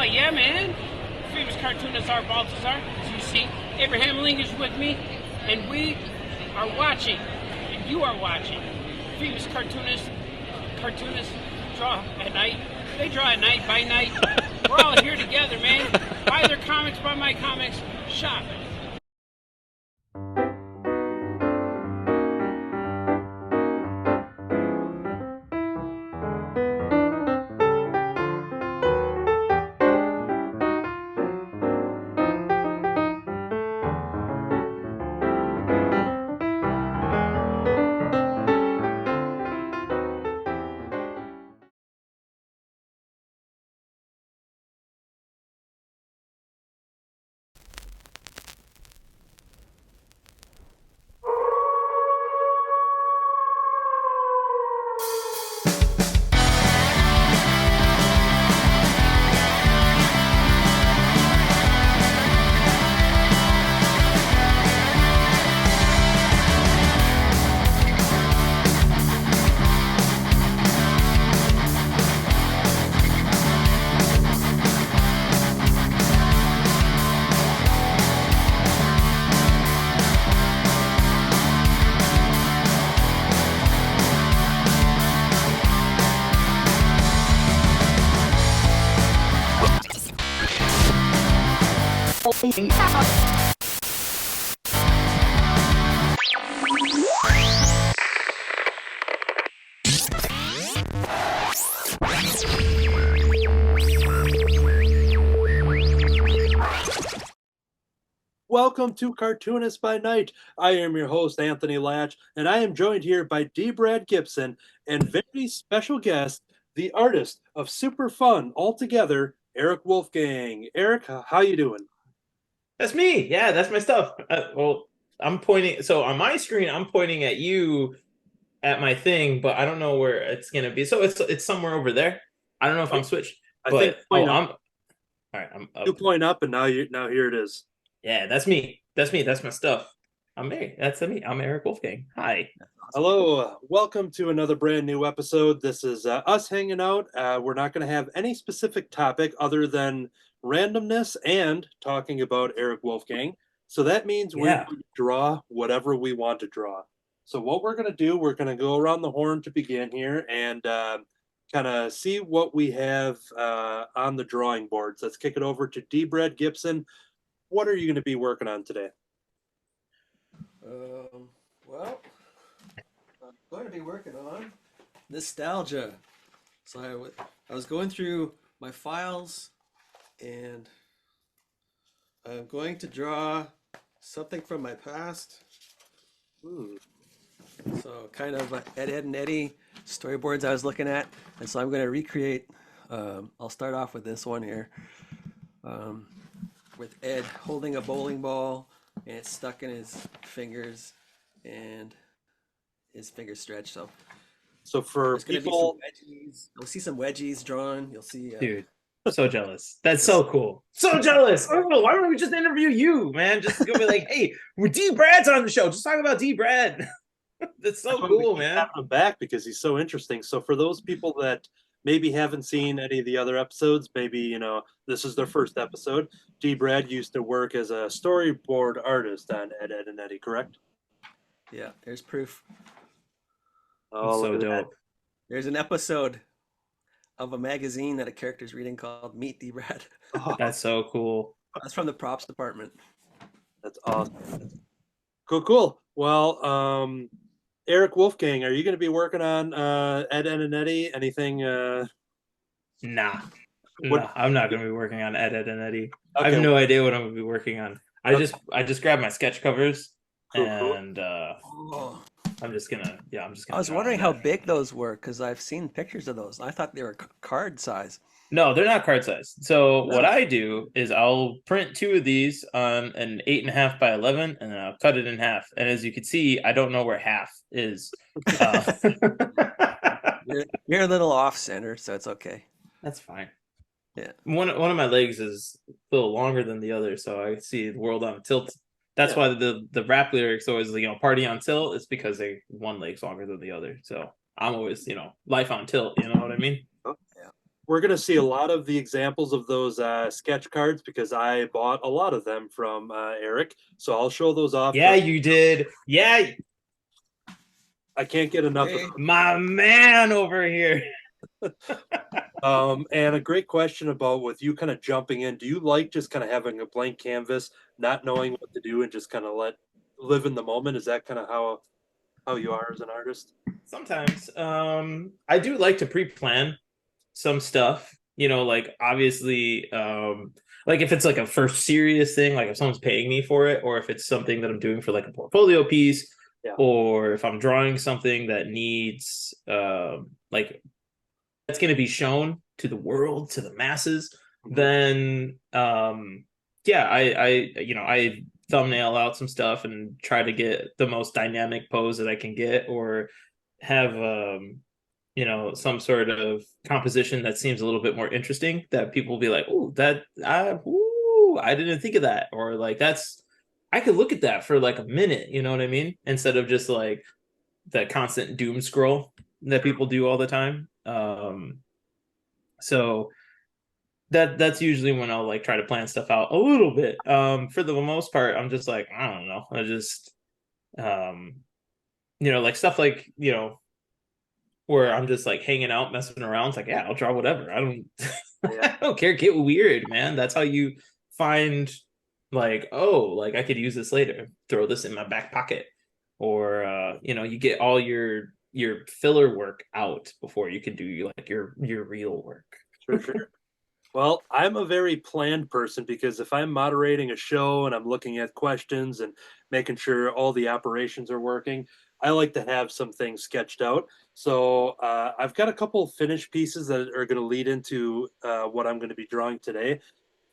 Yeah, man. Famous cartoonist Art Baltazar, as you see. Abraham Lincoln's with me, and we are watching, and you are watching. Famous cartoonists draw at night. They draw at night, by night. We're all here together, man. Buy their comics, buy my comics, shop. Welcome to Cartoonist by Night. I am your host, Anthony Laatsch, and I am joined here by D. Brad Gibson and very special guest, the artist of Super Fun Altogether, Eric Wolfgang. Eric, how you doing? That's me. Yeah, that's my stuff. Well, I'm pointing. So on my screen, I'm pointing at you at my thing, but I don't know where it's gonna be. So it's somewhere over there. I don't know if I'm switched. I think I'm all right. I'm up. You point up, and now here it is. Yeah, that's me. That's me. That's my stuff. I'm Eric. That's me. I'm Eric Wolfgang. Hi. Hello. Welcome to another brand new episode. This is us hanging out. We're not going to have any specific topic other than randomness and talking about Eric Wolfgang. So that means we're going to draw whatever we want to draw. So what we're going to do, we're going to go around the horn to begin here and kind of see what we have on the drawing boards. Let's kick it over to D. Brad Gibson. What are you going to be working on today? Well, I'm going to be working on nostalgia. So I was going through my files, and I'm going to draw something from my past. Ooh. So kind of Ed, and Eddie storyboards I was looking at, and so I'm going to recreate. I'll start off with this one here, with Ed holding a bowling ball, and it's stuck in his fingers, and his fingers stretched. So for people, you'll see some wedgies drawn. You'll see, dude. So jealous. That's so cool. So jealous. Oh, why don't we just interview you, man? Just go be like, hey, D. Brad's on the show. Just talk about D. Brad. That's so cool, man. Having him back because he's so interesting. So for those people that maybe haven't seen any of the other episodes, maybe this is their first episode. D. Brad used to work as a storyboard artist on Ed, Ed, and Eddie, correct? Yeah, there's proof. Oh, so dope. that. There's an episode of a magazine that a character's reading called Meet D. Brad. Oh, that's so cool. That's from the props department. That's awesome. Cool. Well, Eric Wolfgang, are you going to be working on Ed, Ed, and Eddie? Anything? Nah, I'm not going to be working on Ed, Ed, and Eddie. Okay. I have no idea what I'm going to be working on. I just grabbed my sketch covers and I'm just gonna. I was wondering how big those were because I've seen pictures of those. I thought they were card size. No, they're not card size. So what I do is I'll print two of these on an 8.5 by 11, and then I'll cut it in half. And as you can see, I don't know where half is. You're a little off center, so it's okay. That's fine. Yeah. One of my legs is a little longer than the other, so I see the world on tilt. That's why the rap lyrics always party on tilt. It's because one leg's longer than the other. So I'm always life on tilt. You know what I mean? Oh, yeah. we're going to see a lot of the examples of those sketch cards because I bought a lot of them from Eric. So I'll show those off. Yeah, you did. Yeah, I can't get enough Okay. of them. my man over here. And a great question about with you kind of jumping in. Do you like just kind of having a blank canvas, not knowing what to do, and just kind of live in the moment? Is that kind of how you are as an artist? Sometimes I do like to pre-plan some stuff, like obviously like if it's like a first serious thing, like if someone's paying me for it, or if it's something that I'm doing for like a portfolio piece, Yeah. or if I'm drawing something that needs like that's going to be shown to the world, to the masses, then yeah, I thumbnail out some stuff and try to get the most dynamic pose that I can get, or have some sort of composition that seems a little bit more interesting that people will be like, oh, I didn't think of that, or like I could look at that for like a minute, you know what I mean, instead of just like that constant doom scroll that people do all the time. So that's usually when I'll like try to plan stuff out a little bit. For the most part, I'm just like, I don't know, I just like stuff like where I'm just like hanging out, messing around. It's like, yeah, I'll draw whatever. I don't, Yeah. I don't care. Get weird, man. That's how you find like, oh, like I could use this later. Throw this in my back pocket, or you get all your filler work out before you can do like your real work. For sure. Well, I'm a very planned person because if I'm moderating a show and I'm looking at questions and making sure all the operations are working, I like to have some things sketched out. So I've got a couple finished pieces that are going to lead into what I'm going to be drawing today.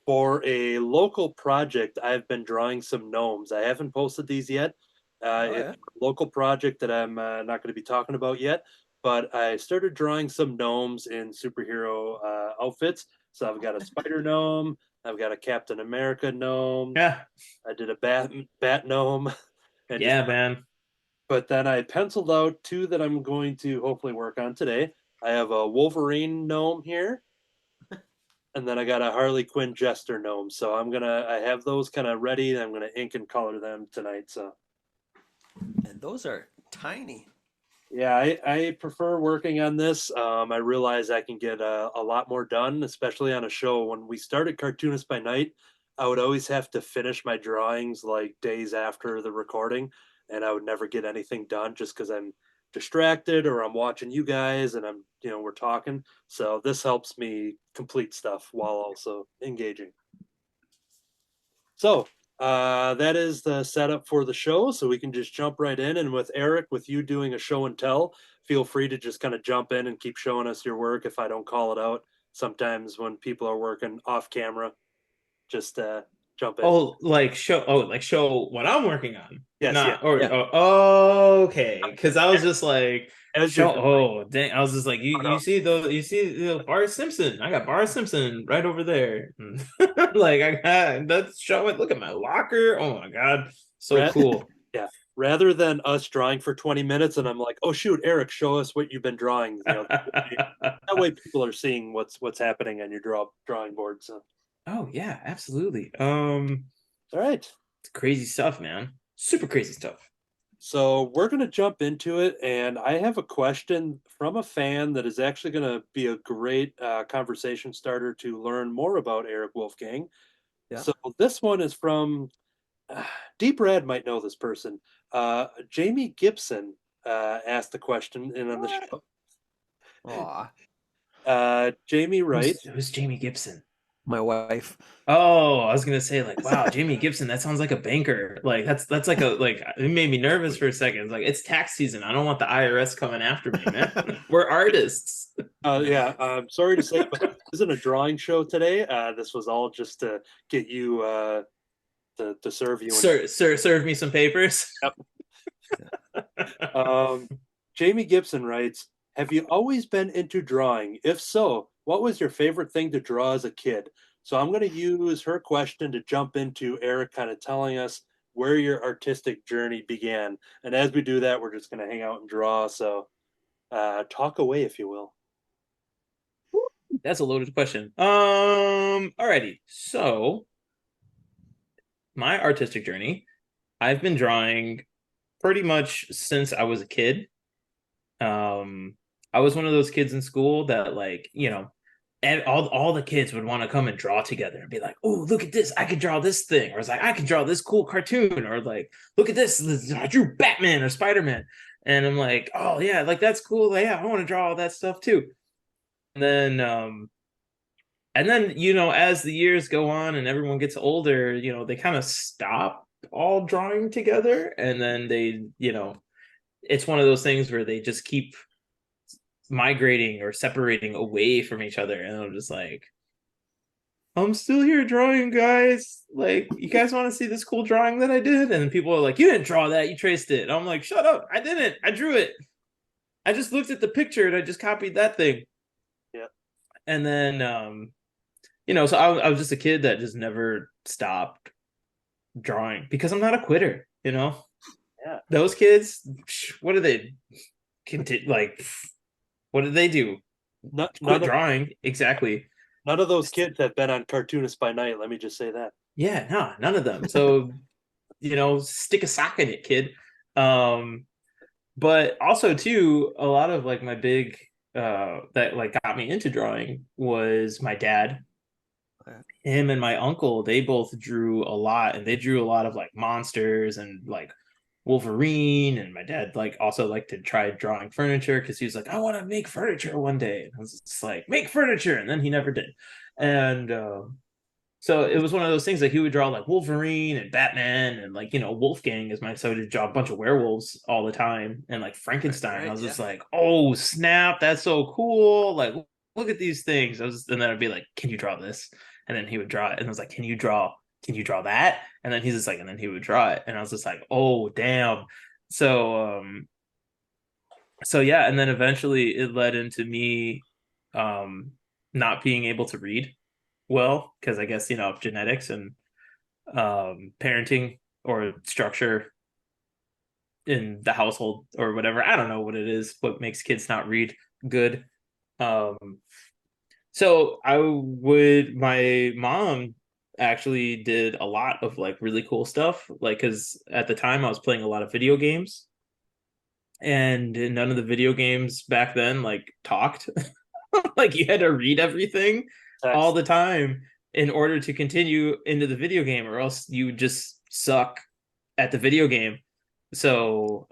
For a local project, I've been drawing some gnomes. I haven't posted these yet. It's a local project that I'm not going to be talking about yet, but I started drawing some gnomes in superhero outfits. So I've got a spider gnome, I've got a Captain America gnome, Yeah, I did a bat gnome, and yeah, man. but then I penciled out two that I'm going to hopefully work on today. I have a Wolverine gnome here, and then I got a Harley Quinn Jester gnome. So I have those kind of ready, and I'm gonna ink and color them tonight. So And those are tiny. yeah, I prefer working on this. I realize I can get a lot more done, especially on a show. When we started Cartoonist by Night, I would always have to finish my drawings like days after the recording, and I would never get anything done just because I'm distracted or I'm watching you guys and we're talking. So this helps me complete stuff while also engaging. So that is the setup for the show. So we can just jump right in. And with Eric, with you doing a show and tell, feel free to just kind of jump in and keep showing us your work if I don't call it out. Sometimes when people are working off camera, just jump in. Show what I'm working on. Yes, Not yeah. or Yeah. okay, because I was just like As show. you're Oh dang! I was just like, you no. see Bart Simpson. I got Bart Simpson right over there. Like I got that's show it. Look at my locker. Oh my god, so cool. Yeah. Rather than us drawing for 20 minutes and I'm like, oh shoot, Eric, show us what you've been drawing. That way people are seeing what's happening on your drawing board. So Oh yeah, absolutely. all right. It's crazy stuff, man. Super crazy stuff. So we're going to jump into it, and I have a question from a fan that is actually going to be a great conversation starter to learn more about Eric Wolfgang. Yeah. So this one is from Deep Red might know this person. Jamie Gibson asked the question in on the show. Aw, Jamie writes, Who's Jamie Gibson? my wife. Oh, I was gonna say like, wow, Jamie Gibson. That sounds like a banker. Like that's like it made me nervous for a second. It's like it's tax season. I don't want the IRS coming after me, man. We're artists. yeah, I'm sorry to say, but this isn't a drawing show today. This was all just to get you to serve you. Serve me some papers. Yep. Jamie Gibson writes, have you always been into drawing? If so, what was your favorite thing to draw as a kid? So I'm going to use her question to jump into Eric kind of telling us where your artistic journey began. And as we do that, we're just going to hang out and draw. So talk away, if you will. That's a loaded question. Alrighty. So my artistic journey, I've been drawing pretty much since I was a kid. Um, I was one of those kids in school that, like, and all the kids would want to come and draw together and be like, "Oh, look at this! I could draw this thing," or it's like, "I can draw this cool cartoon," or like, "Look at this! I drew Batman or Spider-Man," and I'm like, "Oh yeah, like that's cool. Yeah, I want to draw all that stuff too." And then, as the years go on and everyone gets older, they kind of stop all drawing together, and then it's one of those things where they just keep migrating or separating away from each other, and I'm just like, I'm still here drawing, guys. Like, you guys want to see this cool drawing that I did? And people are like, you didn't draw that, you traced it. And I'm like, shut up, I didn't, I drew it. I just looked at the picture and I just copied that thing. Yeah. And then so I was just a kid that just never stopped drawing because I'm not a quitter. Yeah. Those kids, what do they like? What did they do? Quit drawing. Exactly. None of those kids have been on Cartoonist by night. Let me just say that. Yeah, no, none of them. So, stick a sock in it, kid. But also too, a lot of like my big that like got me into drawing was my dad. Him and my uncle, they both drew a lot, and they drew a lot of like monsters and like Wolverine. And my dad like also liked to try drawing furniture because he was like, I want to make furniture one day. And I was just like, make furniture, and then he never did. And so it was one of those things that he would draw like Wolverine and Batman and like Wolfgang is my, so he would draw a bunch of werewolves all the time, and like Frankenstein. Right, I was just like, oh snap, that's so cool! Like, look at these things. And then I'd be like, can you draw this? And then he would draw it, and I was like, can you draw that? And then he's just like, and then he would draw it, and I was just like, oh damn. So yeah, and then eventually it led into me not being able to read well, because I guess genetics and parenting or structure in the household or whatever. I don't know what it is, what makes kids not read good. So my mom actually did a lot of like really cool stuff, like, because at the time I was playing a lot of video games, and none of the video games back then like talked. Like, you had to read everything all the time in order to continue into the video game, or else you would just suck at the video game. So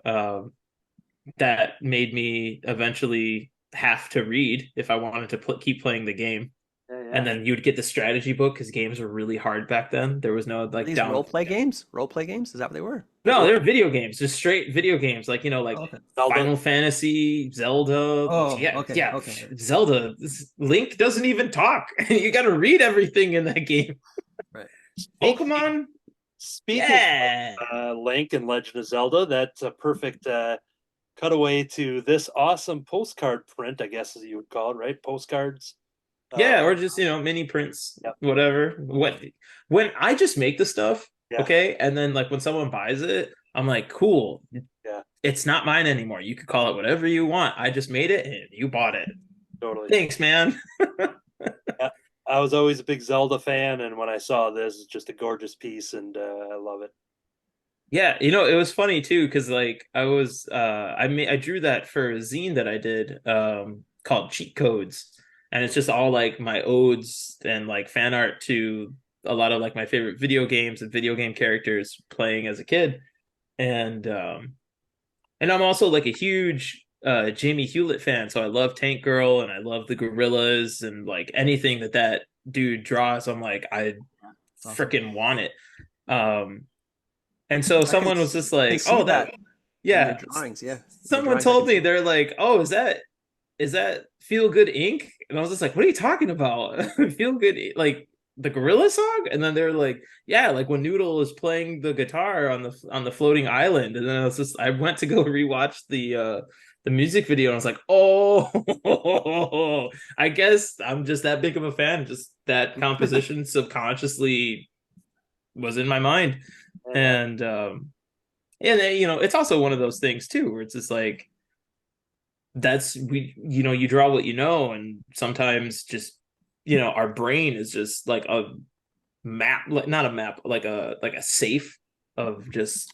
that made me eventually have to read if I wanted to keep playing the game. Yeah. And then you would get the strategy book because games were really hard back then. There was no like These role play games? Role play games? Is that what they were? No, they were video games, just straight video games, like Okay. Final Fantasy, Zelda. Oh, yeah, okay, yeah. okay. Zelda. Link doesn't even talk. You got to read everything in that game. Right. Pokemon. Speaking Yeah. of Link and Legend of Zelda, that's a perfect cutaway to this awesome postcard print, I guess as you would call it, right? Postcards. Yeah, or just mini prints, Yep. whatever. When I just make the stuff, Yeah. okay, and then like when someone buys it, I'm like, cool. Yeah. It's not mine anymore. You could call it whatever you want. I just made it and you bought it. Totally. Thanks, man. I was always a big Zelda fan, and when I saw this, it's just a gorgeous piece, and I love it. Yeah, it was funny too, because like I was I drew that for a zine that I did called Cheat Codes. And it's just all like my odes and like fan art to a lot of like my favorite video games and video game characters playing as a kid. And I'm also like a huge Jamie Hewlett fan, so I love Tank Girl and I love the Gorillas and like anything that dude draws. I'm like, I freaking want it. And so someone was just like, "Oh, that yeah." Drawings, yeah. Someone told me, they're like, "Oh, is that Feel Good Inc?" And I was just like, "What are you talking about? Feel Good, like the Gorilla song?" And then they're like, "Yeah, like when Noodle is playing the guitar on the floating island." And then I went to go rewatch the music video, and I was like, "Oh, I guess I'm just that big of a fan. Just that composition subconsciously was in my mind." And it's also one of those things too, where it's just like, you draw what you know, and sometimes just our brain is just like a map, like not a map, like a safe of just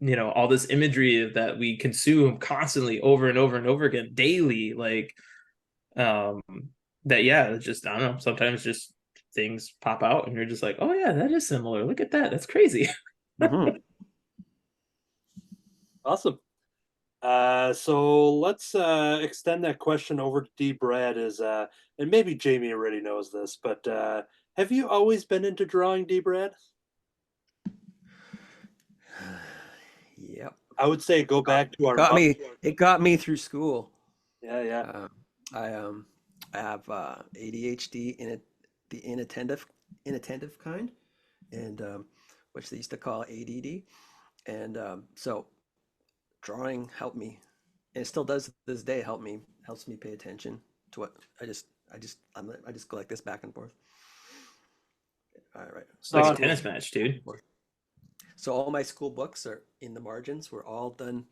all this imagery that we consume constantly over and over and over again daily, like um that, yeah, it's just, I don't know, sometimes just things pop out and you're just like, oh yeah, that is similar, look at that, that's crazy. Mhm. Awesome. So let's extend that question over to D. Brad. And maybe Jamie already knows this, but have you always been into drawing, D. Brad? Yep. I would say go back to It our got me. It got me through school. Yeah, yeah. I have ADHD the inattentive kind, and which they used to call ADD, and so drawing helped me, and it still does to this day helps me pay attention to what I just go like this back and forth. All right. It's like a So tennis match, dude. So all my school books are in the margins. We're all done.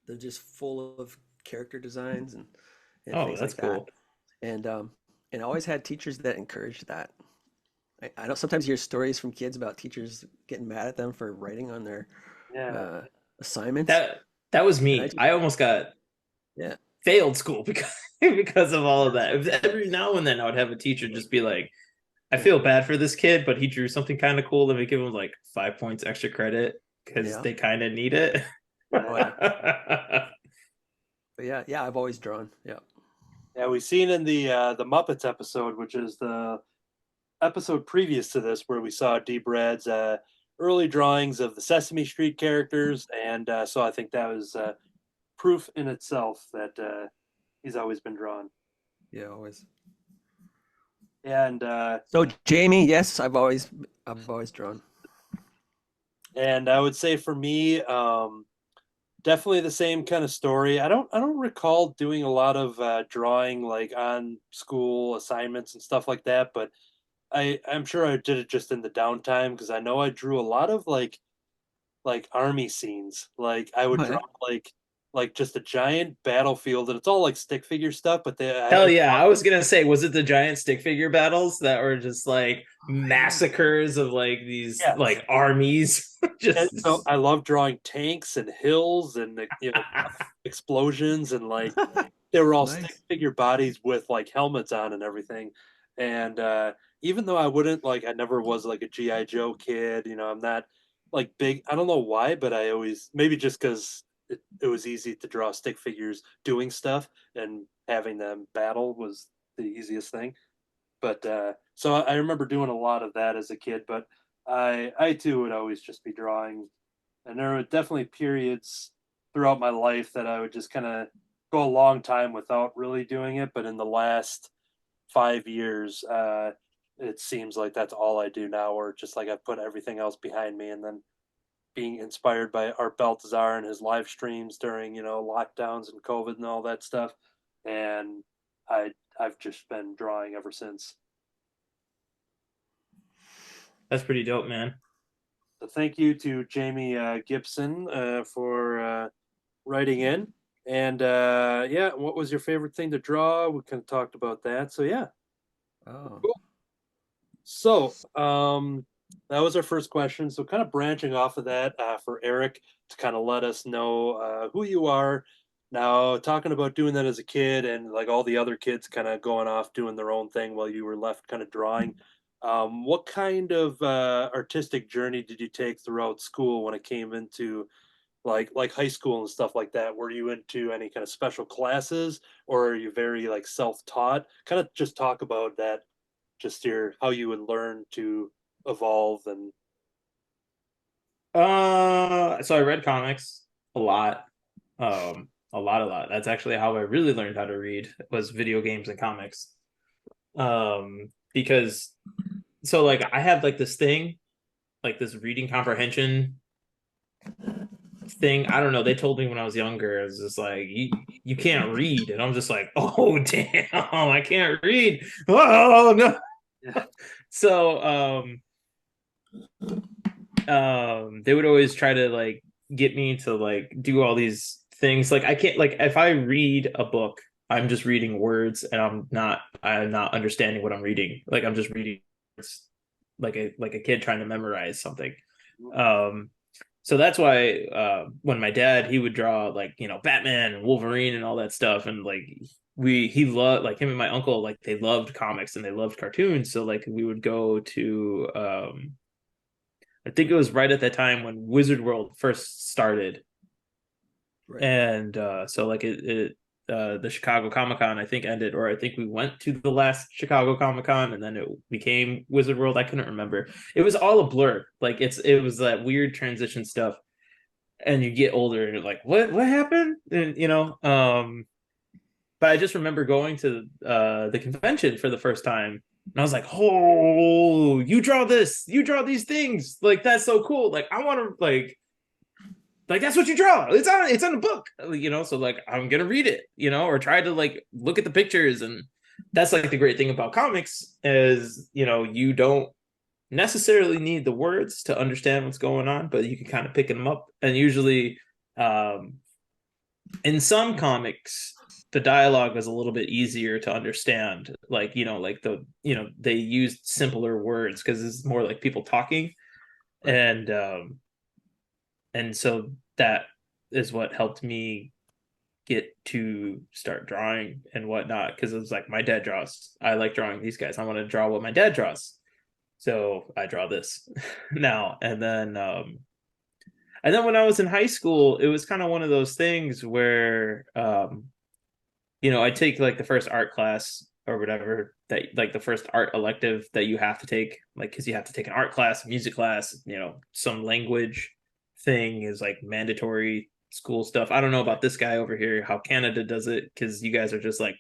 They're just full of character designs and Oh, things that's like that. cool. And I always had teachers that encouraged that. I know sometimes you hear stories from kids about teachers getting mad at them for writing on their yeah, uh, assignments, That was and I me. just I almost got yeah failed school because because of all of that. Every now and then I would have a teacher just be like, I yeah feel bad for this kid, but he drew something kind of cool. Let me give him like 5 points extra credit because yeah they kind of need it. oh yeah but yeah I've always drawn yeah yeah. We've seen in the Muppets episode, which is the episode previous to this, where we saw D. Brad's early drawings of the Sesame Street characters, and so I think that was proof in itself that he's always been drawn. yeah always. And So Jamie, yes, I've always drawn. I would say for me, definitely the same kind of story. I don't recall doing a lot of drawing like on school assignments and stuff like that, but I'm sure I did it just in the downtime because I know I drew a lot of like army scenes. Like I would Oh draw yeah, like just a giant battlefield, and it's all like stick figure stuff. But Hell yeah. I was gonna say, was it the giant stick figure battles that were just like yeah, massacres of like these yeah. like armies? And so Just I love drawing tanks and hills and explosions, and like they were all stick nice. figure bodies with like helmets on and everything. And even though I wouldn't like, I never was like a GI Joe kid. I'm not like big. I don't know why, but I always, maybe just because it was easy to draw stick figures doing stuff, and having them battle was the easiest thing. But so I remember doing a lot of that as a kid. But I too would always just be drawing, and there were definitely periods throughout my life that I would just kind of go a long time without really doing it. But in the last 5 years, it seems like that's all I do now, or just like I put everything else behind me, and then being inspired by Art Baltazar and his live streams during lockdowns and COVID and all that stuff, and I've just been drawing ever since. that's pretty dope, man. So thank you to Jamie Gibson for writing in. And yeah, what was your favorite thing to draw? We kind of talked about that. So yeah, Oh, cool. So that was our first question. So kind of branching off of that for Eric to kind of let us know who you are. Now, talking about doing that as a kid and like all the other kids kind of going off doing their own thing while you were left kind of drawing. What kind of artistic journey did you take throughout school when it came into like high school and stuff like that? Were you into any kind of special classes, or are you very like self-taught? Kind of just talk about that, just your how you would learn to evolve and So I read comics a lot. A lot. That's actually how I really learned how to read, was video games and comics. Because so like I have like this thing, like this reading comprehension thing. I don't know. They told me when I was younger, it's just like you can't read, and I'm just like, oh damn, I can't read. Oh no. yeah. So they would always try to like get me to like do all these things. Like I can't, like if I read a book I'm just reading words and I'm not understanding what I'm reading. Like I'm just reading words like a kid trying to memorize something. Um so that's why when my dad, he would draw like, Batman and Wolverine and all that stuff, and like he loved, like, him and my uncle, like they loved comics and they loved cartoons. So like we would go to I think it was right at that time when Wizard World first started. Right. And so like the Chicago Comic Con, I think, ended, or I think we went to the last Chicago Comic Con and then it became Wizard World. I couldn't remember. It was all a blur. Like it was that weird transition stuff. And you get older and you're like, what happened? And but I just remember going to the convention for the first time. And I was like, oh, you draw this, you draw these things. Like, that's so cool. Like, I want to, like that's what you draw. It's on a book, so like I'm gonna read it, or try to like look at the pictures. And that's like the great thing about comics is, you don't necessarily need the words to understand what's going on, but you can kind of pick them up. And usually in some comics the dialogue is a little bit easier to understand, like they used simpler words because it's more like people talking. And so that is what helped me get to start drawing and whatnot, because it was like, my dad draws, I like drawing these guys, I want to draw what my dad draws, so I draw this now. And then when I was in high school, it was kind of one of those things where I take like the first art class or whatever, that like the first art elective that you have to take, like because you have to take an art class, music class, some language thing is like mandatory school stuff. I don't know about this guy over here, how Canada does it, because you guys are just like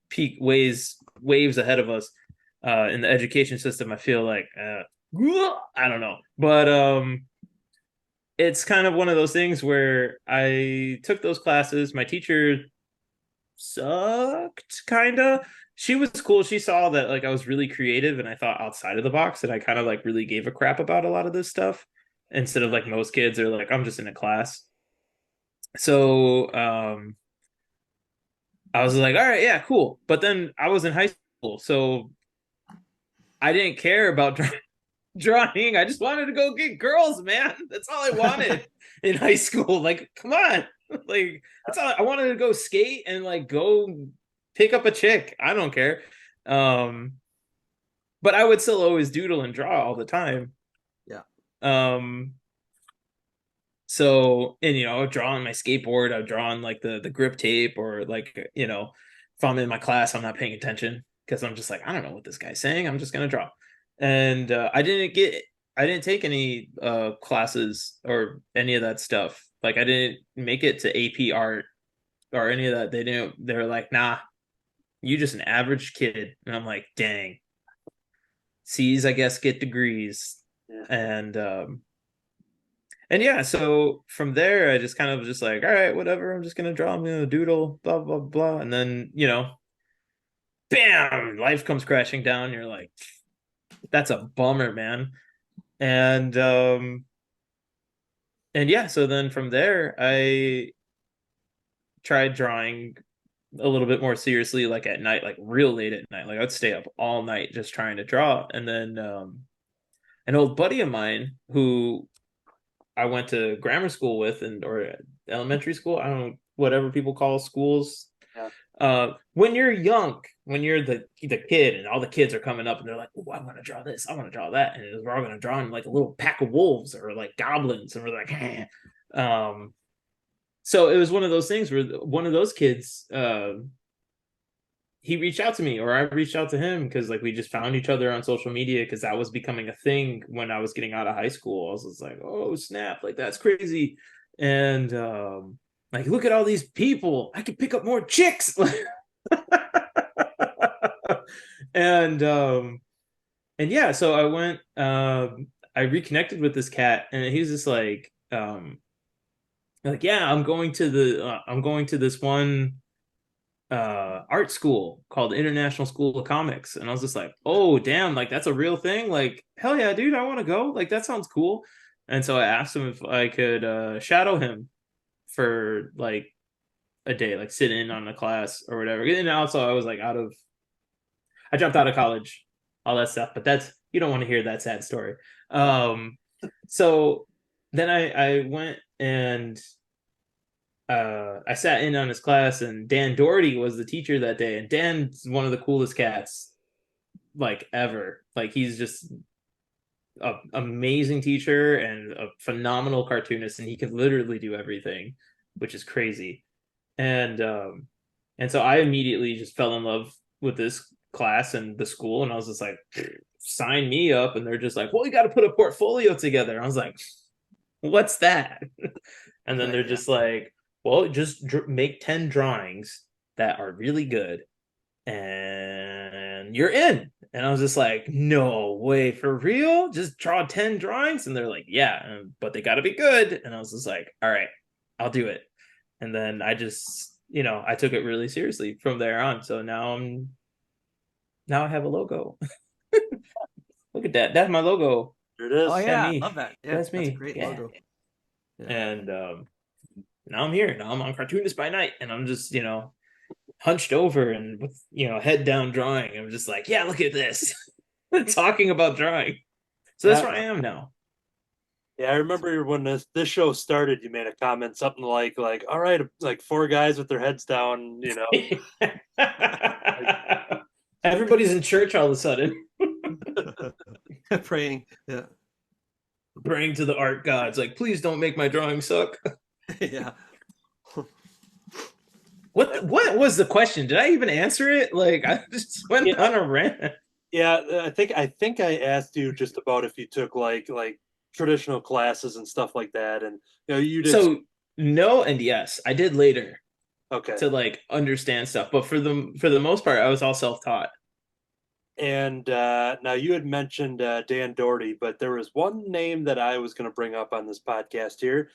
peak waves ahead of us in the education system. I feel like I don't know, but it's kind of one of those things where I took those classes. My teacher sucked, kind of. She was cool. She saw that like I was really creative and I thought outside of the box, and I kind of like really gave a crap about a lot of this stuff, instead of like most kids are like, I'm just in a class. So I was like, all right, yeah, cool. But then I was in high school, so I didn't care about drawing. I just wanted to go get girls, man. That's all I wanted in high school. Like, come on. Like, that's all I wanted, to go skate and like go pick up a chick. I don't care. But I would still always doodle and draw all the time. Yeah. So, and I would draw on my skateboard, I would draw on like the grip tape, or like, if I'm in my class, I'm not paying attention because I'm just like, I don't know what this guy's saying, I'm just gonna draw. And I didn't take any classes or any of that stuff. Like I didn't make it to AP art or any of that. They were like, nah, you just an average kid. And I'm like, dang. C's, I guess, get degrees. Yeah. And yeah, so from there, I just kind of just like, all right, whatever, I'm just gonna draw, I'm gonna doodle, blah blah blah. And then bam, life comes crashing down. You're like, that's a bummer, man. And yeah, so then from there I tried drawing a little bit more seriously, like at night, like real late at night. Like I'd stay up all night just trying to draw. And then an old buddy of mine who I went to grammar school with, or elementary school, I don't know, whatever people call schools. Yeah. When you're young, when you're the kid, and all the kids are coming up and they're like, oh, I want to draw this, I want to draw that, and we're all going to draw in like a little pack of wolves or like goblins, and we're like, so it was one of those things where one of those kids, he reached out to me, or I reached out to him, because like we just found each other on social media, because that was becoming a thing when I was getting out of high school. I was just like, oh snap, like that's crazy. And like, look at all these people, I could pick up more chicks. And yeah, so I went, I reconnected with this cat, and he's just like yeah, I'm going to this one art school called International School of Comics. And I was just like, oh damn, like that's a real thing, like hell yeah dude, I want to go, like that sounds cool. And so I asked him if I could shadow him for like a day, like sit in on a class or whatever. And also I was like I dropped out of college, all that stuff, but you don't want to hear that sad story. So then I went and I sat in on his class, and Dan Doherty was the teacher that day, and Dan's one of the coolest cats like ever. Like he's just an amazing teacher and a phenomenal cartoonist, and he can literally do everything, which is crazy. And so I immediately just fell in love with this class and the school, and I was just like, sign me up. And they're just like, well, we got to put a portfolio together. I was like, what's that? And then they're just like, well, just make 10 drawings that are really good and you're in. And I was just like, no way, for real? Just draw 10 drawings? And they're like, yeah, but they got to be good. And I was just like, all right, I'll do it. And then I just, I took it really seriously from there on. So now I have a logo. Look at that. That's my logo. There it is. Oh yeah, me. I love that. Yeah, That's me. That's a great Yeah. logo. Yeah. And now I'm here. Now I'm on Cartoonist by night, and I'm just, hunched over and with, head down drawing. I'm just like, yeah, look at this. Talking about drawing. So that's where I am now. Yeah, I remember when this show started, you made a comment, something like, all right, like 4 guys with their heads down, Everybody's in church all of a sudden. Praying. Yeah. Praying to the art gods, like, please don't make my drawing suck. Yeah. What was the question? Did I even answer it? Like, I just went on a rant. Yeah, I think I asked you just about if you took like traditional classes and stuff like that, and you did. So no and yes, I did later. Okay. To like understand stuff, but for the most part, I was all self-taught. And now you had mentioned Dan Doherty, but there was one name that I was going to bring up on this podcast here,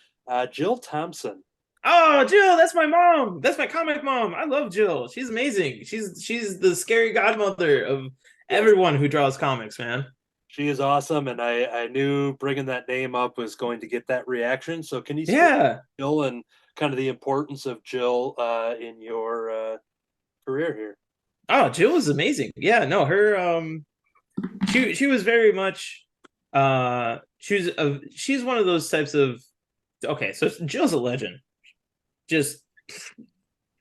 Jill Thompson. Oh, Jill, that's my mom. That's my comic mom. I love Jill. She's amazing. She's the scary godmother of everyone who draws comics, man. She is awesome, and I knew bringing that name up was going to get that reaction. So can you speak to Jill and kind of the importance of Jill in your career here? Oh, Jill was amazing. Yeah, no, her she was very much she's one of those types of, okay, so Jill's a legend. Just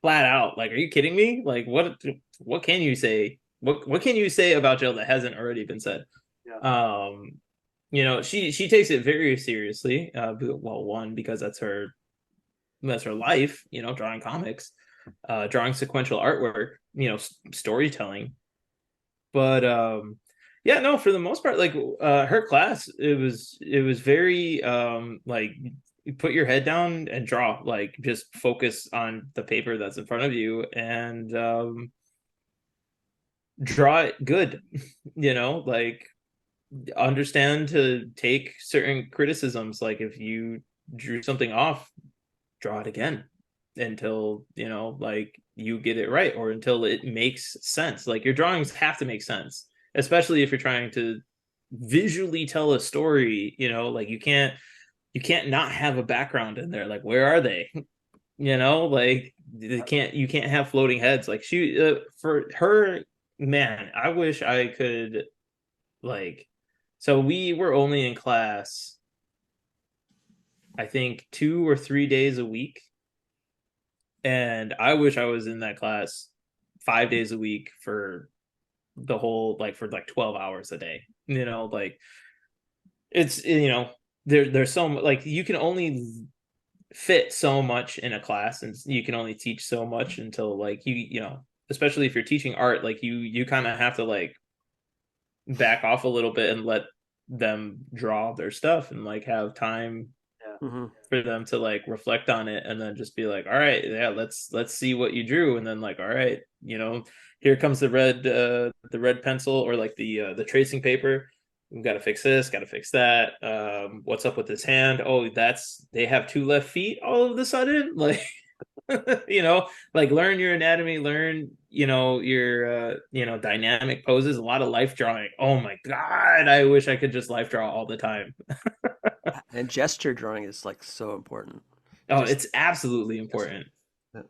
flat out. Like, are you kidding me? Like, what can you say? What can you say about Jill that hasn't already been said? Yeah. She takes it very seriously. Well, one, because that's her life, drawing comics, drawing sequential artwork, storytelling. But yeah, no, for the most part, like her class, it was very like, you put your head down and draw, like just focus on the paper that's in front of you and draw it good, like understand to take certain criticisms. Like if you drew something off, draw it again until like you get it right, or until it makes sense. Like your drawings have to make sense, especially if you're trying to visually tell a story. Like you can't not have a background in there. Like, where are they? Like you can't have floating heads. Like she for her, man, I wish I could, like, so we were only in class, I think 2 or 3 days a week. And I wish I was in that class 5 days a week for the whole, like, for like 12 hours a day. Like it's, there's so much, like, you can only fit so much in a class, and you can only teach so much until, like, especially if you're teaching art, like you kind of have to like back off a little bit and let them draw their stuff and like have time for them to like reflect on it, and then just be like, all right, yeah, let's see what you drew. And then like, all right, here comes the red pencil, or like the tracing paper. We've got to fix this, got to fix that. What's up with this hand? Oh, they have 2 left feet all of a sudden. Like, like learn your anatomy, learn, your, dynamic poses, a lot of life drawing. Oh my God. I wish I could just life draw all the time. And gesture drawing is like so important. Oh, it's absolutely important. Yeah.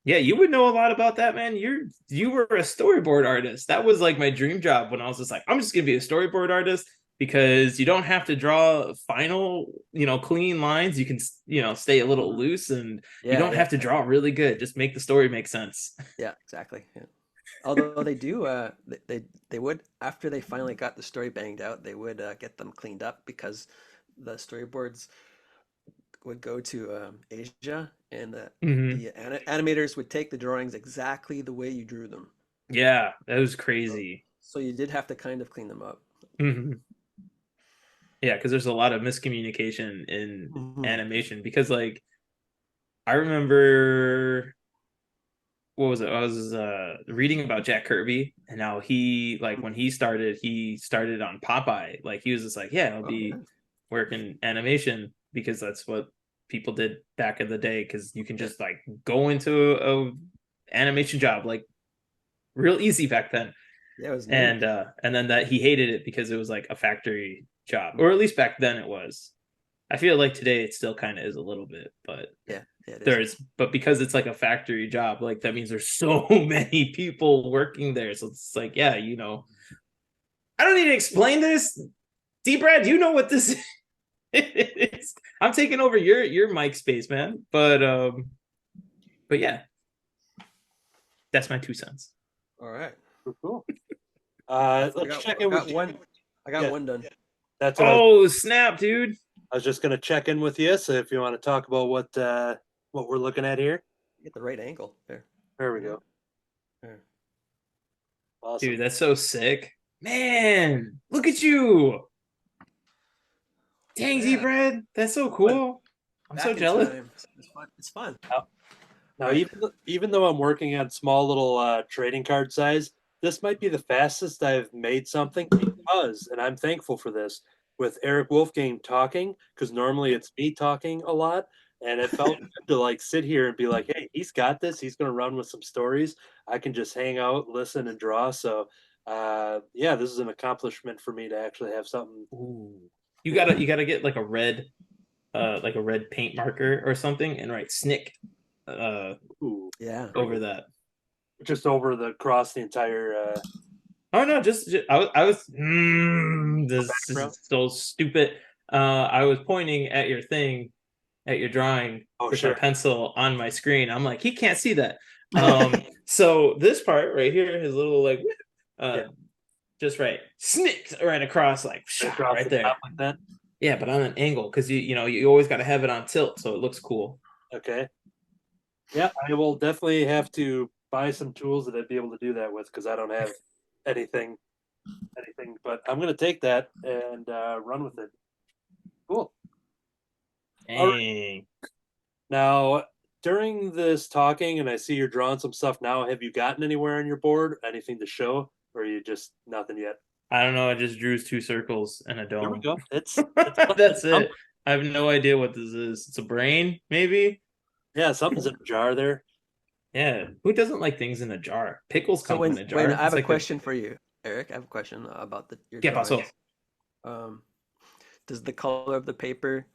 Yeah, you would know a lot about that, man. You were a storyboard artist. That was like my dream job when I was just like, I'm just gonna be a storyboard artist because you don't have to draw final, clean lines. You can, stay a little loose and you Yeah, don't yeah, have to draw really good. Just make the story make sense. yeah, exactly. Yeah. Although they do, they would after they finally got the story banged out, they would get them cleaned up because the storyboards would go to Asia, and Hmm. the animators would take the drawings exactly the way you drew them. Yeah, that was So, crazy. so you did have to kind of clean them up. Hmm. Yeah, because there's a lot of miscommunication in Hmm. animation because like I remember what was it? I was reading about Jack Kirby and how he like when he started on Popeye. Like he was just like, yeah, I'll Oh yeah, be working animation because that's what people did back in the day. Because you can yeah, just like go into a animation job like real easy back then. yeah. It was new. And then that he hated it because it was like a factory job, or at least back then it was. I feel like today it still kind of is a little bit, but Yeah, yeah, it is. but because it's like a factory job, like that means there's so many people working there. So it's like, yeah, I don't need to explain this. D Brad, you know what this is. I'm taking over your mic space, man. But yeah, that's my 2 cents. All right. Cool. I Let's got, check I in with got you. one. I got Yeah, one done. that's what Oh snap, dude. I was just gonna check in with you. So if you want to talk about what we're looking at here, Get the right angle there. there we Yeah. go. There. Awesome. Dude, that's so sick. Man, look at you. Dang, Z Yeah. Bread. That's so But cool. I'm so Back in jealous. time. It's fun. It's fun. now, All now right. even though I'm working on small little trading card size, this might be the fastest I've made something because, and I'm thankful for this, with Eric Wolfgang talking, because normally it's me talking a lot. And it felt good to like sit here and be like, hey, he's got this. He's gonna run with some stories. I can just hang out, listen, and draw. So yeah, this is an accomplishment for me to actually have something. Ooh. You gotta get like a red paint marker or something and write Snick uh Ooh, Yeah. over that. just over the across the entire Oh no, just I was this background. is so stupid. I was pointing at your thing, at your drawing Oh, with my sure. pencil on my screen. I'm like, he can't see that. So this part right here, his little like Yeah, uh just right snicked right across like across right the there. top like that. Yeah, but on an angle because you always got to have it on tilt so it looks cool. Okay. Yeah, I will definitely have to buy some tools that I'd be able to do that with because I don't have anything, anything. But I'm gonna take that and run with it. Cool. All right. Dang. Now, during this talking, and I see you're drawing some stuff now. Have you gotten anywhere on your board? Anything to show, or are you just nothing yet? I don't know. I just drew 2 circles and a There we dome. go. It's That's it. I have no idea what this is. It's a brain, maybe. yeah, something's in a jar there. Yeah. Who doesn't like things in a jar? Pickles So come in a when jar. I have It's a like the question for you, Eric. I have a question about your ¿Qué pasó? drawings. Um, does the color of the paper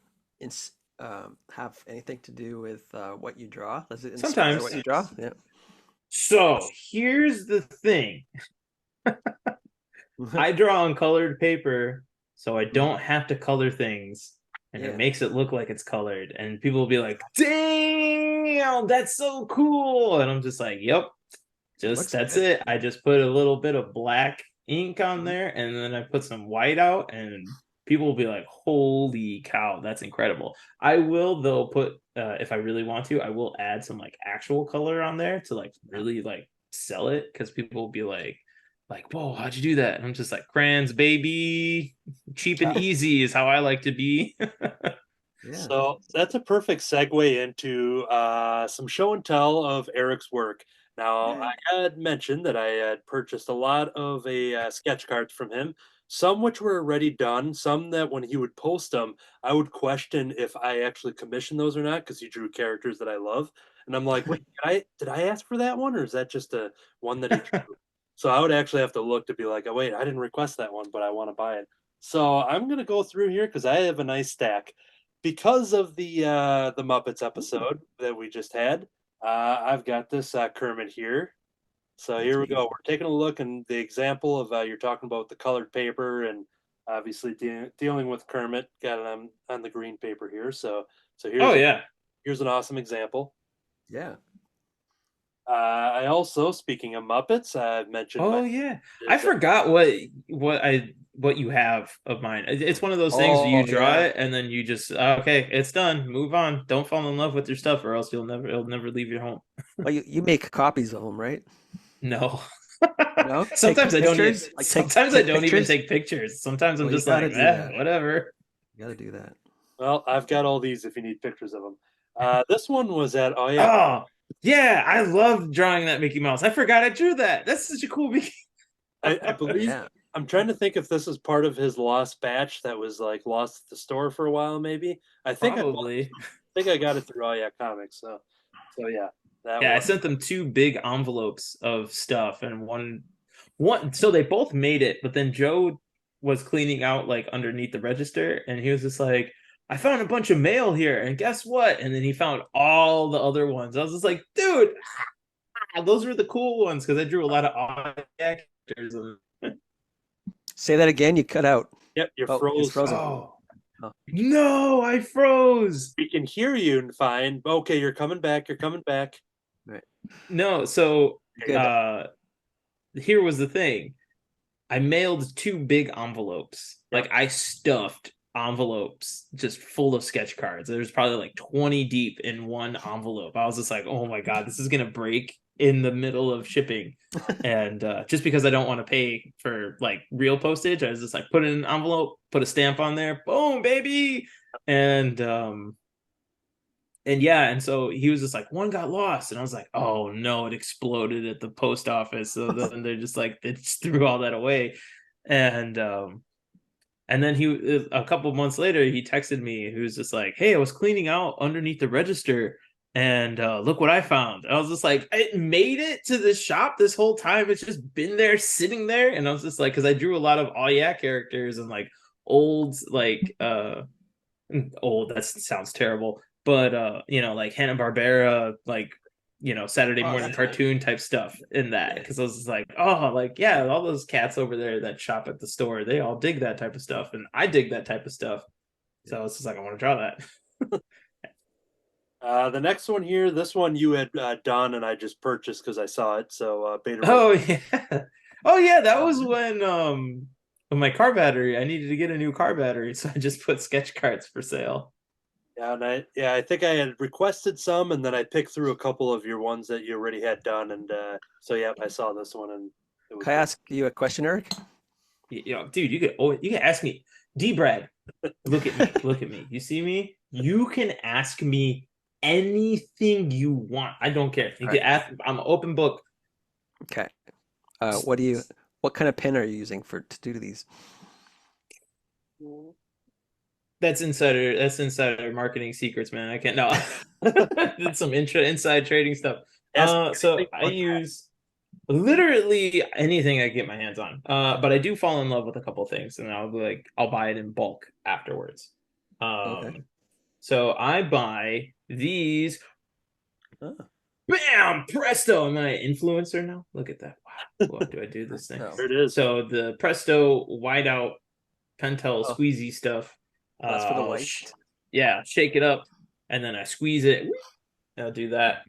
have anything to do with what you draw? Does it inspire what Sometimes. you draw? Yeah. So here's the thing. I draw on colored paper, so I don't have to color things, and it Yeah. makes it look like it's colored. And people will be like, "Damn, that's so cool!" And I'm just like, "Yep, just Looks that's good. it. I just put a little bit of black ink on Mhm. there, and then I put some white out, and people will be like, "Holy cow, that's incredible!" I will though put if I really want to, I will add some like actual color on there to like Yeah. really like sell it because people will be like, whoa, how'd you do that? And I'm just like, crayons, baby, cheap and easy is how I like to be. Yeah. So that's a perfect segue into some show and tell of Eric's work. Now, I had mentioned that I had purchased a lot of sketch cards from him, some which were already done, some that when he would post them, I would question if I actually commissioned those or not because he drew characters that I love. And I'm like, wait, did I ask for that one or is that just a one that he drew? So I would actually have to look to be like, oh, wait, I didn't request that one, but I want to buy it. So I'm gonna go through here because I have a nice stack because of the Muppets episode that we just had. I've got this Kermit here. So here we go. We're taking a look and the example of you're talking about the colored paper and obviously dealing with Kermit. Got it on the green paper here. So Oh yeah. here's an awesome example. Yeah. I also, speaking of Muppets, I've mentioned Oh my yeah. I forgot what you have of mine. It's one of those things where Oh, you draw yeah. it and then you just okay, it's done. Move on. Don't fall in love with your stuff or else it'll never leave your home. Well, you make copies of them, right? No. No? Take Sometimes I don't even pictures? Like sometimes I take don't even pictures? take pictures. Sometimes I'm Well, you just like, gotta do that. whatever. You gotta do that. Well, I've got all these if you need pictures of them. This one was at oh yeah, Oh, yeah, I love drawing that Mickey Mouse. I forgot I drew that. That's such a cool Mickey. I believe Yeah. I'm trying to think if this is part of his lost batch that was like lost at the store for a while. Maybe I think Probably. think I got it through Oh Yeah Comics. So yeah, that Yeah, I one. sent them two big envelopes of stuff and one so they both made it, but then Joe was cleaning out like underneath the register and he was just like, I found a bunch of mail here and guess what? And then he found all the other ones. I was just like, dude, those were the cool ones because I drew a lot of odd actors. Say that again. You cut out. Yep, you're Oh, it's froze. frozen. Oh Oh. no, I froze. We can hear you fine. Okay, you're coming back. You're coming back. Right. No, so Good. here was the thing. I mailed two big envelopes. Yep. Like I stuffed envelopes just full of sketch cards. There's probably like 20 deep in one envelope. I was just like, oh my God, this is gonna break in the middle of shipping. And just because I don't want to pay for like real postage, I was just like, put it in an envelope, put a stamp on there, boom, baby. And yeah, and so he was just like, one got lost, and I was like, oh no, it exploded at the post office. So then they're just like, they just threw all that away, and then he a couple months later he texted me. He was just like, hey, I was cleaning out underneath the register, and look what I found. I was just like, it made it to the shop this whole time. It's just been there, sitting there, and I was just like, because I drew a lot of oh yeah characters and like old old. That sounds terrible. But like Hanna-Barbera, like Saturday morning cartoon type stuff in that. Because I was just like, oh, like yeah, all those cats over there that shop at the store, they all dig that type of stuff, and I dig that type of stuff. So it's just like I want to draw that. The next one here, this one you had done, and I just purchased because I saw it. So beta. Oh yeah, oh yeah, that was when my car battery. I needed to get a new car battery, so I just put sketch cards for sale. Yeah, and I think I had requested some, and then I picked through a couple of your ones that you already had done, and so yeah, I saw this one, and it was Can I ask you a question, Eric? Dude, you can ask me, Brad. Look at me. You see me? You can ask me anything you want. I don't care. You can ask. I'm an open book. Okay. What kind of pen are you using to do these? That's insider marketing secrets, man. I can't. No, did some inside trading stuff. So I use literally anything I get my hands on. But I do fall in love with a couple things, and I'll buy it in bulk afterwards. Okay. So I buy these. Bam! Presto! Am I an influencer now? Look at that. Wow. What do I do this thing? There it is. So the Presto whiteout Pentel squeezy stuff. That's for the white. Shake it up, and then I squeeze it. I'll do that.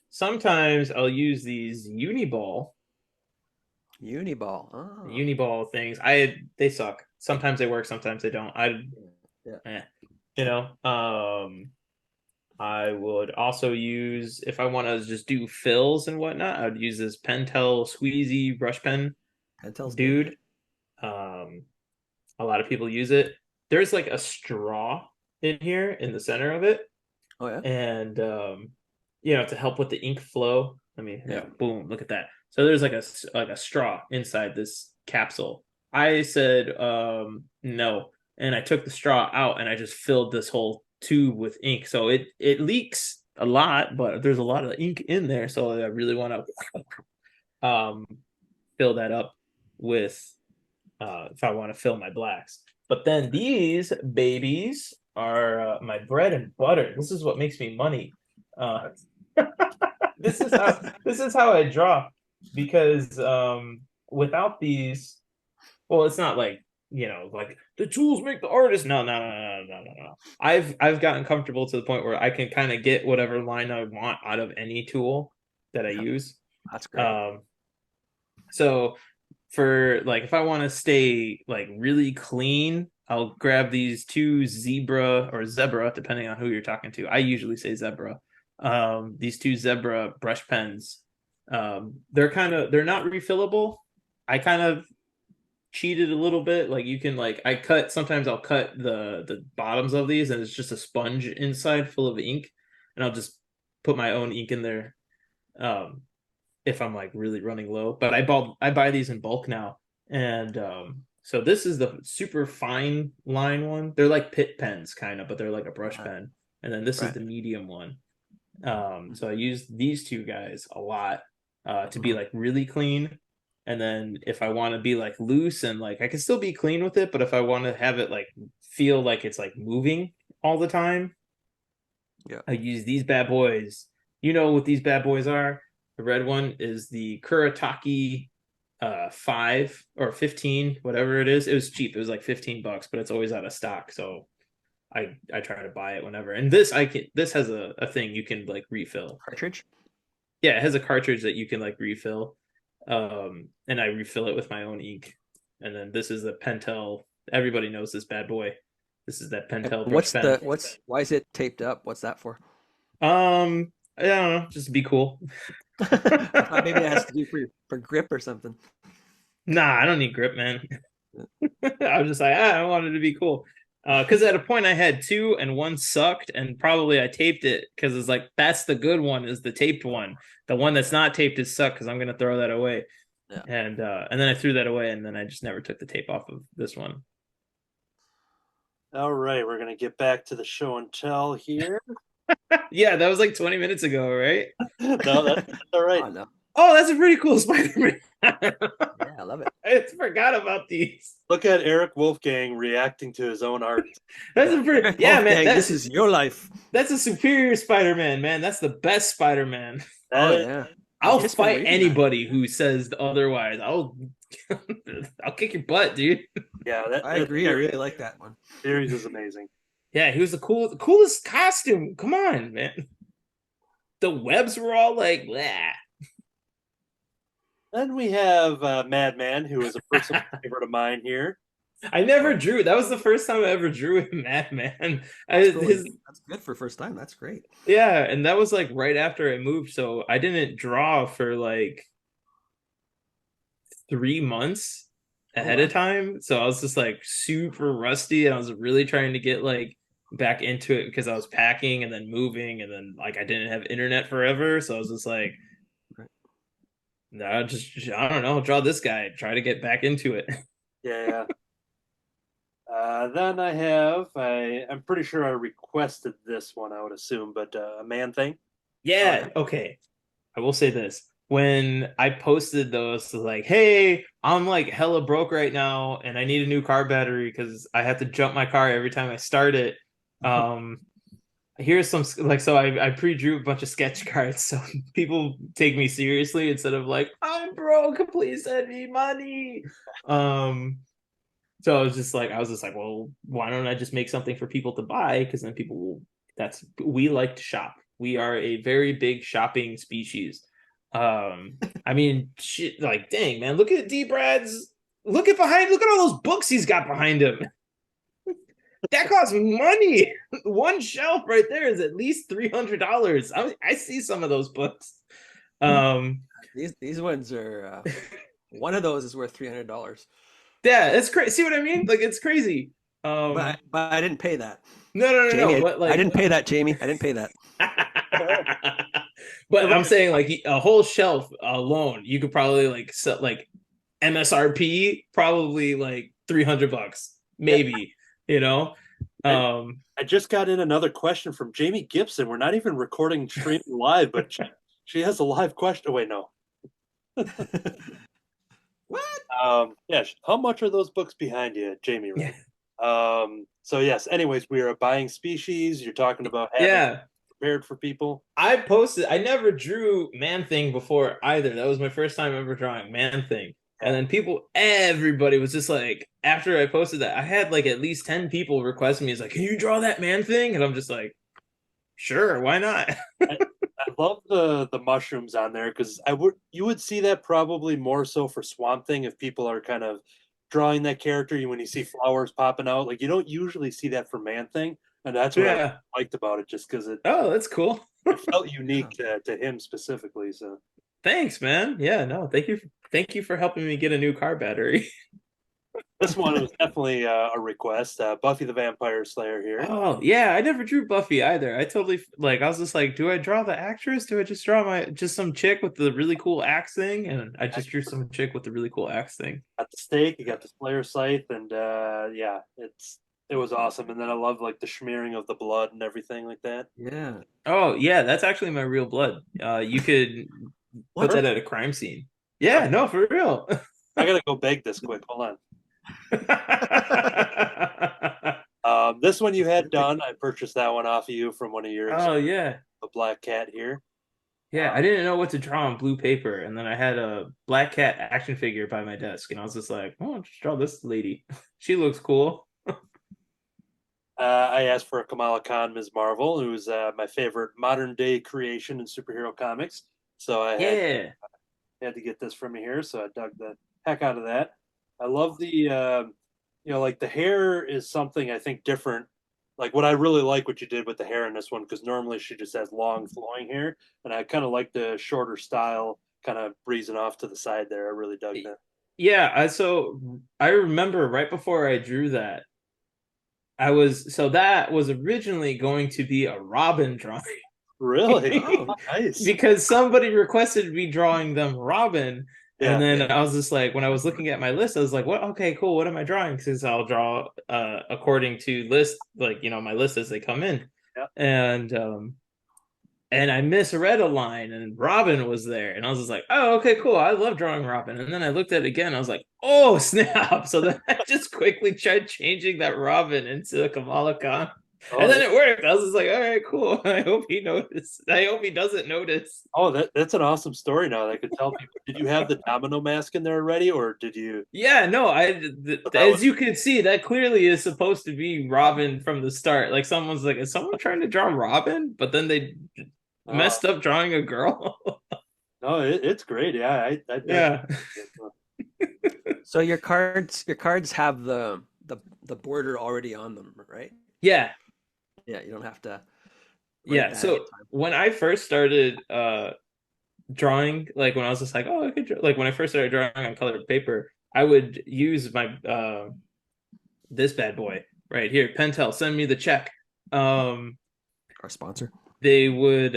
Sometimes I'll use these Uniball things. They suck. Sometimes they work, sometimes they don't. I would also use, if I want to just do fills and whatnot, I'd use this Pentel squeezy brush pen. Pentel's dude. A lot of people use it. There's like a straw in here in the center of it. Oh yeah. And to help with the ink flow. Boom, look at that. So there's like a straw inside this capsule. I said no, and I took the straw out and I just filled this whole tube with ink. So it leaks a lot, but there's a lot of ink in there. So I really want to fill that up with if I want to fill my blacks. But then these babies are my bread and butter. This is what makes me money. This is how I draw, because without these, well, it's not like, like the tools make the artist. No. I've gotten comfortable to the point where I can kind of get whatever line I want out of any tool that I use. That's great. So for like, if I want to stay like really clean, I'll grab these two zebra, depending on who you're talking to. I usually say zebra. These two zebra brush pens. They're not refillable. I kind of cheated a little bit. Like, you can, like, sometimes I'll cut the bottoms of these, and it's just a sponge inside full of ink, and I'll just put my own ink in there. If I'm like really running low, but I buy these in bulk now, and so this is the super fine line one. They're like pit pens kind of, but they're like a brush pen, and then this is the medium one. So I use these two guys a lot to be like really clean, and then if I want to be like loose and like I can still be clean with it, but if I want to have it like feel like it's like moving all the time, I use these bad boys. You know what these bad boys are? The red one is the Kuretake 5 or 15, whatever it is. It was cheap. It was like $15, but it's always out of stock. So I try to buy it whenever. And this has a thing you can like refill. Cartridge? Yeah, it has a cartridge that you can like refill. And I refill it with my own ink. And then this is the Pentel. Everybody knows this bad boy. This is that Pentel brush pen. Why is it taped up? What's that for? I don't know, just be cool. Maybe it has to do for grip or something. Nah, I don't need grip, man. I was just like, I wanted to be cool. Because at a point I had two and one sucked, and probably I taped it because it's like, that's the good one, is the taped one. The one that's not taped is sucked because I'm gonna throw that away. Yeah. And then I threw that away, and then I just never took the tape off of this one. All right, we're gonna get back to the show and tell here. Yeah, that was like 20 minutes ago, right? No, that's all right. Oh, no. Oh, that's a pretty cool Spider-Man. Yeah, I love it. I forgot about these. Look at Eric Wolfgang reacting to his own art. That's a pretty, yeah, man. This is your life. That's a superior Spider-Man, man. That's the best Spider-Man. Yeah. I'll fight anybody who says otherwise. I'll kick your butt, dude. Yeah, I agree. I really like that one. Series is amazing. Yeah, he was the coolest costume. Come on, man. The webs were all like, blah. Then we have Madman, who is a personal favorite of mine here. I never drew. That was the first time I ever drew with Madman. That's good for first time. That's great. Yeah, and that was like right after I moved, so I didn't draw for like 3 months ahead of time. So I was just like super rusty, and I was really trying to get like back into it because I was packing and then moving, and then like I didn't have internet forever, so I was just like, no, I don't know, draw this guy, try to get back into it. Yeah. Then I have, I'm pretty sure I requested this one, I would assume, but a Man Thing. Yeah, okay. I will say this. When I posted those, like, hey, I'm like hella broke right now, and I need a new car battery because I have to jump my car every time I start it. Here's some, like, so I pre-drew a bunch of sketch cards so people take me seriously instead of like, I'm broke, please send me money. So I was just like, well, why don't I just make something for people to buy? Because then people will, we like to shop. We are a very big shopping species. I mean, shit, like, dang, man, look at D-Brad's, look at all those books he's got behind him. That costs money. One shelf right there is at least $300. I see some of those books. These ones are one of those is worth $300. Yeah, it's crazy. See what I mean? Like, it's crazy. But I didn't pay that. No. Jamie, but, like, I didn't pay that, Jamie. I didn't pay that. But I'm saying, like, a whole shelf alone, you could probably like sell, like, MSRP probably like $300, maybe. You know, I just got in another question from Jamie Gibson. We're not even recording stream live, but she has a live question. Oh, wait, no. What? Yeah. How much are those books behind you, Jamie? Right? So yes. Anyways, we are buying species. You're talking about having prepared for people? I posted. I never drew Man Thing before either. That was my first time ever drawing Man Thing. And then everybody was just like, after I posted that, I had like at least 10 people request me. It's like, can you draw that Man Thing? And I'm just like, sure, why not? I love the mushrooms on there because you would see that probably more so for Swamp Thing if people are kind of drawing that character. When you see flowers popping out, like you don't usually see that for Man Thing, and that's what I liked about it, just because Oh, that's cool. it felt unique to him specifically. So thanks, man. Yeah, no, thank you for helping me get a new car battery. this one was definitely a request. Buffy the Vampire Slayer here. Oh yeah, I never drew Buffy either. I totally like. I was just like, do I draw the actress? Do I just draw just some chick with the really cool axe thing? And I just drew some chick with the really cool axe thing. Got the stake, you got the Slayer scythe, and yeah, it was awesome. And then I love like the smearing of the blood and everything like that. Yeah. Oh yeah, that's actually my real blood. You could put that at a crime scene. Yeah, no, for real. I gotta go beg this quick. Hold on. This one you had done. I purchased that one off of you from one of yours. Oh yeah, the black cat here. Yeah, I didn't know what to draw on blue paper, and then I had a black cat action figure by my desk, and I was just like, "Oh, just draw this lady. She looks cool." I asked for a Kamala Khan Ms. Marvel, who's my favorite modern day creation in superhero comics. So I had to get this from you here. So I dug the heck out of that. I love the like the hair is something I think different. Like what I really like what you did with the hair in this one, because normally she just has long flowing hair, and I kind of like the shorter style, kind of breezing off to the side there. I really dug that. Yeah, so I remember right before I drew that, that was originally going to be a Robin drawing. Really? Oh, nice. Because somebody requested me drawing them Robin. Yeah, and then I was just like, when I was looking at my list, I was like, "What? Okay, cool. What am I drawing?" Because I'll draw according to list, like my list as they come in. Yeah. And I misread a line, and Robin was there, and I was just like, "Oh, okay, cool. I love drawing Robin." And then I looked at it again, I was like, "Oh, snap!" So then I just quickly tried changing that Robin into a Kamala Khan. Oh, and then it worked. I was just like, all right, cool. I hope he noticed. I hope he doesn't notice. Oh, that's an awesome story now that I could tell people. Did you have the domino mask in there already, or did you? Yeah, no, as you can see, that clearly is supposed to be Robin from the start. Like someone's like, is someone trying to draw Robin? But then they messed up drawing a girl. No, it's great. Yeah, yeah. So your cards have the border already on them, right? Yeah. Yeah, you don't have to. Yeah. So when I first started drawing, like when I was just like, oh, I could draw, like when I first started drawing on colored paper, I would use my this bad boy right here, Pentel. Send me the check. Our sponsor. They would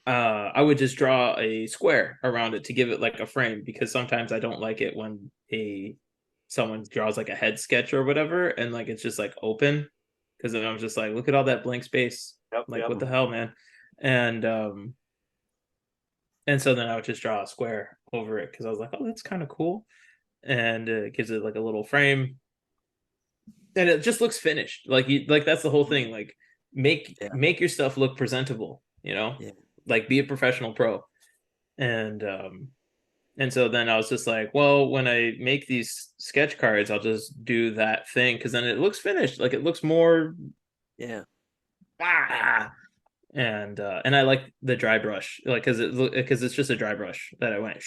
I would just draw a square around it to give it like a frame, because sometimes I don't like it when someone draws like a head sketch or whatever and like it's just like open, because then I'm just like, look at all that blank space. What the hell, man? And so then I would just draw a square over it, because I was like, oh, that's kind of cool, and it gives it like a little frame, and it just looks finished. Like that's the whole thing. Like make your stuff look presentable. Like be a professional pro. And so then I was just like, well, when I make these sketch cards, I'll just do that thing, because then it looks finished. Like it looks more, and I like the dry brush, like because it's just a dry brush that I went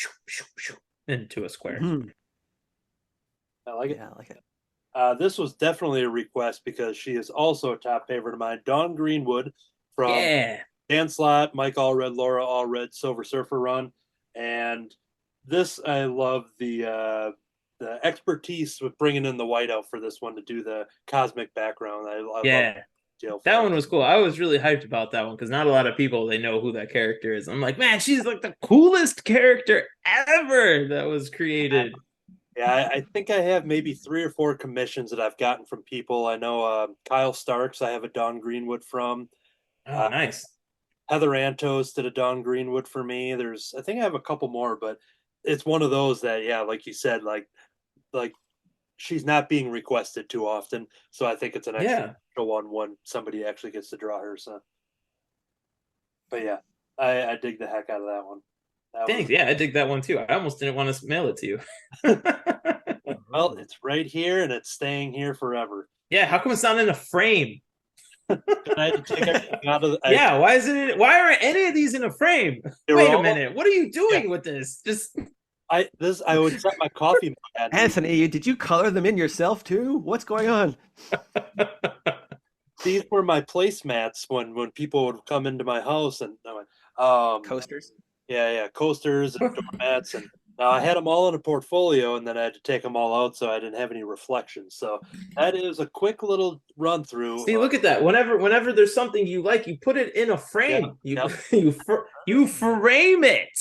into a square. Mm-hmm. I like it. Yeah, I like it. This was definitely a request because she is also a top favorite of mine. Dawn Greenwood from Dan Slott, Mike Allred, Laura Allred, Silver Surfer run, and this I love the expertise with bringing in the whiteout for this one to do the cosmic background. I love that one was cool. I was really hyped about that one because not a lot of people they know who that character is. I'm like, man, she's like the coolest character ever that was created. Yeah, I think I have maybe 3 or 4 commissions that I've gotten from people. I know Kyle Starks, I have a Dawn Greenwood from. Oh, nice. Heather Antos did a Dawn Greenwood for me. I think I have a couple more, but it's one of those that, yeah, like you said, like she's not being requested too often. So I think it's an extra one when somebody actually gets to draw her. So, but yeah, I dig the heck out of that one. Thanks. Yeah, I dig that one too. I almost didn't want to mail it to you. Well, it's right here and it's staying here forever. Yeah, how come it's not in a frame? I had to take everything out of yeah, why is it? Why aren't any of these in a frame? Wait a minute, what are you doing with this? Just I would set my coffee mug at. Anthony, did you color them in yourself too? What's going on? These were my placemats when people would come into my house, and I went, coasters. Yeah, coasters and doormats, and now I had them all in a portfolio, and then I had to take them all out so I didn't have any reflections. So that is a quick little run through. See, look at that. Whenever there's something you like, you put it in a frame. Yeah, you frame it.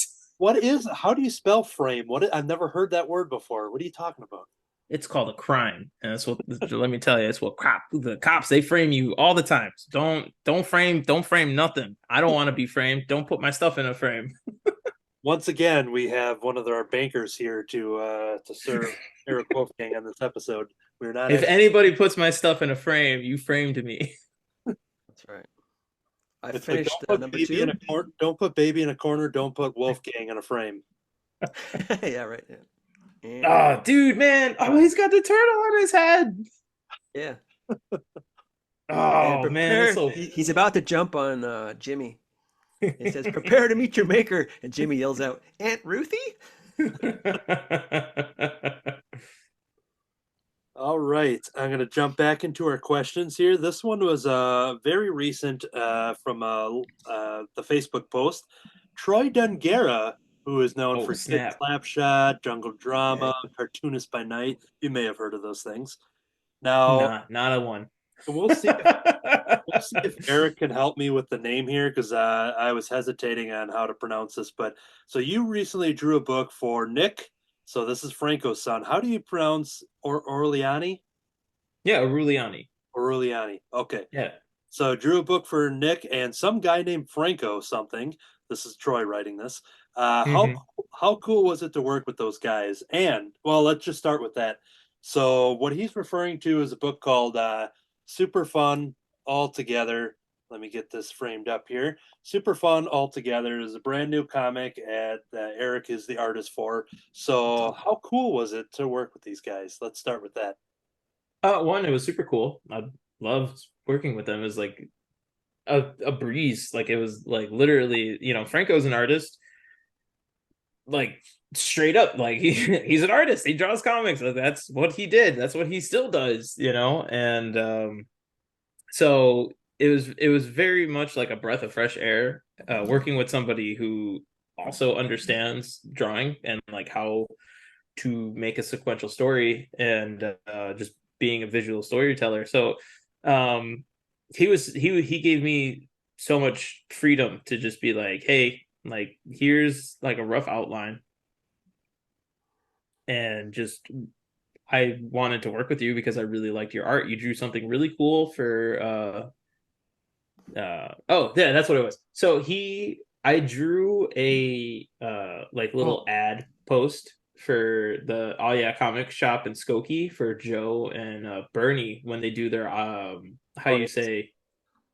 How do you spell frame? I've never heard that word before. What are you talking about? It's called a crime, and that's what. Let me tell you, it's what the cops they frame you all the time. So don't frame nothing. I don't want to be framed. Don't put my stuff in a frame. Once again, we have one of our bankers here to serve Eric Wolfgang on this episode. We're not. If anybody puts my stuff in a frame, you framed me. That's right. I finished number 2. Don't put baby in a corner. Don't put Wolfgang in a frame. Yeah, right. Yeah. And, oh, dude, man! Oh, he's got the turtle on his head. Yeah. Oh man, he's about to jump on Jimmy. It says, "Prepare to meet your maker," and Jimmy yells out, "Aunt Ruthie!" All right, I'm going to jump back into our questions here. This one was very recent from the Facebook post. Troy Dungera, who is known for Kid Slapshot, Jungle Drama, Cartoonist by Night. You may have heard of those things. Now, not a one. We'll see if Eric can help me with the name here, because I was hesitating on how to pronounce this. But so you recently drew a book for Nick. So this is Franco's son. How do you pronounce Orliani? Yeah, Aureliani. Aureliani. Okay. Yeah. So drew a book for Nick and some guy named Franco something. This is Troy writing this. How cool was it to work with those guys? And well, let's just start with that. So what he's referring to is a book called Super Fun All Together. Let me get this framed up here. Super Fun All Together is a brand new comic that Eric is the artist for. So how cool was it to work with these guys? Let's start with that. One, it was super cool. I loved working with them. It was like a breeze. Like it was like literally, Franco's an artist. Like straight up, like he's an artist. He draws comics. That's what he did. That's what he still does, And so it was very much like a breath of fresh air, working with somebody who also understands drawing and like how to make a sequential story and just being a visual storyteller. So he gave me so much freedom to just be like, hey, like here's like a rough outline, and just I wanted to work with you because I really liked your art. You drew something really cool for oh yeah, that's what it was. So I drew a like little ad post for the Oh Yeah comic shop in Skokie for Joe and Bernie when they do their their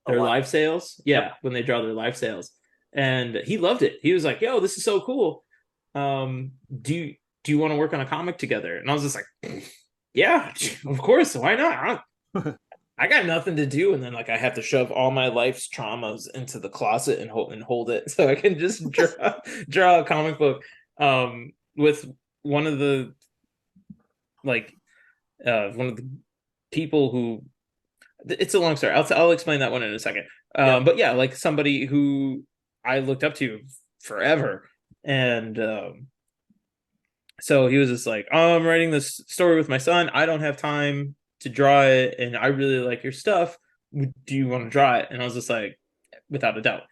live sales. Yeah, when they draw their live sales. And he loved it. He was like, yo, this is so cool. Do you want to work on a comic together? And I was just like, yeah, of course. Why not? I got nothing to do. And then like I have to shove all my life's traumas into the closet and hold it so I can just draw a comic book with one of the people who, it's a long story. I'll explain that one in a second. But yeah, like somebody who I looked up to forever. And so he was just like, oh, I'm writing this story with my son. I don't have time to draw it, and I really like your stuff. Do you want to draw it? And I was just like, without a doubt.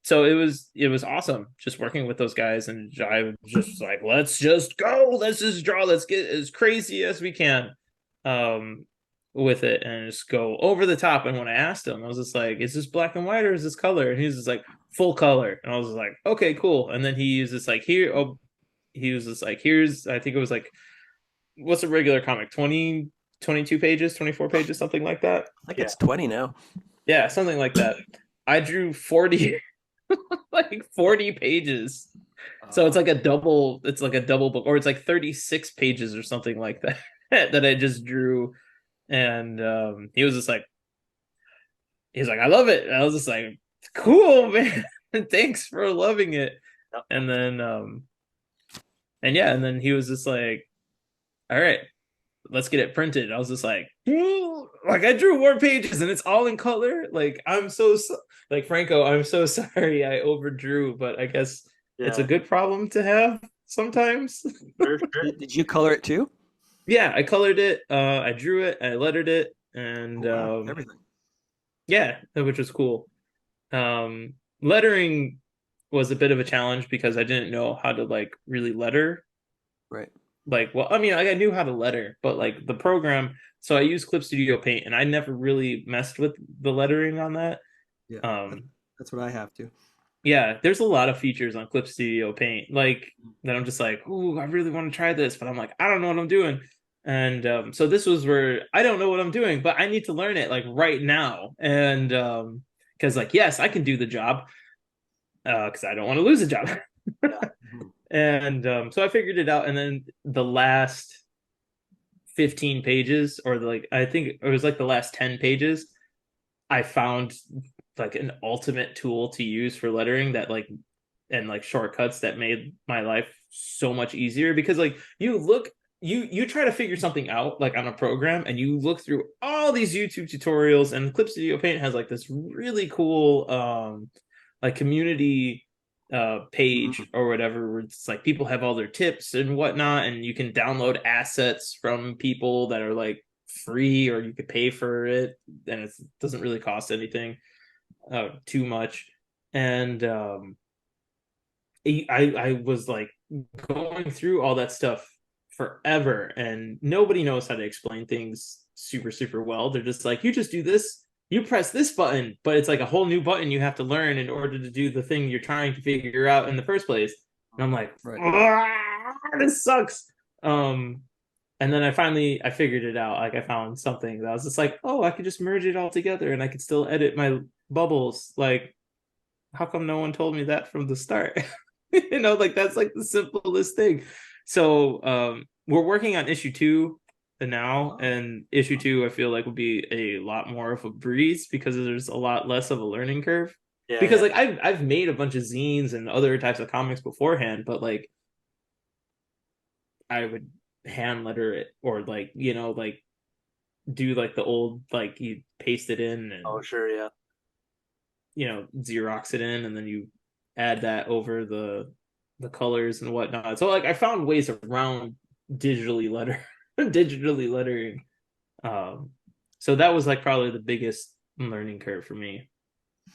So it was awesome just working with those guys, and I was just like, let's just go. Let's just draw. Let's get as crazy as we can with it and just go over the top. And when I asked him, I was just like, is this black and white or is this color? And he was just like, full color. And I was like, okay, cool. And then he was just like, he was just like, here's, I think it was like, what's a regular comic? 20 22 pages, 24 pages, something like that. I think it's 20 now. Yeah, something like that. I drew 40 like 40 pages. So it's like a double book, or it's like 36 pages or something like that that I just drew. And he was like, I love it. And I was just like, cool, man. Thanks for loving it. And then and then he was just like, all right, let's get it printed. I was just like, like I drew more pages and it's all in color. Like I'm so like Franco, I'm so sorry I overdrew, but I guess it's a good problem to have sometimes. Sure. Did you color it too? Yeah, I colored it, I drew it, I lettered it, and everything. Yeah, which was cool. Lettering was a bit of a challenge because I didn't know how to like really letter. Right. Like, well, I mean, I knew how to letter, but like the program, so I used Clip Studio Paint, and I never really messed with the lettering on that. Yeah, that's what I have to. Yeah, there's a lot of features on Clip Studio Paint, like that I'm just like, ooh, I really want to try this, but I'm like, I don't know what I'm doing. And so this was where I don't know what I'm doing, but I need to learn it like right now. And because like, yes, I can do the job because I don't want to lose a job. And so I figured it out. And then the last 15 pages, or like, I think it was like the last 10 pages, I found like an ultimate tool to use for lettering that like, and like shortcuts that made my life so much easier. Because like you try to figure something out like on a program, and you look through all these YouTube tutorials, and Clip Studio Paint has like this really cool like community page or whatever, where it's like people have all their tips and whatnot, and you can download assets from people that are like free, or you could pay for it, and it doesn't really cost anything too much. And I was like going through all that stuff forever, and nobody knows how to explain things super well. They're just like, you just do this, you press this button, but it's like a whole new button you have to learn in order to do the thing you're trying to figure out in the first place. And I'm like, this sucks. And then I figured it out. Like I found something that I was just like, oh, I could just merge it all together and I could still edit my bubbles. Like, how come no one told me that from the start? Like that's like the simplest thing. So we're working on issue 2 now, and issue 2 I feel like would be a lot more of a breeze because there's a lot less of a learning curve. Because like I've made a bunch of zines and other types of comics beforehand, but like I would hand letter it, or like like do like the old, like you paste it in and Xerox it in, and then you add that over the colors and whatnot. So like I found ways around digitally lettering. So that was like probably the biggest learning curve for me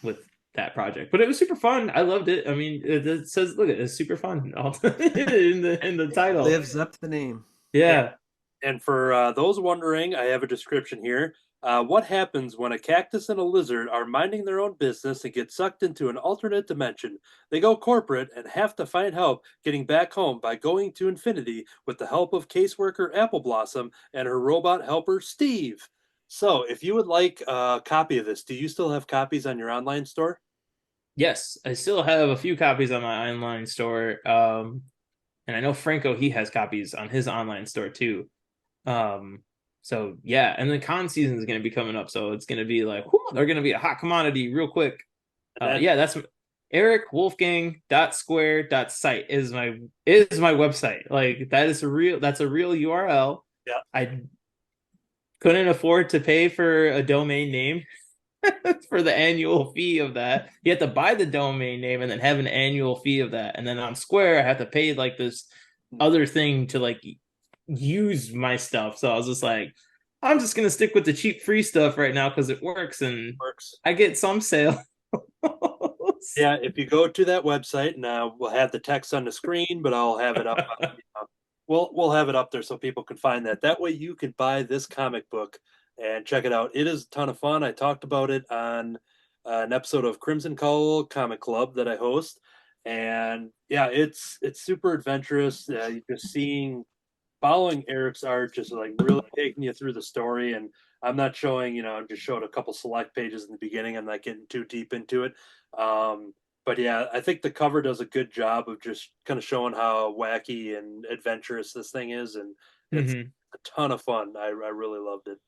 with that project, but it was super fun. I loved it. I mean, it says, look, it's super fun in the title. It lives up to the name. Yeah. And for those wondering, I have a description here. What happens when a cactus and a lizard are minding their own business and get sucked into an alternate dimension? They go corporate and have to find help getting back home by going to infinity with the help of caseworker Apple Blossom and her robot helper Steve. So if you would like a copy of this, do you still have copies on your online store? Yes, I still have a few copies on my online store. And I know Franco, he has copies on his online store too. So yeah, and the con season is going to be coming up, so it's going to be like, whew, they're going to be a hot commodity real quick. Yeah, that's Eric Wolfgang .square.site is my website. Like that's a real URL. Yeah, I couldn't afford to pay for a domain name for the annual fee of that. You have to buy the domain name and then have an annual fee of that, and then on Square I have to pay like this other thing to like use my stuff. So I was just like, I'm just gonna stick with the cheap free stuff right now because it works, and I get some sale. Yeah, if you go to that website, and we'll have the text on the screen, but I'll have it up. We'll have it up there so people can find that. That way you can buy this comic book and check it out. It is a ton of fun. I talked about it on an episode of Crimson Cowl Comic Club that I host, and yeah, it's super adventurous. You're just seeing following Eric's art, just like really taking you through the story. And I'm not showing, I'm just showing a couple select pages in the beginning. I'm not getting too deep into it. But yeah, I think the cover does a good job of just kind of showing how wacky and adventurous this thing is, and it's Hmm. a ton of fun. I really loved it.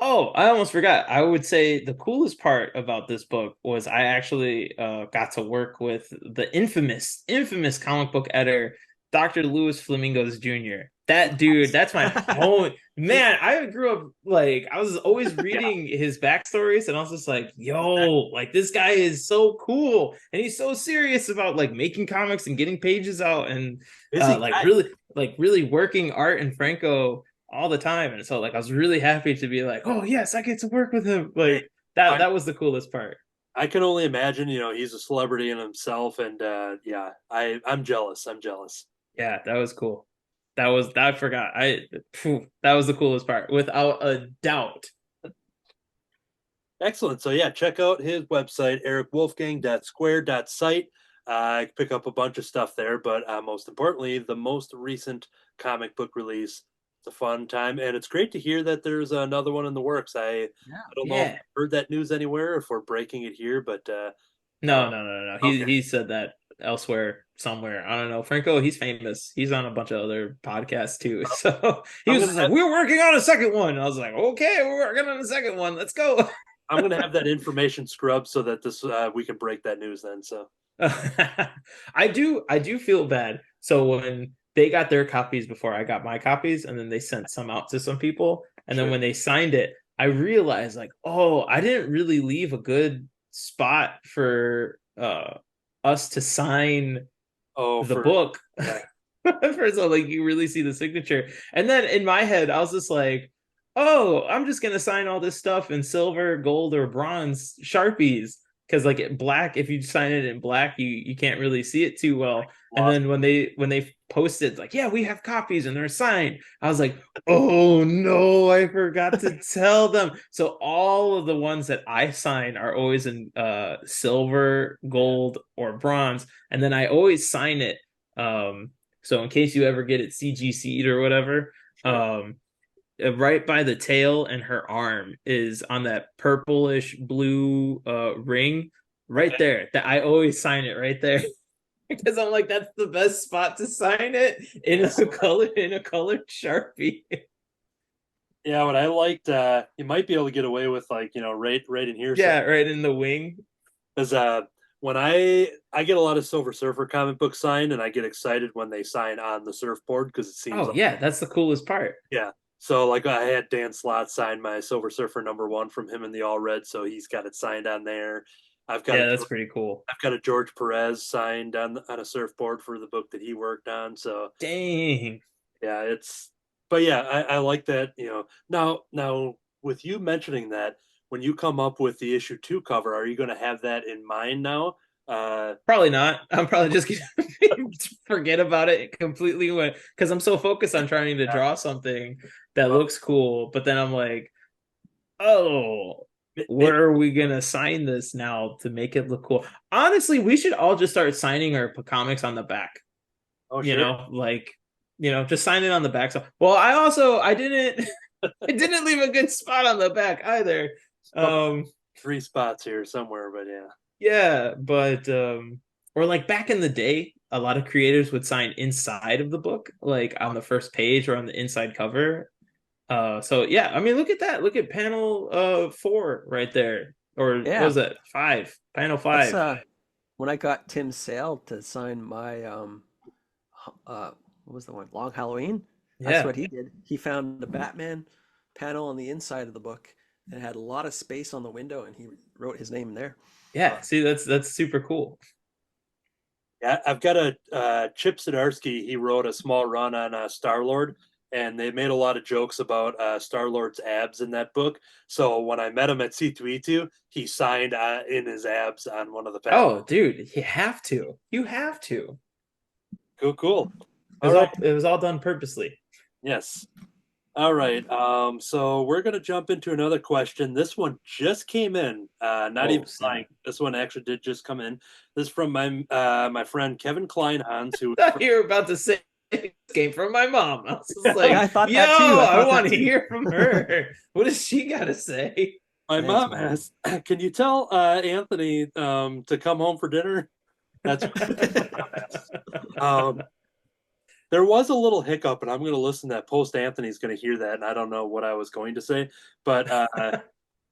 Oh, I almost forgot. I would say the coolest part about this book was I actually got to work with the infamous comic book editor, Dr. Louis Flamingos Jr. That dude, that's my home. Man, I grew up like I was always Yeah, reading his backstories, and I was just like, yo, like this guy is so cool, and he's so serious about like making comics and getting pages out, and busy guy. like really working Art and Franco all the time. And so like I was really happy to be like, oh yes, I get to work with him. Like I, that was the coolest part. I can only imagine. He's a celebrity in himself, and yeah, I'm jealous. I'm jealous. Yeah, that was cool. I forgot. That was the coolest part, without a doubt. Excellent. So yeah, check out his website, ericwolfgang.square.site. Pick up a bunch of stuff there, but most importantly, the most recent comic book release. It's a fun time, and it's great to hear that there's another one in the works. I don't know if Yeah. I've heard that news anywhere, or if we're breaking it here, but No, no, no, no. okay. He said that elsewhere somewhere. I don't know. Franco, he's famous. He's on a bunch of other podcasts too. So he I'm was gonna just like, we're working on a second one. And I was like, okay, we're working on a second one. Let's go. I'm gonna have that information scrubbed so that this we can break that news then. So I do feel bad. So when they got their copies before I got my copies, and then they sent some out to some people, and then sure. when they signed it, I realized like, oh, I didn't really leave a good spot for us to sign Oh, the for book. yeah. For so like you really see the signature. And then in my head, I was just like, oh, I'm just gonna sign all this stuff in silver, gold, or bronze Sharpies. Because like black, if you sign it in black, you can't really see it too well. And Lost. then when they posted like, yeah, we have copies and they're signed, I was like, oh no, I forgot to tell them. So all of the ones that I sign are always in silver, gold, or bronze, and then I always sign it. So in case you ever get it CGC'd or whatever, Sure. right by the tail and her arm is on that purplish blue ring right Okay. there. That I always sign it right there. Because I'm like, that's the best spot to sign it in a colored Sharpie. Yeah, what I liked, you might be able to get away with like, right in here. Yeah, right in the wing. Because when I get a lot of Silver Surfer comic books signed, and I get excited when they sign on the surfboard because it seems Oh like yeah, that's the coolest part. yeah. So like I had Dan Slott sign my Silver Surfer #1 from him in the All Red, so he's got it signed on there. I've got Yeah, that's pretty cool. I've got a George Perez signed on a surfboard for the book that he worked on. So Dang. yeah, but yeah, I like that. Now with you mentioning that, when you come up with the issue 2 cover, are you going to have that in mind now? Probably not. I'm probably just gonna forget about it completely because I'm so focused on trying to draw something that Well, looks cool. But then I'm like, oh, maybe. where are we gonna sign this now to make it look cool? Honestly, we should all just start signing our comics on the back. Oh, You sure. know, like just sign it on the back. So, well, I didn't I didn't leave a good spot on the back either. Couple Um, 3 spots here somewhere, but yeah. Yeah, but or like back in the day, a lot of creators would sign inside of the book, like on the first page or on the inside cover. So yeah, I mean, look at that. Look at panel 4 right there. Or what Yeah, was it? 5. Panel that's 5. when I got Tim Sale to sign my what was the one? Long Halloween. That's Yeah. what he did. He found a Batman panel on the inside of the book and it had a lot of space on the window, and he wrote his name there. Yeah. See, that's super cool. Yeah, I've got a Chip Zdarsky. He wrote a small run on Star Lord, and they made a lot of jokes about Star Lord's abs in that book. So when I met him at C2E2, he signed in his abs on one of the panels. Oh, dude, you have to. You have to. Cool, cool. All right. It was all done purposely. Yes. All right. So we're gonna jump into another question. This one just came in. Not Oh, even snap. lying. This one actually did just come in. This is from my friend Kevin Kleinhans, who I thought you were about to say like, came from my mom. I was just like, Yeah, I thought yo, that too. I I thought want that to too. hear from her. What does she got to say? My Thanks, mom Mom. asked, "Can you tell Anthony to come home for dinner?" That's um, there was a little hiccup, and I'm going to listen to that post. Anthony's going to hear that, and I don't know what I was going to say, but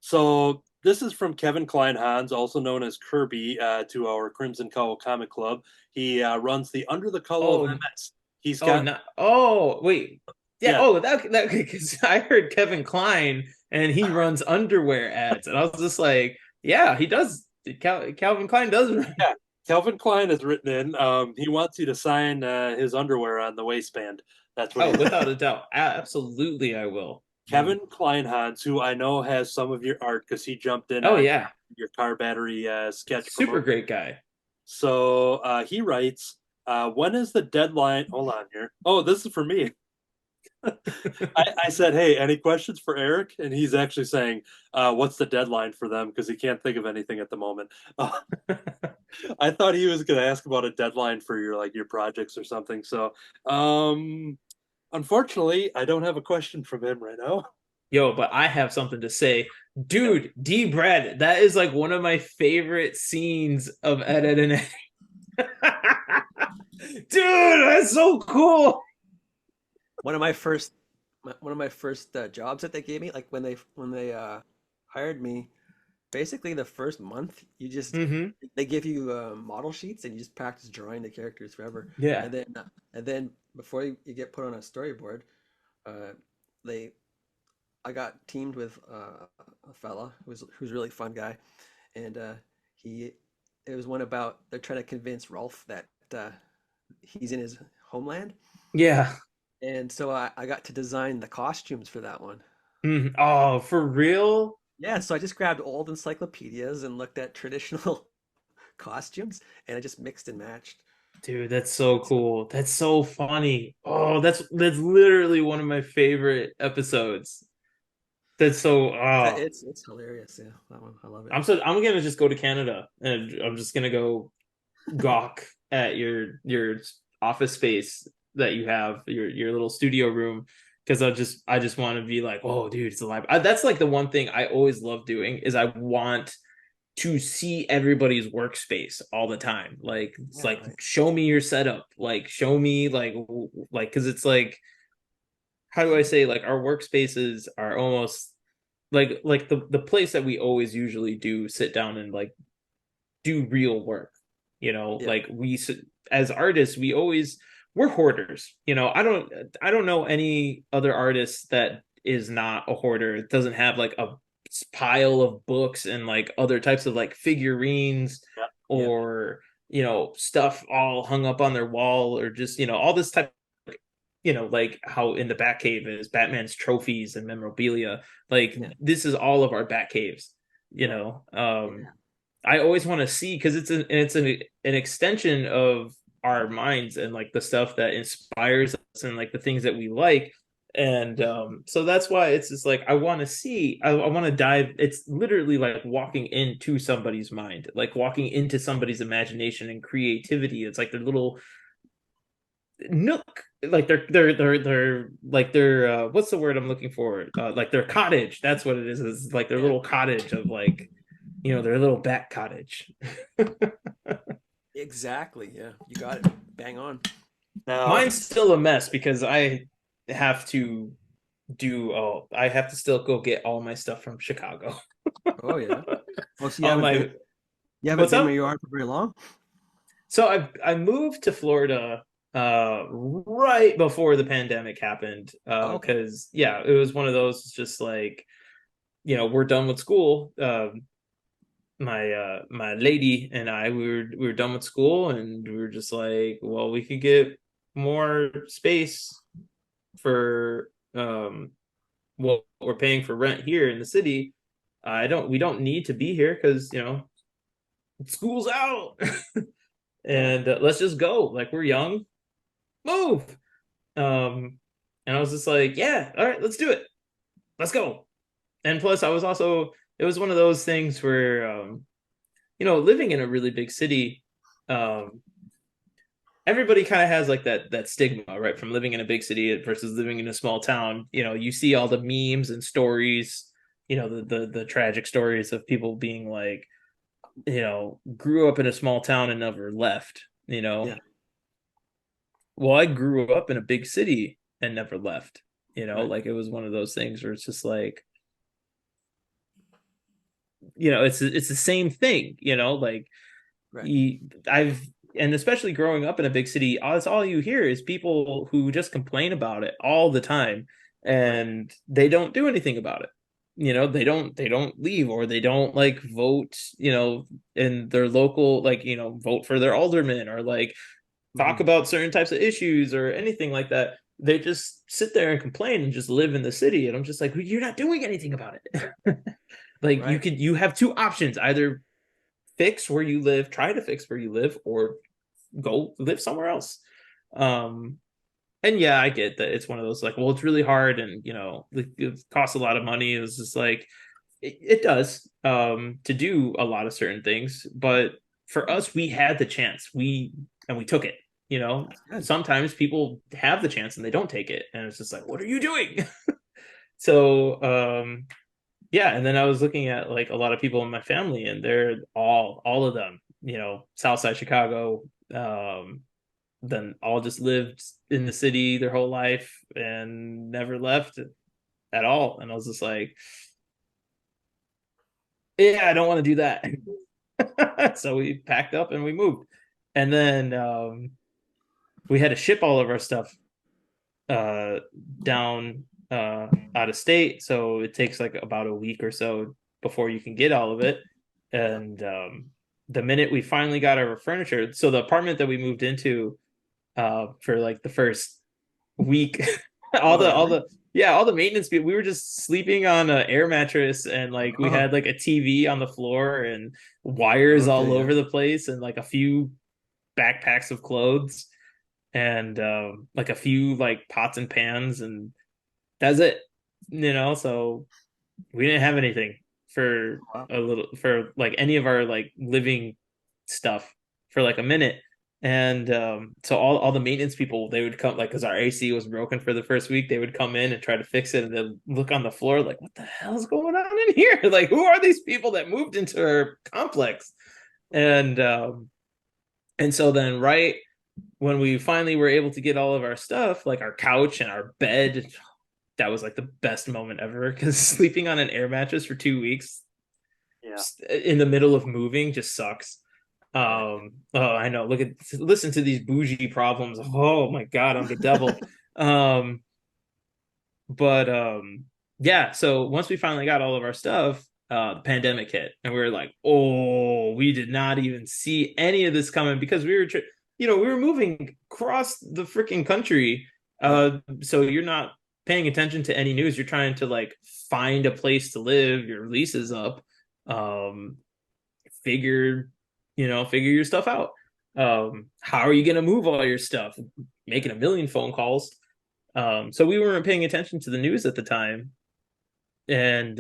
so this is from Kevin Kleinhans, also known as Kirby, to our Crimson Cowl Comic Club. He runs the Under the Cowl of Oh, MS. He's oh, got not. Oh, wait. Yeah. yeah, Oh, that because I heard Kevin Klein and he runs underwear ads, and I was just like, yeah, he does. Calvin Klein does run. yeah. Calvin Klein has written in. He wants you to sign his underwear on the waistband. That's what Oh, he without a doubt, absolutely, I will. Kevin Kleinhans, who I know has some of your art because he jumped in Oh on yeah, your car battery sketch. super great guy. So he writes, when is the deadline? Hold on here. Oh, this is for me. I said, hey, any questions for Eric? And he's actually saying, what's the deadline for them? Because he can't think of anything at the moment. I thought he was going to ask about a deadline for your projects or something. So unfortunately, I don't have a question from him right now. Yo, but I have something to say. Dude, D Bread, that is like one of my favorite scenes of Ed, Ed, and Ed. Dude, that's so cool. One of my first jobs that they gave me, like when they hired me, basically the first month Mm-hmm. they give you model sheets and you just practice drawing the characters forever. Yeah. And then before you get put on a storyboard, uh, they I got teamed with a fella who's a really fun guy, and he it was one about they're trying to convince Rolf that he's in his homeland, Yeah. and so I got to design the costumes for that one. Mhm. Oh, for real? Yeah, so I just grabbed old encyclopedias and looked at traditional costumes, and I just mixed and matched. Dude, that's so So cool. That's so funny. Oh, that's literally one of my favorite episodes. That's so it's hilarious. Yeah, that one I love it. I'm gonna just go to Canada and I'm just gonna go gawk at your office space that you have, your little studio room, because I just want to be like, oh dude, it's alive. That's like the one thing I always love doing is I want to see everybody's workspace all the time. Like it's Yeah, like right. show me your setup, like show me like because it's like how do I say, like our workspaces are almost like the place that we always usually do sit down and like do real work, Yeah, like as artists we're hoarders. I don't know any other artist that is not a hoarder. It doesn't have like a pile of books and like other types of like figurines Yeah. yeah, or stuff all hung up on their wall, or just all this type, like how in the Batcave is Batman's trophies and memorabilia. Like yeah, this is all of our Batcaves. you Yeah. know yeah, I always want to see, because it's an extension of our minds and like the stuff that inspires us and like the things that we like. And so that's why it's just like I want to see, I want to dive. It's literally like walking into somebody's mind, like walking into somebody's imagination and creativity. It's like their little nook, like they're like their what's the word I'm looking for, like their cottage. That's what it is like their yeah. little cottage of like their little back cottage. Exactly. Yeah, you got it. Bang on. Now, Mine's still a mess because have to I have to still go get all my stuff from Chicago. Oh yeah. Oh, so all my you haven't What's been where up? you are for very long? So I moved to Florida right before the pandemic happened, Oh, okay. because yeah, it was one of those just like we're done with school. My lady and I, we were done with school, and we were just like, well, we could get more space for what we're paying for rent here in the city. We don't need to be here because school's out. Yeah. And let's just go, like we're young, move. And I was just like, yeah, all right, let's do it, let's go. And plus it was one of those things where living in a really big city, everybody kind of has like that stigma, right, from living in a big city versus living in a small town. You see all the memes and stories, the tragic stories of people being like, grew up in a small town and never left. Yeah. Well, I grew up in a big city and never left. Right. Like it was one of those things where it's just like, it's the same thing, like Right. I've and especially growing up in a big city, that's all you hear is people who just complain about it all the time, and they don't do anything about it. They don't leave, or they don't like vote, in their local, like, vote for their alderman, or like talk Mhm. about certain types of issues or anything like that. They just sit there and complain and just live in the city. And I'm just like, you're not doing anything about it. Like Right. you have two options: either fix where you live, try to fix where you live, or go live somewhere else. Um, and yeah, I get that it's one of those like, well, it's really hard, and it costs a lot of money. It's just like it does, to do a lot of certain things, but for us, we had the chance, we took it. Good. Sometimes people have the chance and they don't take it, and it's just like, what are you doing? So yeah, and then I was looking at like a lot of people in my family, and they're all of them, Southside Chicago, then all just lived in the city their whole life and never left at all. And I was just like, yeah, I don't want to do that. So we packed up and we moved. And then we had to ship all of our stuff uh, down out of state. So it takes like about a week or so before you can get all of it. And the minute we finally got our furniture, so the apartment that we moved into for like the first week, all Oh, the all really? the yeah, all the maintenance people, we were just sleeping on an air mattress, and like we Oh, had like a TV on the floor and wires all okay. Yeah. over the place, and like a few backpacks of clothes, and like a few like pots and pans, and that's it. So we didn't have anything for Wow. for like any of our like living stuff for like a minute. And so all the maintenance people, they would come, like, because our AC was broken for the first week, they would come in and try to fix it, and then look on the floor like, what the hell's going on in here? Like, who are these people that moved into our complex? And so then, right when we finally were able to get all of our stuff, like our couch and our bed, that was like the best moment ever, because sleeping on an air mattress for 2 weeks Yeah. in the middle of moving just sucks. Right. Oh, I know. Listen to these bougie problems. Oh my God, I'm the devil. Um, but yeah. So once we finally got all of our stuff, the pandemic hit, and we were like, oh, we did not even see any of this coming, because we were moving across the freaking country. Yeah. So you're not paying attention to any news. You're trying to like find a place to live. Your lease is up. Um, figure figure your stuff out. How are you going to move all your stuff? Making a million phone calls. So we weren't paying attention to the news at the time. And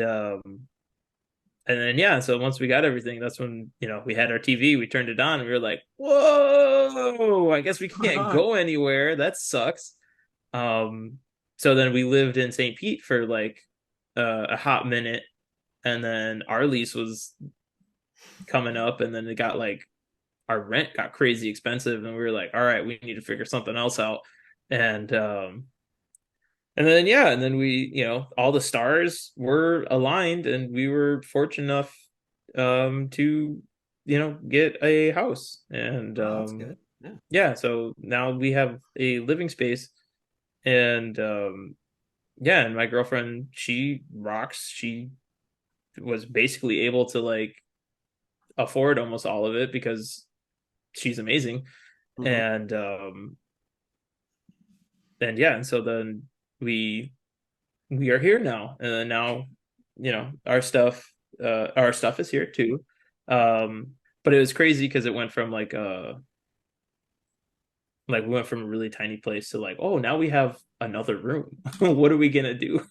then yeah, so once we got everything, that's when we had our TV, we turned it on, and we were like, whoa, I guess we can't go anywhere, that sucks. um so then we lived in St. Pete for like a hot minute, and then our lease was coming up, and then it got like, our rent got crazy expensive, and we were like, all right, we need to figure something else out. And then yeah, and then we, all the stars were aligned, and we were fortunate enough to get a house. And Oh, that's good. Yeah. yeah, so now we have a living space. And yeah, and my girlfriend, she rocks. She was basically able to like afford almost all of it, because she's amazing. Hmm. And yeah, and so then we we are here now, and then now our stuff is here too. But it was crazy, because it went from like we went from a really tiny place to like, oh, now we have another room. What are we gonna do?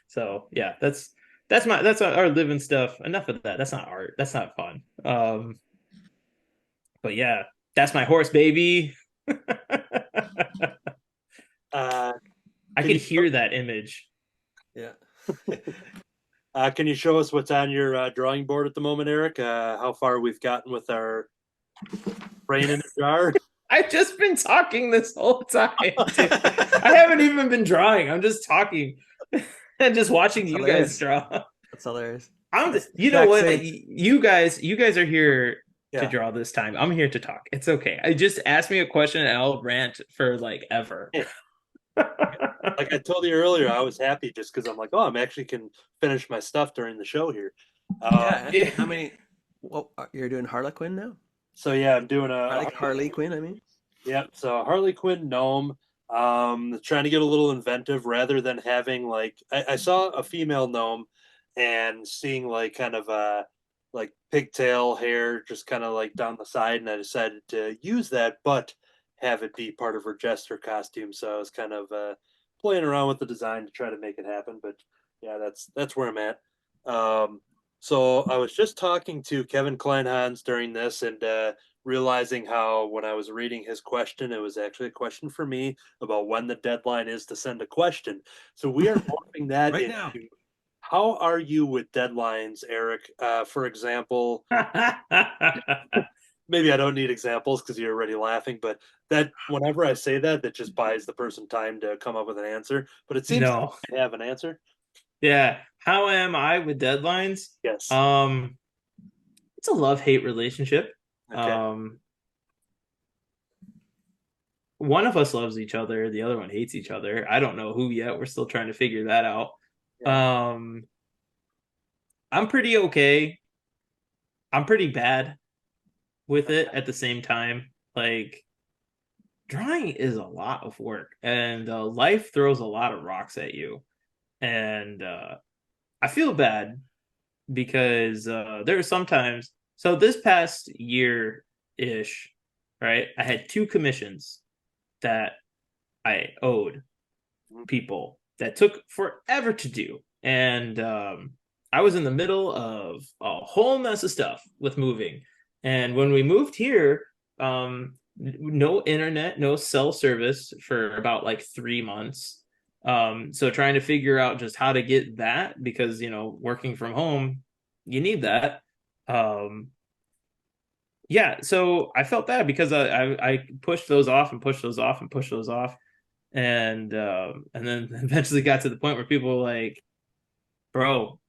So yeah, that's our living stuff. Enough of that. That's not art, that's not fun. But yeah, That's my horse, baby. Uh, I Can could you- hear that image. Yeah. can you show us what's on your drawing board at the moment, Eric? How far we've gotten with our brain in a jar? I've just been talking this whole time. Dude. I haven't even been drawing. I'm just talking and just watching That's you hilarious. guys draw. That's hilarious. I'm That's you know exact what? same. You guys are here Yeah. to draw this time. I'm here to talk. It's okay. I just ask me a question and I'll rant for like ever. Yeah. Like I told you earlier, I was happy just because I'm like, oh, I'm actually can finish my stuff during the show here. Yeah. yeah. How many? Well, you're doing Harlequin now. So yeah, I'm doing Harley Quinn. I mean. yeah. So Harley Quinn gnome. Trying to get a little inventive rather than having like I saw a female gnome and seeing like kind of like pigtail hair just kind of like down the side, and I decided to use that, but have it be part of her jester costume. So I was kind of playing around with the design to try to make it happen. But yeah, that's where I'm at. So I was just talking to Kevin Kleinhans during this and realizing how when I was reading his question, it was actually a question for me about when the deadline is to send a question. So we are morphing that Right into now. how are you with deadlines, Eric? For example, maybe I don't need examples because you're already laughing, but that whenever I say that, that just buys the person time to come up with an answer. But it seems No. like I have an answer. Yeah. How am I with deadlines? Yes. It's a love-hate relationship. Okay. One of us loves each other, the other one hates each other. I don't know who yet. We're still trying to figure that out. Yeah. I'm pretty okay. I'm pretty bad with it at the same time. Like, drawing is a lot of work, and life throws a lot of rocks at you. And I feel bad because there are sometimes. So this past year ish, right? I had 2 commissions that I owed people that took forever to do, and I was in the middle of a whole mess of stuff with moving. And when we moved here, no internet, no cell service for about like 3 months. So trying to figure out just how to get that, because working from home, you need that. Yeah, so I felt bad because I pushed those off and pushed those off and pushed those off, and then eventually got to the point where people were like, "Bro,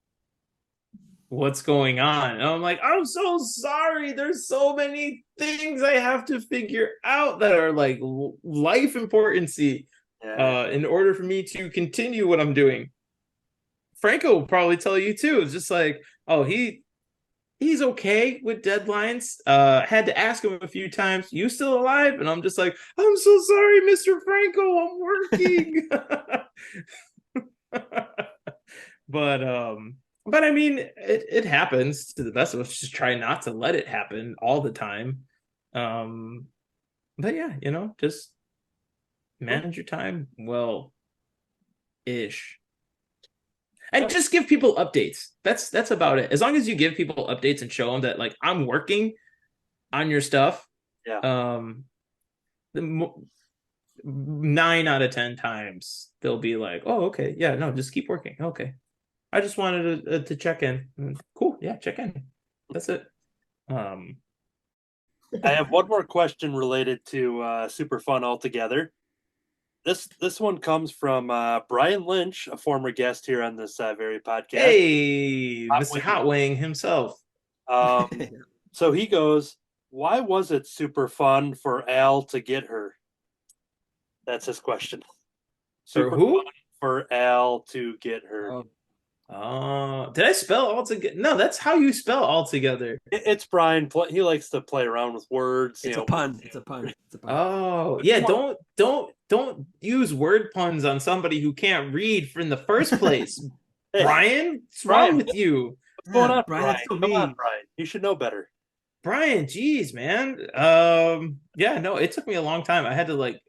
what's going on?" And I'm like, "I'm so sorry. There's so many things I have to figure out that are like life importancy Yeah. in order for me to continue what I'm doing." Franco will probably tell you too. It's just like, oh, he's okay with deadlines. Had to ask him a few times, "You still alive?" And I'm just like, "I'm so sorry, Mr. Franco, I'm working." But I mean, it happens to the best of us. Just try not to let it happen all the time. But yeah, just manage your time well ish. And just give people updates. That's about it. As long as you give people updates and show them that like I'm working on your stuff. Yeah. 9 out of 10 times they'll be like, "Oh, okay, yeah, no, just keep working. Okay, I just wanted to check in." Cool, yeah, check in. That's it. I have one more question related to Super Fun Altogether. This one comes from Brian Lynch, a former guest here on this very podcast. Hey, Hot Mr. Wing. Hot Wing himself. So he goes, "Why was it super fun for Al to get her?" That's his question. For who? Fun for Al to get her. Did I spell altogether? No, that's how you spell altogether. It's Brian. He likes to play around with words. It's a pun. It's a pun. It's a pun. Oh, yeah, don't use word puns on somebody who can't read in the first place. Hey, Brian, what's Brian, wrong with you? what's going on, Brian, Brian? that's so Come on, mean. Brian. You should know better. Brian, geez, man. Yeah, no, it took me a long time. I had to like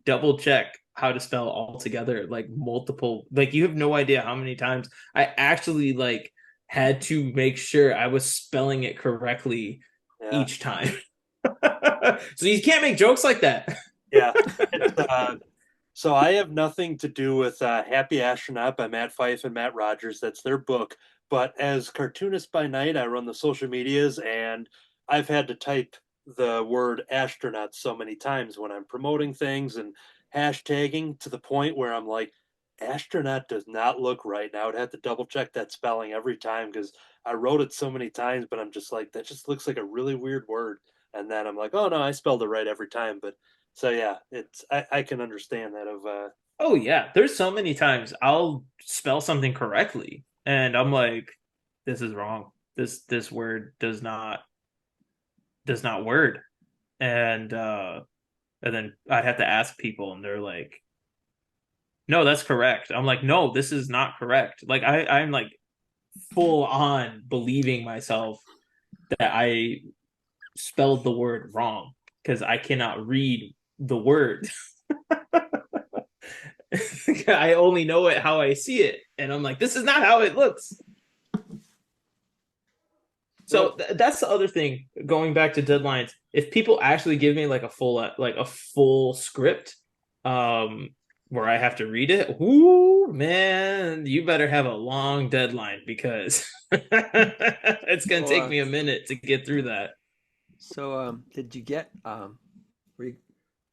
double check how to spell altogether, like multiple, like you have no idea how many times I actually like had to make sure I was spelling it correctly Yeah. each time. So you can't make jokes like that. Yeah. So I have nothing to do with Happy Astronaut by Matt Fife and Matt Rogers. That's their book. But as cartoonist by night, I run the social medias, and I've had to type the word astronaut so many times when I'm promoting things and hashtagging, to the point where I'm like, astronaut does not look right. And I would have to double check that spelling every time because I wrote it so many times, but I'm just like, that just looks like a really weird word. And then I'm like, oh no, I spelled it right every time. But so yeah, I can understand that of Oh yeah, there's so many times I'll spell something correctly and I'm like, this is wrong. This word does not word. And then I'd have to ask people and they're like, no, that's correct. I'm like, no, this is not correct. Like I'm like full on believing myself that I spelled the word wrong because I cannot read the word. I only know it how I see it, and I'm like, this is not how it looks. So that's the other thing. Going back to deadlines, if people actually give me like a full script, where I have to read it, ooh man, you better have a long deadline because it's gonna take me a minute to get through that. So, did you get were you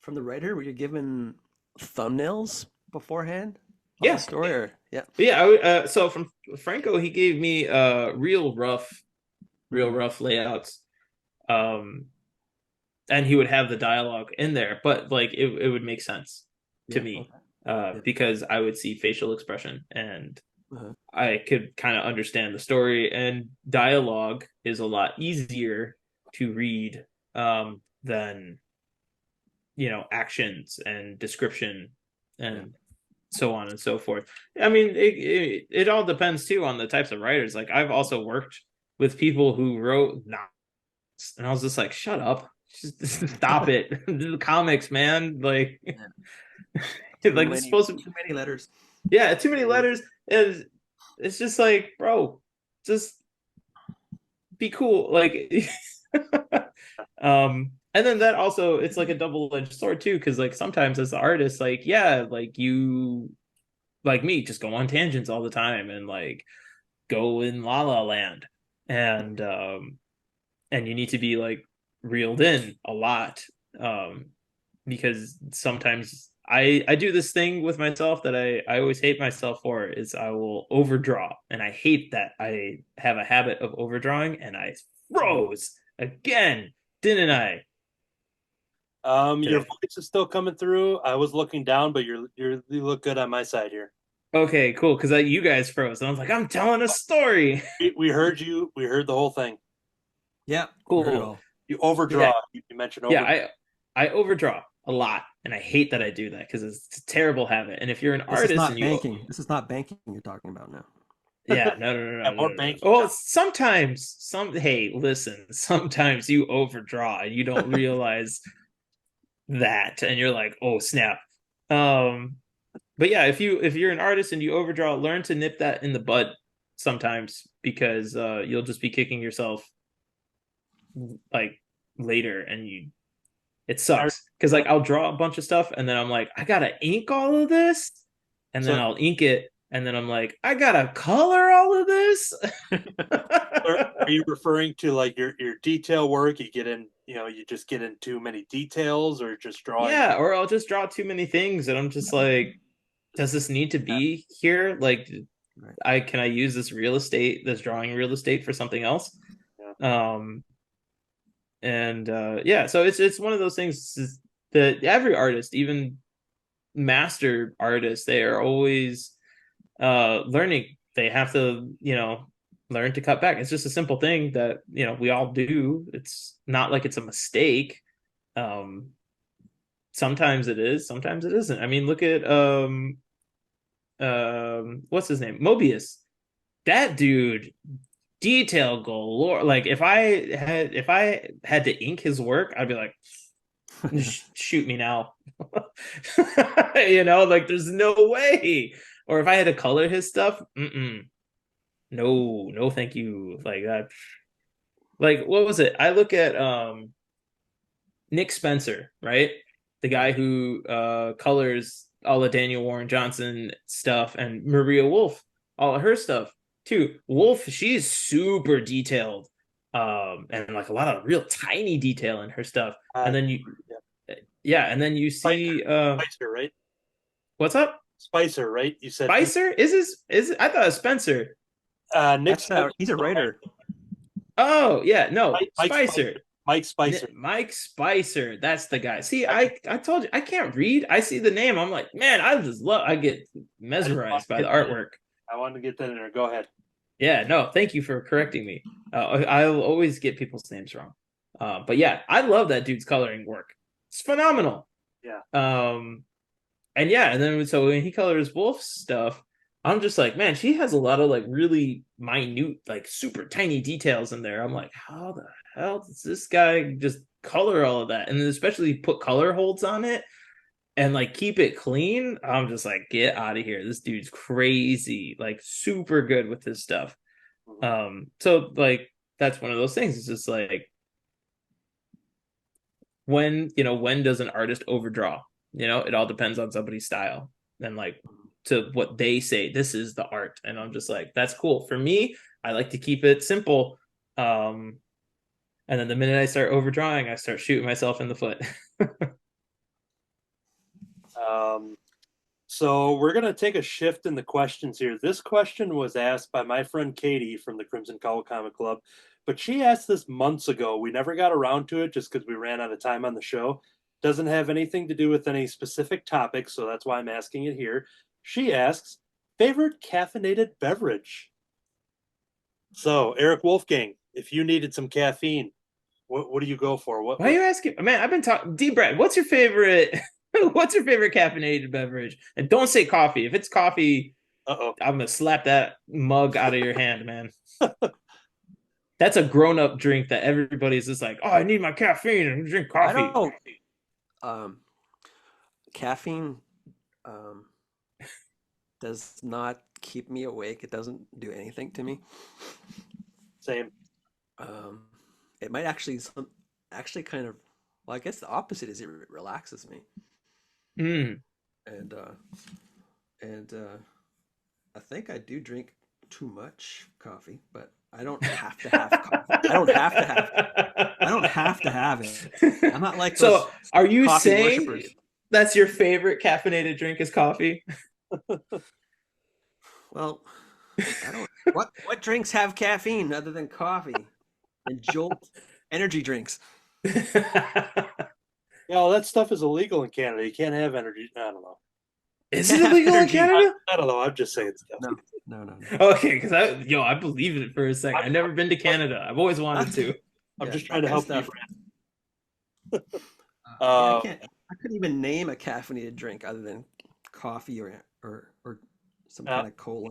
from the writer? Were you given thumbnails beforehand of Yeah, the story? Or yeah, yeah. So from Franco, he gave me real rough layouts. Um, and he would have the dialogue in there, but like it would make sense to yeah, me okay, because I would see facial expression and uh-huh. I could kind of understand the story. And dialogue is a lot easier to read than actions and description and Yeah. so on and so forth. I mean, it all depends too on the types of writers. Like I've also worked with people who wrote novels, and I was just like, shut up. Just stop it. This is comics, man. Like, Yeah. like it's supposed to. Too many letters. Yeah, too many letters. And it's just like, bro, just be cool. Like, and then that also, it's like a double-edged sword too, because like sometimes as the artist, like, yeah, like you, like me, just go on tangents all the time and like go in La La Land, and you need to be like reeled in a lot, because sometimes I do this thing with myself that I always hate myself for, is I will overdraw, and I hate that I have a habit of overdrawing, and I froze again, didn't I? your voice is still coming through. I was looking down, but you look good on my side here. Okay, cool, because you guys froze, and I was like, I'm telling a story. We heard you. We heard the whole thing. Yeah, we heard it Cool. all. You overdraw. Yeah, You mentioned yeah, over. I overdraw a lot, and I hate that I do that because it's a terrible habit. And if you're an This is artist and not you, banking. This is not banking you're talking about now. yeah, no, no, no, Yeah, no, more no, no. banking. Well, sometimes, hey, listen, sometimes you overdraw and you don't realize that, and you're like, oh snap. Um, but yeah, if you're an artist and you overdraw, learn to nip that in the bud sometimes, because you'll just be kicking yourself like later, and it Are, sucks because like I'll draw a bunch of stuff and then I'm like, I gotta ink all of this, and then so I'll ink it, and then I'm like, I gotta color all of this. are you referring to like your detail work? You get in, you just get in too many details, or just drawing? Yeah, or I'll just draw too many things and I'm just like, does this need to be here? Like, Right. I use this drawing real estate for something else? Yeah. And yeah, so it's one of those things that every artist, even master artists, they are always learning. They have to learn to cut back. It's just a simple thing that we all do. It's not like it's a mistake. um Sometimes it is, sometimes it isn't. I mean, look at what's his name, Mobius. That dude, detail galore. Like if I had to ink his work, I'd be like, shoot me now. Like there's no way. Or if I had to color his stuff, no, thank you. Like that. Like, what was it? I look at Nick Spencer, right? The guy who colors all of Daniel Warren Johnson stuff, and Maria Wolf, all of her stuff too. Wolf, she's super detailed, and like a lot of real tiny detail in her stuff. And then and then you see Spicer, right? What's up? Spicer, right? You said Spicer? Is it? I thought it was Spencer. Nick. He's a writer. Oh yeah, no, Mike Spicer. Mike Spicer. Mike Spicer. That's the guy. See, I told you I can't read. I see the name. I'm like, man, I get mesmerized by the artwork. I wanted to get that in there. Go ahead. Yeah, no, thank you for correcting me. I'll always get people's names wrong. But yeah, I love that dude's coloring work. It's phenomenal. Yeah. And then so when he colors Wolf's stuff, I'm just like, man, she has a lot of like really minute, like super tiny details in there. I'm like, how the hell does this guy just color all of that? And then especially put color holds on it and like keep it clean. I'm just like, get out of here. This dude's crazy, like super good with his stuff. So like that's one of those things. It's just like when does an artist overdraw? It all depends on somebody's style and like to what they say this is the art. And I'm just like, that's cool. For me, I like to keep it simple. And then the minute I start overdrawing, I start shooting myself in the foot. So we're going to take a shift in the questions here. This question was asked by my friend Katie from the Crimson Cowl Comic Club, but she asked this months ago. We never got around to it just because we ran out of time on the show. Doesn't have anything to do with any specific topic, so that's why I'm asking it here. She asks, favorite caffeinated beverage? So, Eric Wolfgang, if you needed some caffeine, what do you go for? Why are you asking? Man, I've been talking. D-Brad, what's your favorite? What's your favorite caffeinated beverage? And don't say coffee. If it's coffee, I'm gonna slap that mug out of your hand, man. That's a grown-up drink that everybody's just like, oh, I need my caffeine and drink coffee. I don't know. Caffeine does not keep me awake. It doesn't do anything to me. Same. It might actually kind of, well, I guess the opposite is it relaxes me. And I think I do drink too much coffee, but I don't have to have coffee. I don't have to have it. I'm not like those. So are you saying worshipers. That's your favorite caffeinated drink is coffee? Well, I don't. What drinks have caffeine other than coffee and Jolt energy drinks? Yeah, that stuff is illegal in Canada. You can't have energy. I don't know. Is it illegal in Canada? I don't know. I'm just saying stuff. No. Okay, because I believe it for a second. I've never been to Canada. I've always wanted to. I'm just trying to help you. I couldn't even name a caffeinated drink other than coffee or some kind of cola.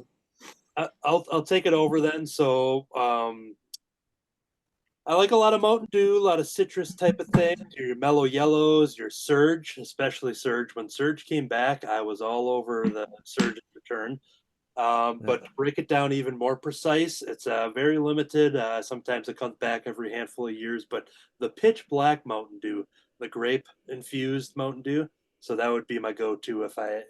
I'll take it over then. So I like a lot of Mountain Dew, a lot of citrus type of things. Your mellow yellows, your Surge, especially Surge. When Surge came back, I was all over the Surge return. But to break it down even more precise, it's very limited. Sometimes it comes back every handful of years. But the Pitch Black Mountain Dew, the grape infused Mountain Dew, so that would be my go-to if I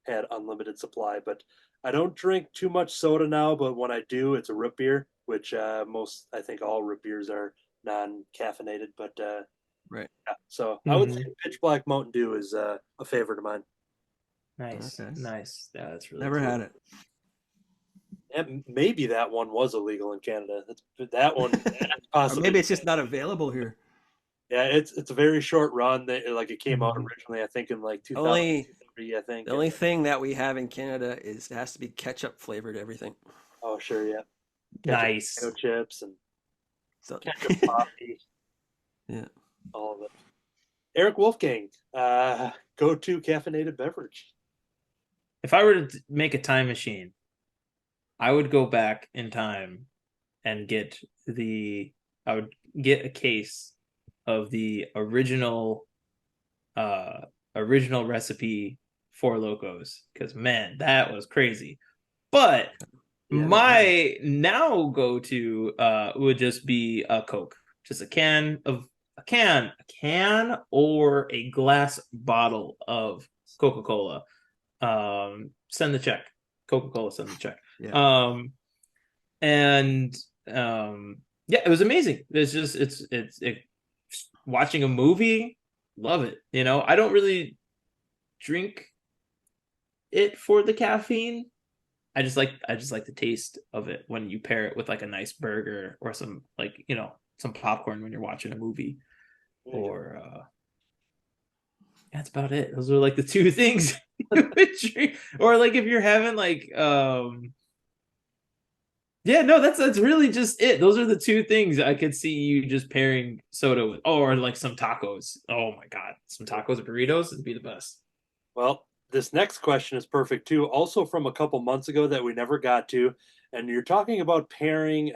had unlimited supply. But I don't drink too much soda now. But when I do, it's a root beer, which I think all root beers are non-caffeinated. But right. Yeah, so I would say Pitch Black Mountain Dew is a favorite of mine. Nice, Okay. Nice. Yeah, that's really Never cool. had it. And maybe that one was illegal in Canada. That one possibly. Or maybe it's just not available here. Yeah, it's a very short run. It came out originally, I think, in like 2003. I think The only thing that we have in Canada is it has to be ketchup flavored everything. Oh, sure, yeah. Nice. Potato chips and So ketchup coffee. Yeah. All of it. Eric Wolfgang, go-to caffeinated beverage. If I were to make a time machine, I would go back in time and get a case of the original recipe for Locos, because man, that was crazy. But my now go-to would just be a Coke, just a can of a can or a glass bottle of Coca-Cola. Send the check. Coca-Cola, send the check. Yeah. And yeah, it was amazing. It's watching a movie, love it. I don't really drink it for the caffeine. I just like the taste of it when you pair it with like a nice burger or some some popcorn when you're watching a movie. Or that's about it. Those are like the two things you would drink. Or like if you're having like yeah, no, that's really just it. Those are the two things I could see you just pairing soda with. Oh, or like some tacos. Oh my god, some tacos and burritos would be the best. Well, this next question is perfect too. Also from a couple months ago that we never got to, and you're talking about pairing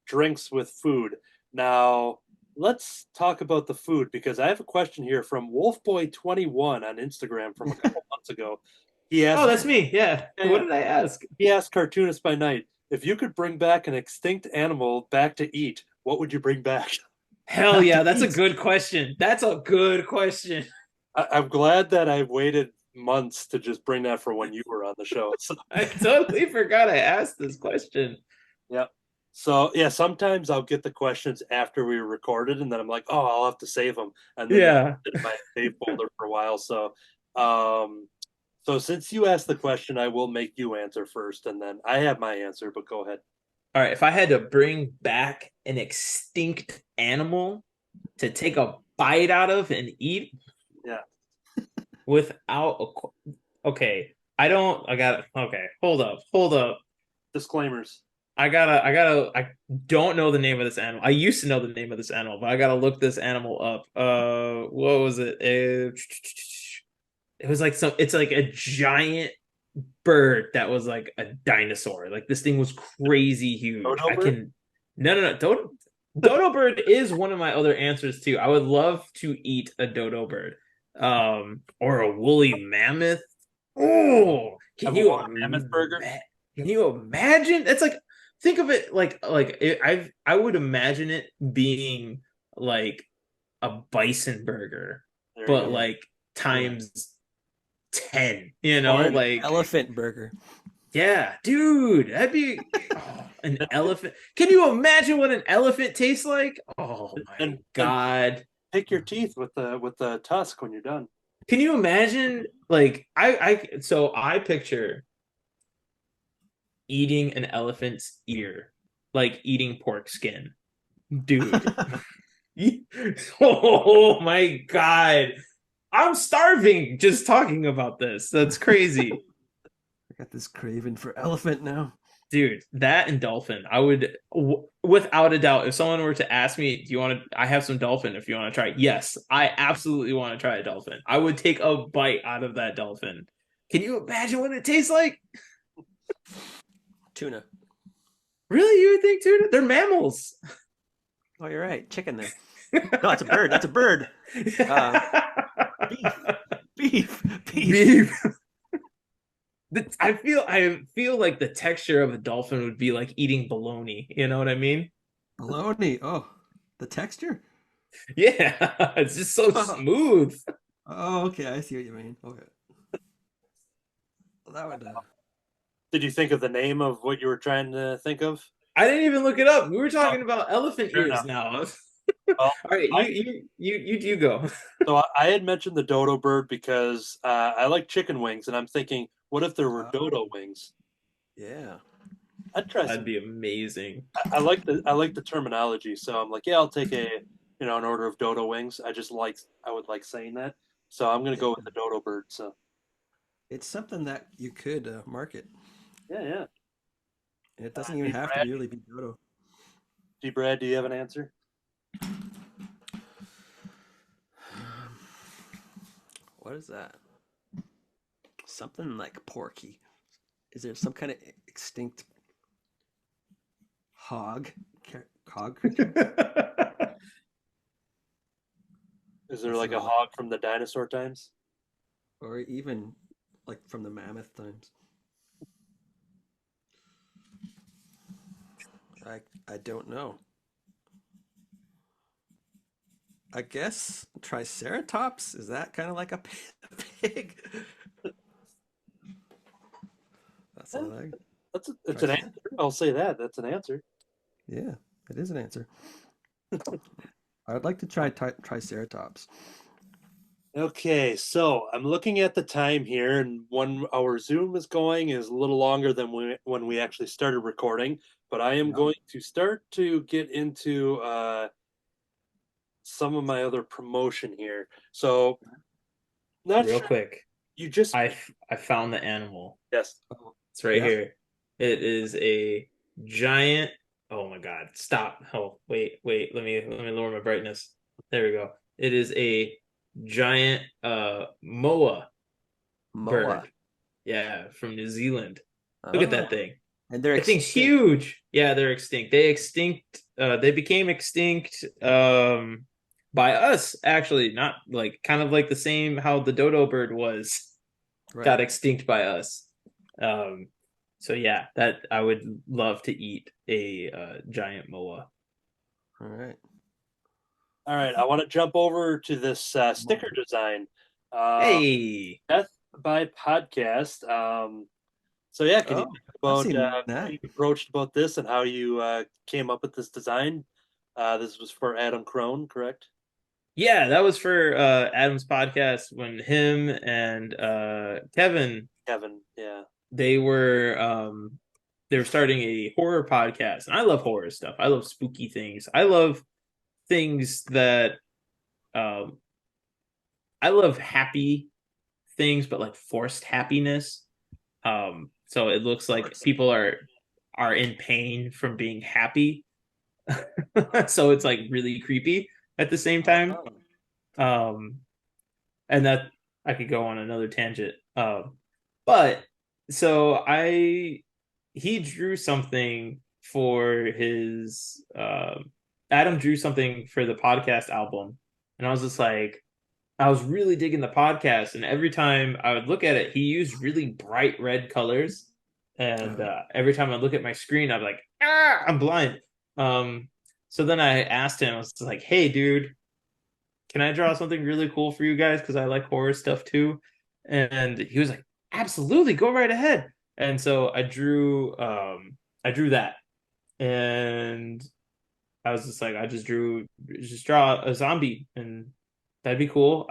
drinks with food. Now, let's talk about the food because I have a question here from Wolfboy21 on Instagram from a couple months ago. He Oh, asked, that's me. Yeah. yeah, What yeah. did I ask? He asked Cartoonist by Night, if you could bring back an extinct animal back to eat, what would you bring back? Hell Back yeah, to that's a eat. good question. That's a good question. I'm glad that I waited months to just bring that for when you were on the show. So, I totally forgot I asked this question. yeah. So yeah, sometimes I'll get the questions after we recorded, and then I'm like, oh, I'll have to save them, and then Yeah. in my save folder for a while. So since you asked the question, I will make you answer first, and then I have my answer. But go ahead. All right, if I had to bring back an extinct animal to take a bite out of and eat Yeah. without okay, I got okay, hold up. Disclaimers. I don't know the name of this animal. I used to know the name of this animal, but I gotta look this animal up. What was it? It was like it's like a giant bird that was like a dinosaur. Like this thing was crazy huge. Dodo I bird? can no. Dodo bird is one of my other answers too. I would love to eat a dodo bird. Or a woolly mammoth. Oh, Have a woolly mammoth burger? can you imagine? It's like think of it I would imagine it being like a bison burger, There you but go. like times 10, Or an like elephant burger. yeah, dude, that'd be an elephant. Can you imagine what an elephant tastes like? Oh my And god. pick your teeth with the tusk when you're done. Can you imagine like I picture eating an elephant's ear, like eating pork skin. Dude. Oh my god. I'm starving just talking about this. That's crazy. I got this craving for elephant now. Dude, that and dolphin. I would without a doubt, if someone were to ask me, do you want to I have some dolphin if you want to try it. Yes, I absolutely want to try a dolphin. I would take a bite out of that dolphin. Can you imagine what it tastes like? Tuna. Really? You would think tuna? They're mammals. Oh, you're right. Chicken then. No, it's a bird. That's a bird. Beef. Beef. I feel like the texture of a dolphin would be like eating bologna. You know what I mean? Bologna. Oh, the texture? Yeah, it's just so smooth. Oh, okay. I see what you mean. Okay. Well, that would. Did you think of the name of what you were trying to think of? I didn't even look it up. We were talking about elephant fair ears enough. now. Well, All right, you go. so I had mentioned the dodo bird because I like chicken wings, and I'm thinking, what if there were dodo wings? Yeah. I'd try That'd some. be amazing. I like the terminology, so I'm like, yeah, I'll take an order of dodo wings. I would like saying that, so I'm gonna go with the dodo bird. So It's something that you could market. yeah. And it doesn't even Hey, have Brad. to really be dodo. Brad, do you have an answer? What is that? Something like porky. Is there some kind of extinct hog? Hog creature? Is there like a hog from the dinosaur times? Or even like from the mammoth times? I don't know. I guess Triceratops, is that kind of like a pig? That's all I. It's an answer. I'll say that. That's an answer. Yeah, it is an answer. I'd like to try Triceratops. Okay, so I'm looking at the time here, and when our Zoom is going is a little longer than when we actually started recording. But I am Yeah. going to start to get into some of my other promotion here. So, not Real sure. quick, You just I found the animal. yes. It's right Yeah. here. It is a giant. Oh my God! Stop. Oh wait. Let me lower my brightness. There we go. It is a giant moa Moa. bird. Yeah, from New Zealand. Look at Oh, that thing. and they're That thing's extinct. huge. Yeah, they're extinct. They became extinct by us, actually, not like kind of like the same how the dodo bird was Right. got extinct by us. So yeah, that I would love to eat a giant moa. All right. All right, I want to jump over to this sticker design. Hey, Death by Podcast. So yeah, can you Oh, talk I've about seen how that. you approached about this and how you came up with this design? This was for Adam Crone, correct? yeah, that was for Adam's podcast when him and Kevin Kevin, yeah. they were starting a horror podcast, and I love horror stuff. I love spooky things. I love things that um I love happy things, but like forced happiness. So it looks like people are in pain from being happy. So it's like really creepy at the same time. Um, and that I could go on another tangent. But so he drew something for his Adam drew something for the podcast album, and I was just like, I was really digging the podcast, and every time I would look at it, he used really bright red colors, and every time I look at my screen, I'm like, I'm blind. So then I asked him, I was like, hey, dude, can I draw something really cool for you guys? Because I like horror stuff too. And he was like, absolutely, go right ahead. And so I drew that. And I was just like, just draw a zombie, and that'd be cool.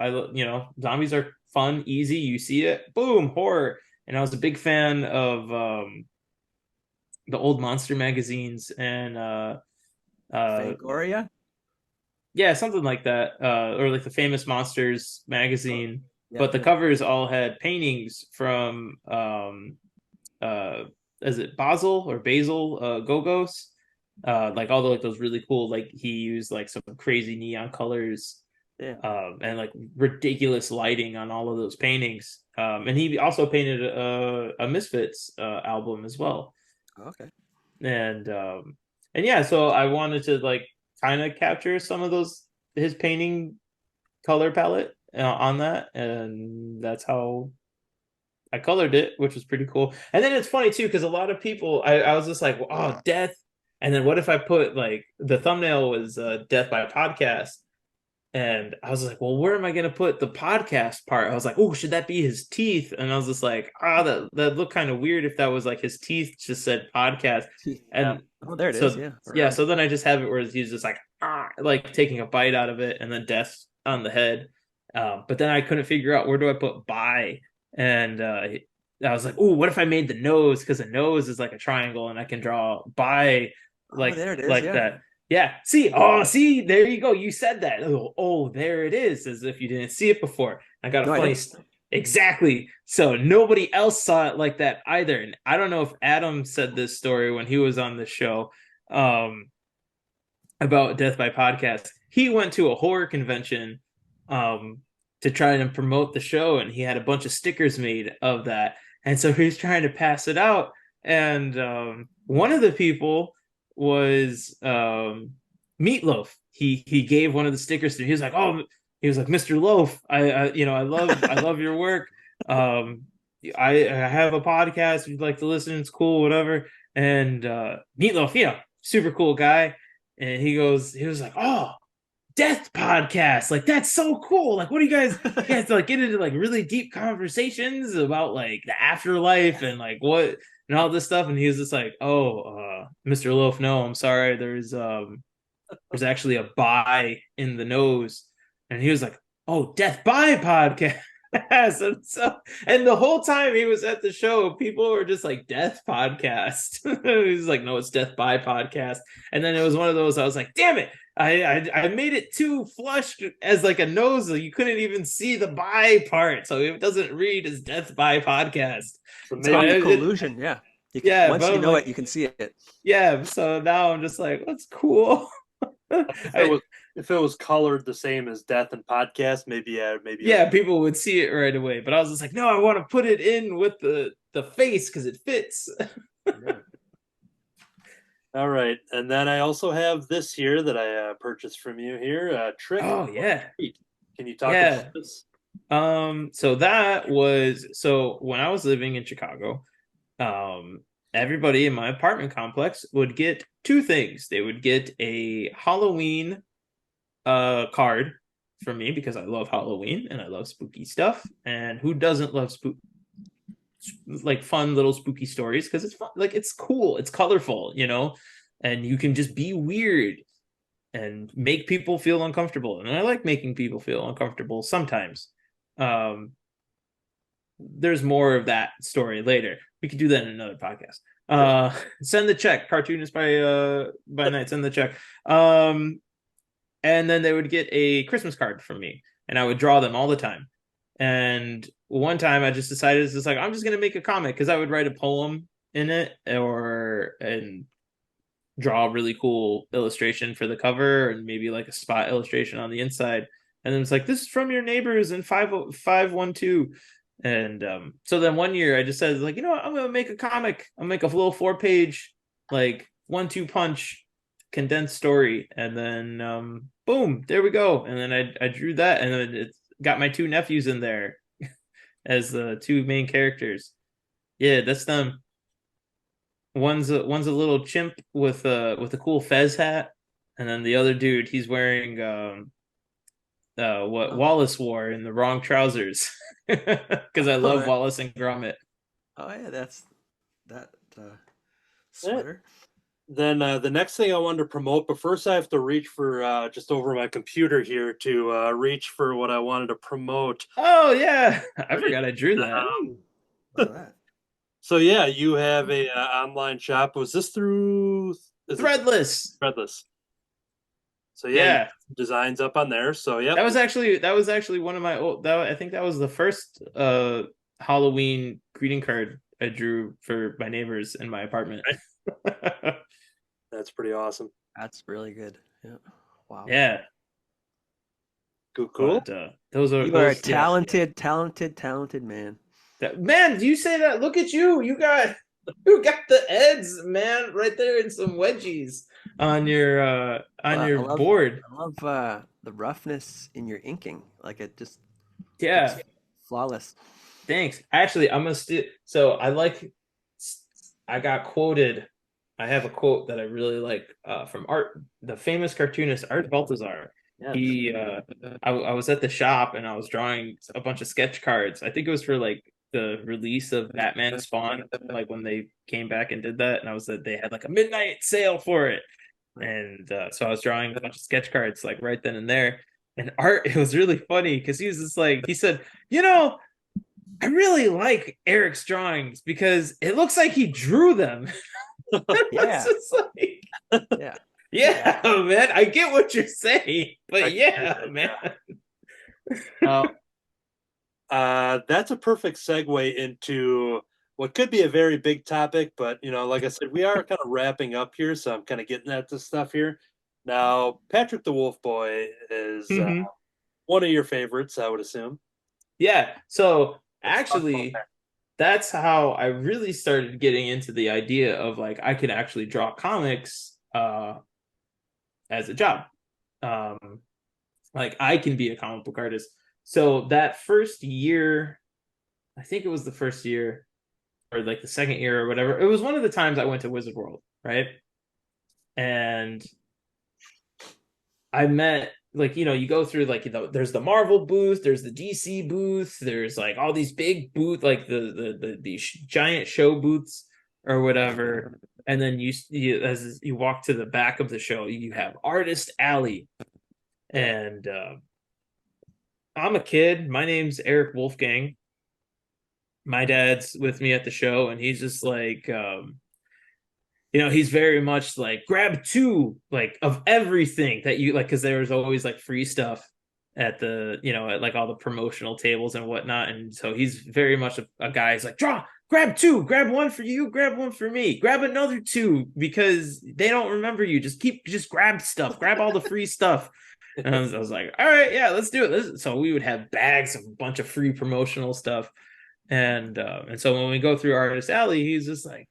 Zombies are fun, easy. You see it, boom, horror. And I was a big fan of the old monster magazines and Fangoria? yeah, something like that, or like the Famous Monsters magazine. Yeah, But the yeah. covers all had paintings from is it Basil Gogos, like all the like those really cool, like he used like some crazy neon colors, Yeah. and like ridiculous lighting on all of those paintings. And he also painted a Misfits album as well. Okay. And yeah, so I wanted to like kind of capture some of those his painting color palette on that, and that's how I colored it, which was pretty cool. And then it's funny too because a lot of people, I was just like, oh, death. And then what if I put like the thumbnail was Death by Podcast, and I was like, well, where am I going to put the podcast part? I was like, oh, should that be his teeth? And I was just like, that looked kind of weird if that was like his teeth just said podcast. And oh, there it so, is. Yeah. yeah. So then I just have it where he's just like taking a bite out of it, and then death on the head. But then I couldn't figure out where do I put by, and I was like, oh, what if I made the nose? Because the nose is like a triangle, and I can draw by like there it is. like Yeah. that. Yeah. See, there you go. You said that. Oh, there it is, as if you didn't see it before. I got a funny. Exactly. So nobody else saw it like that either. And I don't know if Adam said this story when he was on the show about Death by Podcast. He went to a horror convention to try and promote the show, and he had a bunch of stickers made of that. And so he was trying to pass it out. And one of the people was Meatloaf. He gave one of the stickers to him. He was like, Mr. Loaf, I love your work. I have a podcast. If you'd like to listen, it's cool, whatever. And Meatloaf, super cool guy. And he was like, oh, death podcast. Like, that's so cool. Like, what do you guys like get into like really deep conversations about like the afterlife and like what and all this stuff. And he was just like, oh, Mr. Loaf, no, I'm sorry. There's actually a bye in the nose. And he was like, oh, death bye podcast. And the whole time he was at the show, people were just like, death podcast. He was like, no, it's death bye podcast. And then it was one of those, I was like, damn it, I made it too flushed as like a nose, so you couldn't even see the bye part, so it doesn't read as death bye podcast. So It's maybe optical illusion. Yeah. You can, Yeah, once but you I'm know like- it, you can see it. yeah, so now I'm just like, that's cool. if it was colored the same as death and podcast, maybe Yeah, people would see it right away, but I was just like, no, I want to put it in with the face because it fits. Yeah. All right, and then I also have this here that I purchased from you here. Trick. Oh yeah. Can you talk Yeah. about this? So that was when I was living in Chicago, everybody in my apartment complex would get two things. They would get a Halloween card from me because I love Halloween and I love spooky stuff. And who doesn't love like fun little spooky stories? Because it's fun, like it's cool, it's colorful, and you can just be weird and make people feel uncomfortable. And I like making people feel uncomfortable sometimes. There's more of that story later. We could do that in another podcast. Send the check, Cartoonist by night. Send the check. And then they would get a Christmas card from me, and I would draw them all the time. And one time I just decided, it's just like, I'm just gonna make a comic, because I would write a poem in it and draw a really cool illustration for the cover and maybe like a spot illustration on the inside. And then it's like, this is from your neighbors in 512. And so then one year I just said, like, I'm gonna make a comic. I'll make a little 4-page like 1-2 punch condensed story. And then boom, there we go. And then I drew that, and then it's got my 2 nephews in there as the 2 main characters. Yeah, that's them. One's a little chimp with a cool fez hat, and then the other dude, he's wearing what Wallace wore in the wrong trousers, because I love Wallace and Gromit. Oh yeah, that's that sweater. Then the next thing I wanted to promote, but first I have to reach for just over my computer here to reach for what I wanted to promote. Oh yeah, I forgot I drew that. Look at that. So yeah, you have a online shop. Was this through Threadless? Threadless. So yeah, designs up on there. So yeah, that was actually one of my old. I think that was the first Halloween greeting card I drew for my neighbors in my apartment. That's pretty awesome. That's really good. Yeah. Wow. Yeah. Cool. But, those are You are a talented man. Man, do you say that? Look at you. You got the eds, man, right there, and some wedgies on your board. I love the roughness in your inking. Like it just flawless. Thanks. Actually, I'm gonna so I got quoted. I have a quote that I really like from the famous cartoonist Art Baltazar. Yeah. He I was at the shop and I was drawing a bunch of sketch cards. I think it was for like the release of Batman Spawn, like when they came back and did that, and I was that they had like a midnight sale for it. And so I was drawing a bunch of sketch cards like right then and there. And Art, it was really funny because he was just like, he said, I really like Eric's drawings because it looks like he drew them. Yeah. Like, yeah, man, I get what you're saying, but man. That's a perfect segue into what could be a very big topic, but like I said, we are kind of wrapping up here, so I'm kind of getting at this stuff here. Now, Patrick the Wolf Boy is one of your favorites, I would assume. Yeah. So actually, that's how I really started getting into the idea of like I could actually draw comics as a job. Like I can be a comic book artist. So that first year, I think it was the first year or like the second year or whatever. It was one of the times I went to Wizard World, right? And I met like, you know, you go through like, you know, there's the Marvel booth, there's the DC booth, there's like all these big booth, like the giant show booths or whatever. And then as you walk to the back of the show, you have Artist Alley. And I'm a kid. My name's Eric Wolfgang. My dad's with me at the show, and he's just like, you know, he's very much like, grab two, like, of everything that you like, because there was always like free stuff at the, you know, at like all the promotional tables and whatnot. And so he's very much a guy who's like, grab two, grab one for you, grab one for me, grab another two, because they don't remember you. Just grab stuff, grab all the free stuff. And I was like, all right, yeah, let's do it. So we would have bags of a bunch of free promotional stuff. And so when we go through Artist Alley, he's just like,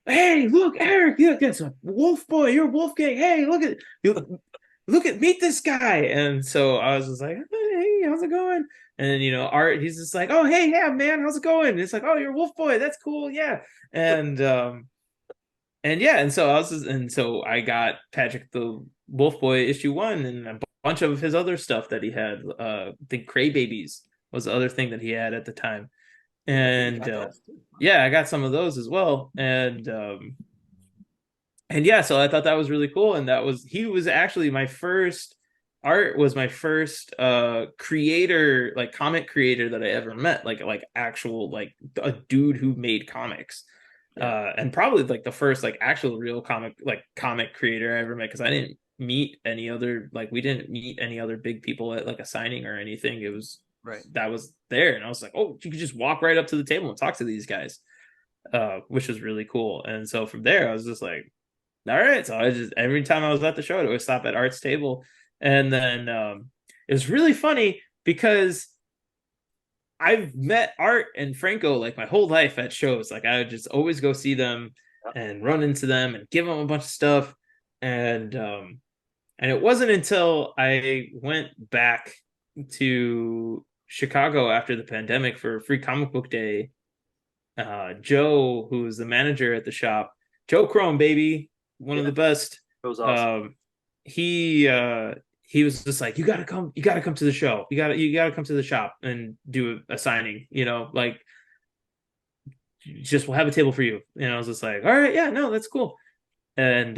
hey, look, Eric, it's a Wolf Boy, you're Wolfgang. Hey, meet this guy. And so I was just like, hey, how's it going? And, you know, Art, he's just like, oh, hey, yeah, man, how's it going? And it's like, oh, you're Wolf Boy, that's cool, yeah. And yeah, and so I got Patrick the Wolf Boy issue 1 and a bunch of his other stuff that he had. The Cray Babies was the other thing that he had at the time. And yeah, I got some of those as well. And yeah, so I thought that was really cool. And he was actually my first creator, like comic creator that I ever met, like actual, like a dude who made comics. And probably like the first like actual real comic creator I ever met, because I didn't meet any other, like we didn't meet any other big people at like a signing or anything. It was that was there, and I was like, oh, you could just walk right up to the table and talk to these guys, which was really cool. And so from there I was just like, all right. So I just, every time I was at the show, I would stop at Art's table. And then it was really funny because I've met Art and Franco like my whole life at shows. Like I would just always go see them and run into them and give them a bunch of stuff. And it wasn't until I went back to Chicago after the pandemic for Free Comic Book Day. Joe, who was the manager at the shop, Joe Chrome, baby, one of the best. That was awesome. He was just like, you gotta come to the show. You gotta come to the shop and do a signing, you know, like just we'll have a table for you. And I was just like, all right, yeah, no, that's cool. And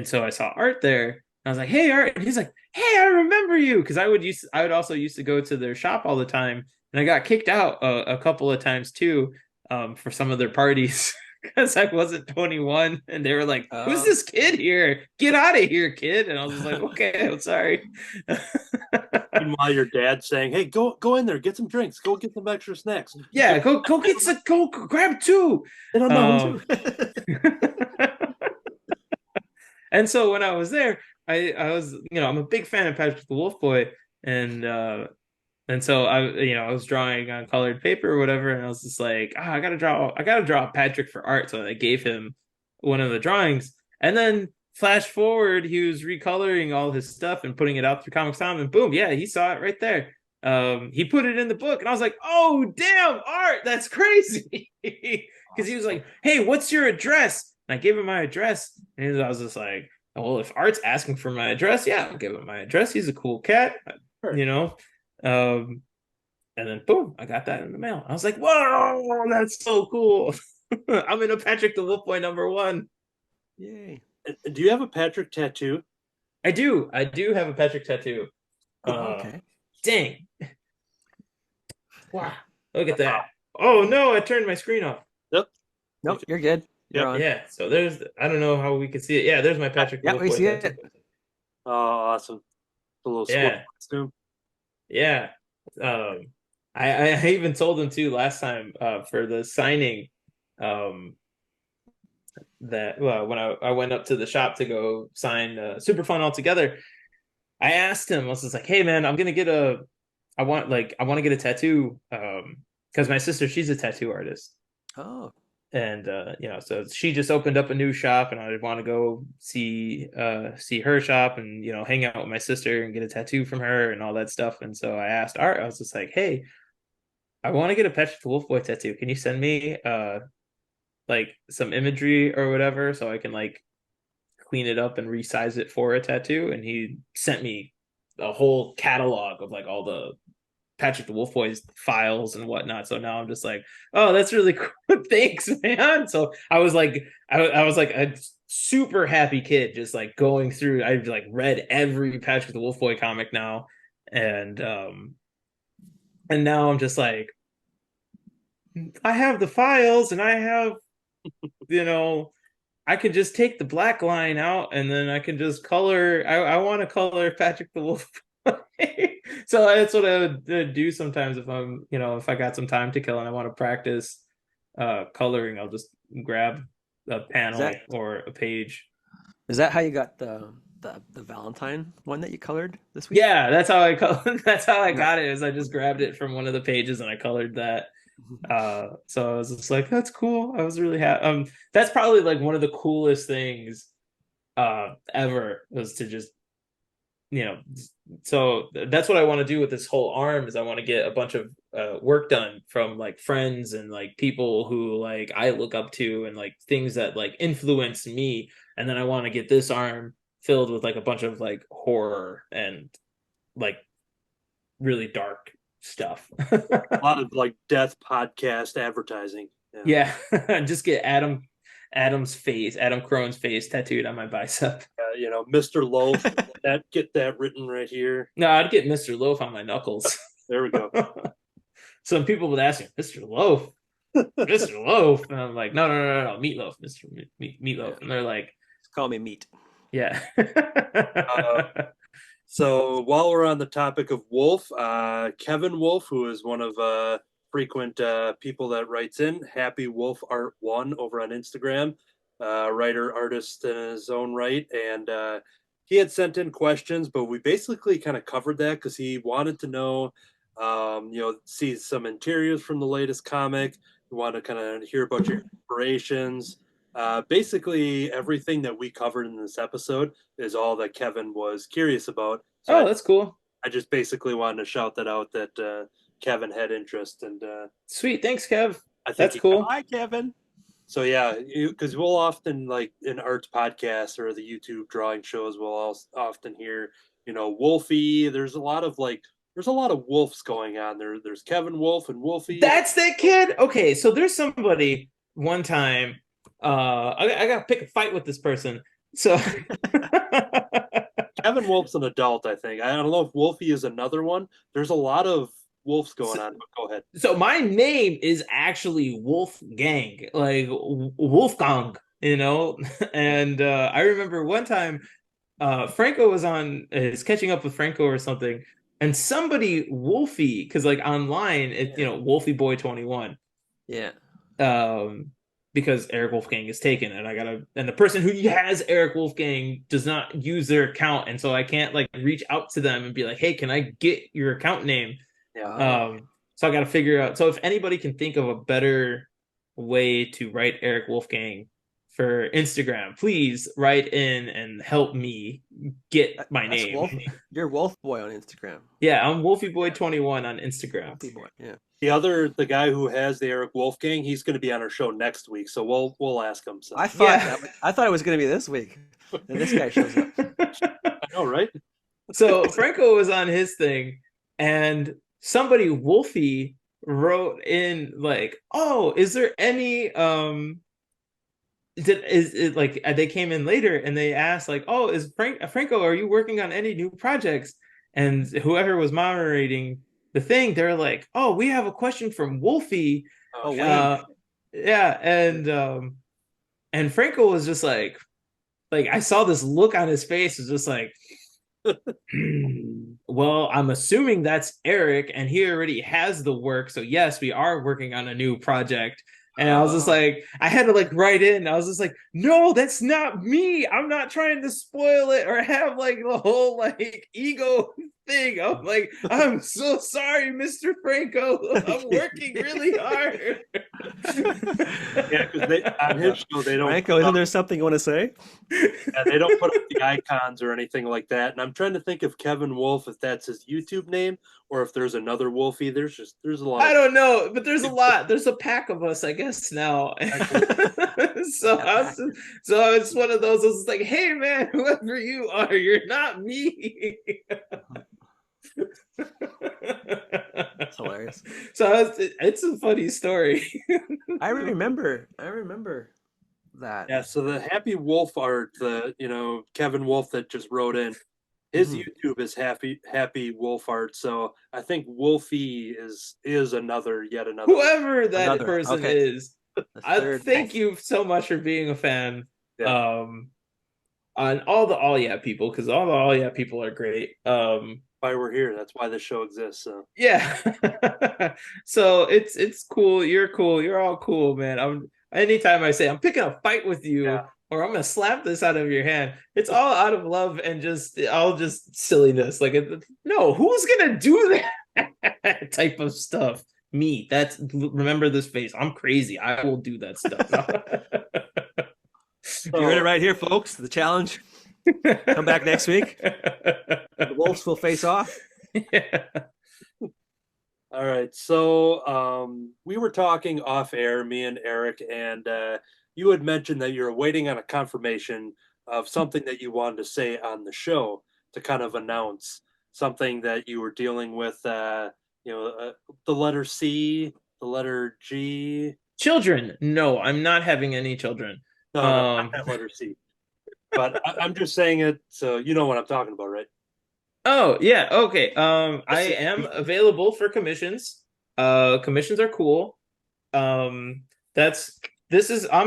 so I saw Art there. I was like, hey, Art. And he's like, hey, I remember you. Because I would also used to go to their shop all the time. And I got kicked out a couple of times too, for some of their parties because I wasn't 21. And they were like, who's this kid here? Get out of here, kid. And I was just like, okay, I'm sorry. Meanwhile, your dad's saying, hey, go in there, get some drinks, go get some extra snacks. Yeah, go grab two. And so when I was there, I was, you know, I'm a big fan of Patrick the Wolf Boy, and so I was drawing on colored paper or whatever, and I was just like, I gotta draw Patrick for Art. So I gave him one of the drawings, and then flash forward, he was recoloring all his stuff and putting it out through Comics Tom, and boom, yeah, he saw it right there. He put it in the book, and I was like, oh damn, Art, that's crazy. Because he was like, hey, what's your address? And I gave him my address, and I was just like, well, if Art's asking for my address, yeah, I'll give him my address. He's a cool cat, you know. And then boom, I got that in the mail. I was like, whoa, that's so cool. I'm in a Patrick the Wolf Boy #1. Yay. Do you have a Patrick tattoo? I do have a Patrick tattoo. Okay. Dang. Wow. Look at that. Oh no, I turned my screen off. Yep. Nope, you're good. You're yeah. So I don't know how we can see it. Yeah, there's my Patrick. Yeah, we see it. Oh, awesome. A little costume. Yeah. I even told him too last time for the signing that when I went up to the shop to go sign Super Fun Altogether, I asked him, I was just like, hey man, I want to get a tattoo because my sister, she's a tattoo artist. Oh. And so she just opened up a new shop, and I want to go see her shop and hang out with my sister and get a tattoo from her and all that stuff. And so I asked Art, I was just like, hey, I want to get a Patrick the Wolf Boy tattoo. Can you send me like some imagery or whatever so I can like clean it up and resize it for a tattoo, and he sent me a whole catalog of like all the Patrick the Wolf Boy's files and whatnot. So now I'm just like, oh, that's really cool. Thanks, man. So I was like a super happy kid, just like going through. I've like read every Patrick the Wolf Boy comic now, and now I'm just like, I have the files, and I have, I can just take the black line out, and then I can just color. I want to color Patrick the Wolf. So that's what I would do sometimes if I'm, if I got some time to kill and I want to practice coloring. I'll just grab a panel or a page. Is that how you got the Valentine one that you colored this week? Yeah, that's how I that's how I got it. Is I just grabbed it from one of the pages and I colored that. So I was just like, that's cool. I was really happy. That's probably like one of the coolest things ever, was to just, so that's what I want to do with this whole arm. Is I want to get a bunch of work done from like friends and like people who like I look up to, and like things that like influence me, and then I want to get this arm filled with like a bunch of like horror and like really dark stuff. A lot of like death podcast advertising. Yeah. Just get Adam Crone's face tattooed on my bicep. Mr. Loaf. Get that written right here. No, I'd get Mr. Loaf on my knuckles. There we go. Some people would ask me, Mr. Loaf, Mr. Loaf, and I'm like, no, Meatloaf, Mr. Meatloaf, and they're like, call me Meat. Yeah. So while we're on the topic of Wolf, Kevin Wolf, who is one of frequent people that writes in, Happy Wolf Art 1 over on Instagram, writer, artist in his own right, and he had sent in questions, but we basically kind of covered that because he wanted to know, see some interiors from the latest comic. We want to kind of hear about your inspirations. Basically everything that we covered in this episode is all that Kevin was curious about. So that's cool. I just basically wanted to shout that out, that Kevin had interest, and sweet. Thanks, Kev. I think that's cool. Hi, Kevin. So yeah, because we'll often, like in Art's podcast or the YouTube drawing shows, we'll often hear, Wolfie. There's a lot of Wolves going on there. There's Kevin Wolf and Wolfie. That's that kid. Okay, so there's somebody one time. I gotta pick a fight with this person. So Kevin Wolf's an adult, I think. I don't know if Wolfie is another one. There's a lot of Wolves going on, but go ahead. So my name is actually Wolfgang, like Wolfgang, and I remember one time Franco was is catching up with Franco or something, and somebody Wolfie, because like online it's Wolfie Boy 21. Yeah. Because Eric Wolfgang is taken, and the person who has Eric Wolfgang does not use their account, and so I can't like reach out to them and be like, hey, can I get your account name? Yeah. So I got to figure out. So if anybody can think of a better way to write Eric Wolfgang for Instagram, please write in and help me get my name. You're Wolf Boy on Instagram. Yeah, I'm Wolfie Boy 21 on Instagram. Wolfie Boy, yeah. The guy who has the Eric Wolfgang, he's going to be on our show next week, so we'll ask him. So. I thought it was going to be this week, and this guy shows up. I know, right? So Franco was on his thing, and somebody Wolfie wrote in like, "Oh, is there any is it like?" They came in later and they asked like, "Oh, is Franco? Are you working on any new projects?" And whoever was moderating the thing, they're like, "Oh, we have a question from Wolfie." Oh, wow. Yeah, and Franco was just like I saw this look on his face, was just like, well, I'm assuming that's Eric, and he already has the work, so yes, we are working on a new project. And I was just like, I had to like write in. I was just like, no, that's not me. I'm not trying to spoil it or have like the whole like ego thing. I'm like, I'm so sorry, Mr. Franco. I'm working really hard. Yeah, because on his show they don't. Franco, isn't there something you want to say? Yeah, they don't put up the icons or anything like that. And I'm trying to think of Kevin Wolf, if that's his YouTube name or if there's another Wolfie. There's a lot. I don't know, but there's a lot. There's a pack of us, I guess now. So it's one of those. It's like, hey man, whoever you are, you're not me. That's hilarious. So it's a funny story. I remember that. Yeah, so the Happy Wolf art, Kevin Wolf that just wrote in, his YouTube is Happy Wolf art. So I think Wolfie is yet another. Whoever that person is, I thank you so much for being a fan. Yeah. On all yeah people, because all yeah people are great. Why we're here. That's why this show exists. So yeah. So it's cool. You're cool. You're all cool, man. Anytime I say I'm picking a fight with you, or I'm gonna slap this out of your hand, it's all out of love and just silliness. Like, no, who's gonna do that type of stuff? Me. Remember this face. I'm crazy. I will do that stuff. You heard it right here, folks. The challenge. Come back next week. The Wolves will face off. Yeah. All right. So we were talking off air, me and Eric, and you had mentioned that you're waiting on a confirmation of something that you wanted to say on the show to kind of announce something that you were dealing with, the letter C, the letter G. Children. No, I'm not having any children. No, not that letter C. But I'm just saying it so you know what I'm talking about, right? Oh, yeah. Okay. I am available for commissions. Commissions are cool. I'm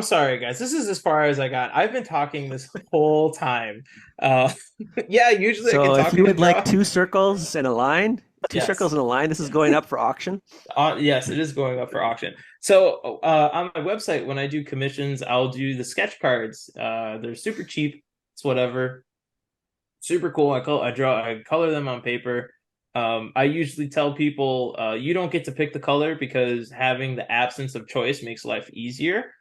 sorry, guys. This is as far as I got. I've been talking this whole time. Yeah, usually I can talk. So if you would like 2 circles and a line, Yes. circles and a line, this is going up for auction. Yes, it is going up for auction. So on my website, when I do commissions, I'll do the sketch cards. They're super cheap. It's whatever. Super cool. I color them on paper. I usually tell people you don't get to pick the color because having the absence of choice makes life easier.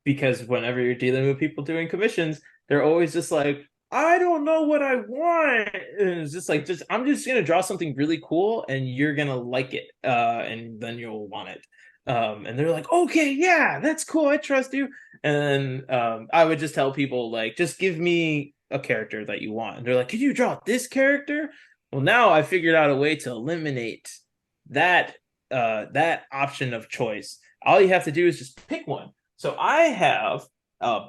Because whenever you're dealing with people doing commissions, they're always just like, I don't know what I want. And it's just like, I'm just gonna draw something really cool, and you're gonna like it, and then you'll want it. And they're like, okay, yeah, that's cool. I trust you. And then I would just tell people, like, just give me a character that you want. And they're like, can you draw this character? Well, now I figured out a way to eliminate that option of choice. All you have to do is just pick one. So I have a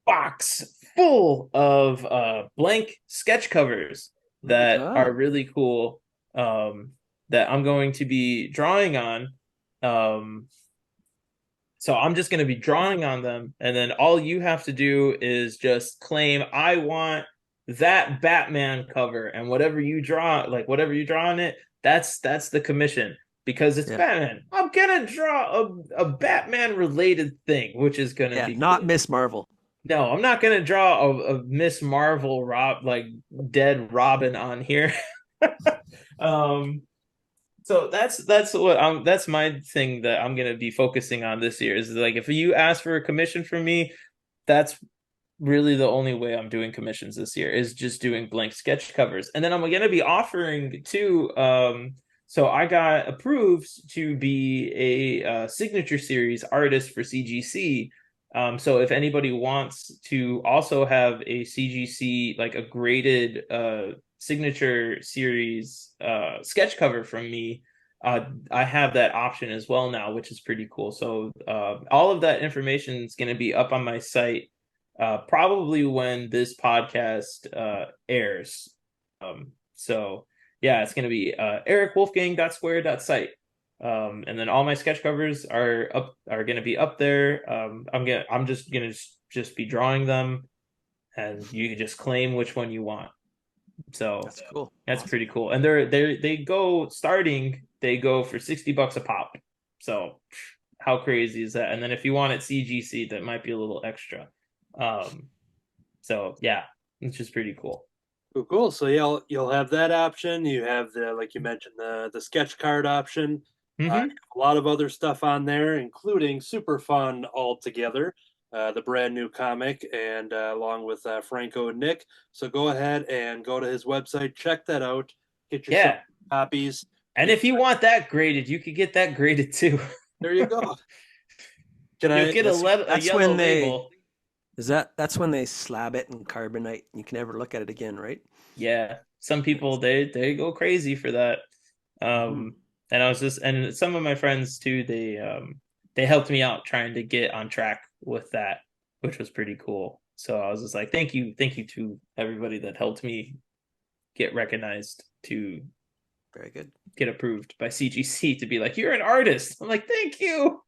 box full of blank sketch covers that are really cool, that I'm going to be drawing on. So I'm just going to be drawing on them, and then all you have to do is just claim, I want that Batman cover, and whatever you draw on it, that's the commission, because it's Batman. I'm gonna draw a Batman related thing, which is gonna be not cool. Miss Marvel. No, I'm not gonna draw a Miss Marvel dead Robin on here. So that's my thing that I'm gonna be focusing on this year, is like, if you ask for a commission from me, that's really the only way I'm doing commissions this year, is just doing blank sketch covers. And then I'm gonna be offering too. So I got approved to be a signature series artist for CGC. So if anybody wants to also have a CGC, like a graded signature series sketch cover from me, I have that option as well now, which is pretty cool. So all of that information is going to be up on my site probably when this podcast airs. So yeah, it's going to be ericwolfgang.square.site. And then all my sketch covers are going to be up there. I'm just going to be drawing them, and you can just claim which one you want. So that's cool. That's awesome. Pretty cool. And they go for $60 a pop. So how crazy is that? And then if you want it CGC, that might be a little extra. So yeah, it's just pretty cool. Cool. So you'll have that option. You have the, like you mentioned, the sketch card option. You have a lot of other stuff on there, including super fun altogether. The brand new comic, and along with Franco and Nick. So go ahead and go to his website, check that out, get yourself copies. And if you want that graded, you could get that graded too. There you go. You'll get a yellow label. That's when they slab it in carbonite. You can never look at it again, right? Yeah, some people they go crazy for that. And I was and some of my friends too. They helped me out trying to get on track with that, which was pretty cool. So I was just like, thank you to everybody that helped me get recognized, to very good, get approved by CGC to be like, you're an artist. I'm like, thank you.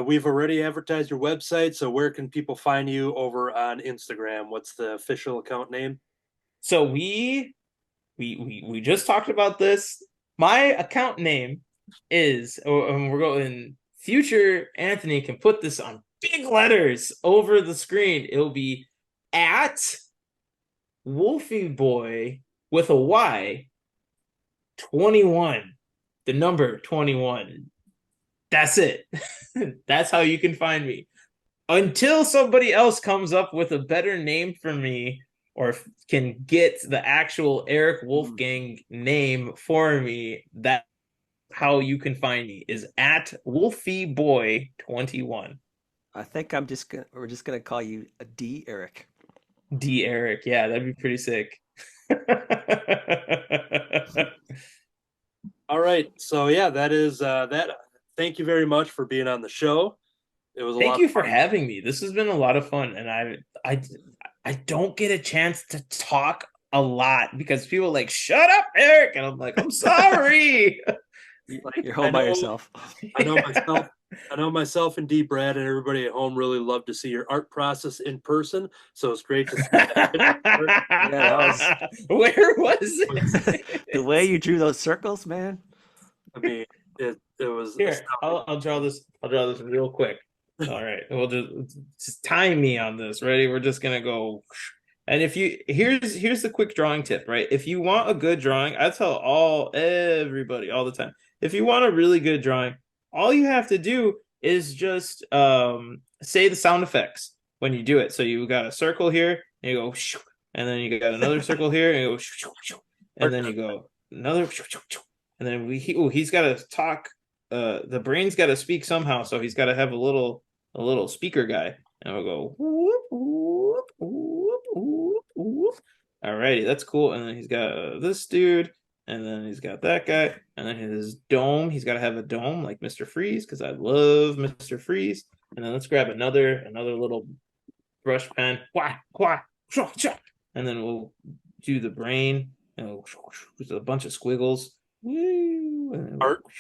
We've already advertised your website, so where can people find you over on Instagram? What's the official account name? So we just talked about this. My account name is, we're going, future Anthony can put this on big letters over the screen. It'll be at Wolfie Boy with a Y 21, the number 21. That's it. That's how you can find me. Until somebody else comes up with a better name for me, or can get the actual Eric Wolfgang name for me, that's how you can find me, is at Wolfie Boy 21. I think we're just gonna call you a D Eric. D Eric, yeah, that'd be pretty sick. All right, so yeah, that is that. Thank you very much for being on the show. It was Thank you for having me. This has been a lot of fun, and I don't get a chance to talk a lot because people are like, shut up, Eric, and I'm like, I'm sorry. You're home by yourself. I know myself and D Brad and everybody at home really love to see your art process in person. So it's great to see that. Where was it? The way you drew those circles, man. I mean, it was here. I'll draw this real quick. All right, we'll just time me on this. Ready? We're just gonna go. And if you here's the quick drawing tip, right? If you want a good drawing, I tell everybody all the time. If you want a really good drawing, all you have to do is just say the sound effects when you do it. So you got a circle here, and you go, and then you got another circle here, and you go, and then you go another, and then he's got to talk. The brain's got to speak somehow, so he's got to have a little speaker guy, and we'll go whoop, whoop, whoop, whoop, whoop. Alrighty, that's cool. And then he's got this dude, and then he's got that guy, and then his dome. He's got to have a dome like Mr. Freeze, because I love Mr. Freeze. And then let's grab another little brush pen, and then we'll do the brain, and with a bunch of squiggles.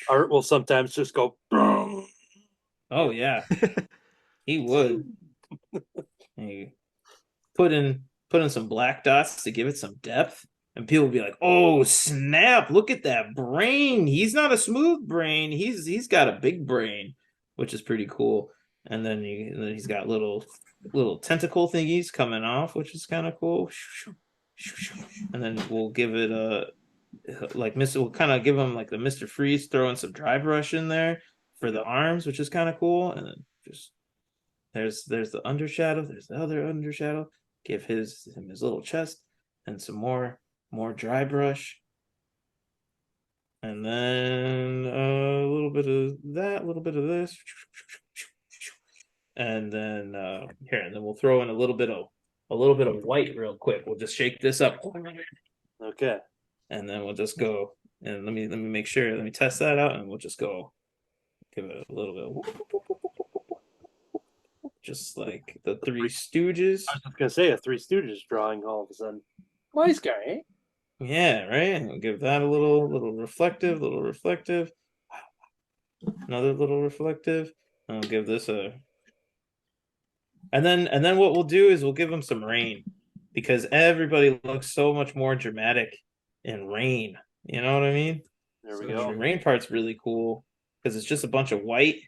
Art will sometimes just go. Oh yeah, he would. He put in some black dots to give it some depth, and people would be like, "Oh snap! Look at that brain. He's not a smooth brain. He's got a big brain," which is pretty cool. And then he's got little tentacle thingies coming off, which is kind of cool. And then we'll give it a. We'll kind of give him like the Mr. Freeze, throwing some dry brush in there for the arms, which is kind of cool. And then just there's the undershadow, there's the other undershadow. Give him his little chest, and some more dry brush, and then a little bit of that, a little bit of this, and then here, and then we'll throw in a little bit of white real quick. We'll just shake this up. Okay. And then we'll just go, and let me make sure, let me test that out, and we'll just go give it a little bit, just like the Three Stooges. I was just gonna say a Three Stooges drawing all of a sudden. Nice guy, eh? Yeah, right. And we'll give that a little reflective, another little reflective. And we'll give this a, and then what we'll do is we'll give him some rain, because everybody looks so much more dramatic in rain. You know what I mean? There we go. The rain part's really cool because it's just a bunch of white,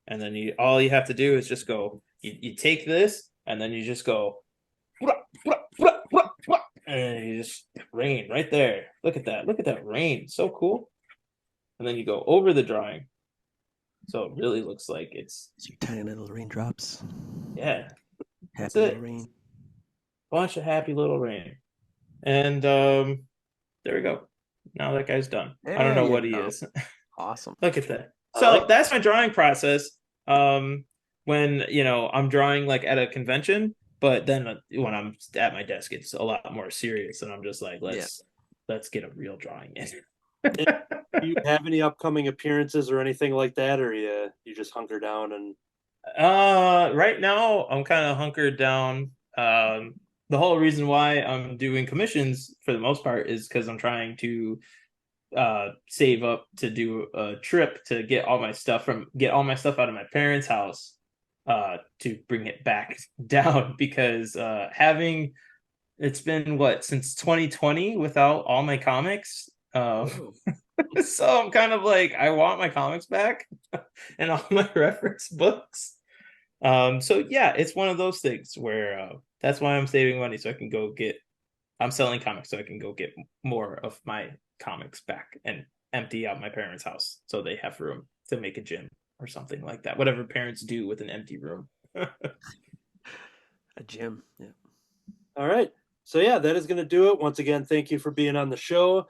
and then all you have to do is just go. You take this, and then you just go, and you just rain right there. Look at that. Look at that rain. So cool. And then you go over the drawing. So it really looks like it's, Your tiny little raindrops. yeah, that's Happy little it. rain. Bunch of happy little rain. And there we go. Now that guy's done. I don't know There what you he go. is. Awesome. Look at that. I So like that's my drawing process. When I'm drawing like at a convention, but then when I'm at my desk, it's a lot more serious, and I'm just like, let's get a real drawing in. Do you have any upcoming appearances or anything like that, or you just hunker down and? Right now I'm kind of hunkered down. The whole reason why I'm doing commissions for the most part is because I'm trying to save up to do a trip to get all my stuff out of my parents' house to bring it back down, because it's been since 2020 without all my comics. Oh. So I'm kind of like, I want my comics back and all my reference books. So yeah, it's one of those things where that's why I'm saving money, so I'm selling comics so I can go get more of my comics back and empty out my parents' house so they have room to make a gym or something like that. Whatever parents do with an empty room. A gym. Yeah. All right. So yeah, that is going to do it. Once again, thank you for being on the show.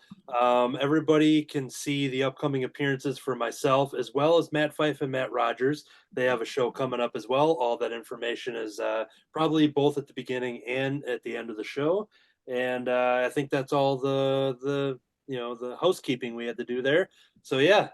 Everybody can see the upcoming appearances for myself as well as Matt Fife and Matt Rogers. They have a show coming up as well. All that information is probably both at the beginning and at the end of the show. And I think that's all the housekeeping we had to do there. So yeah,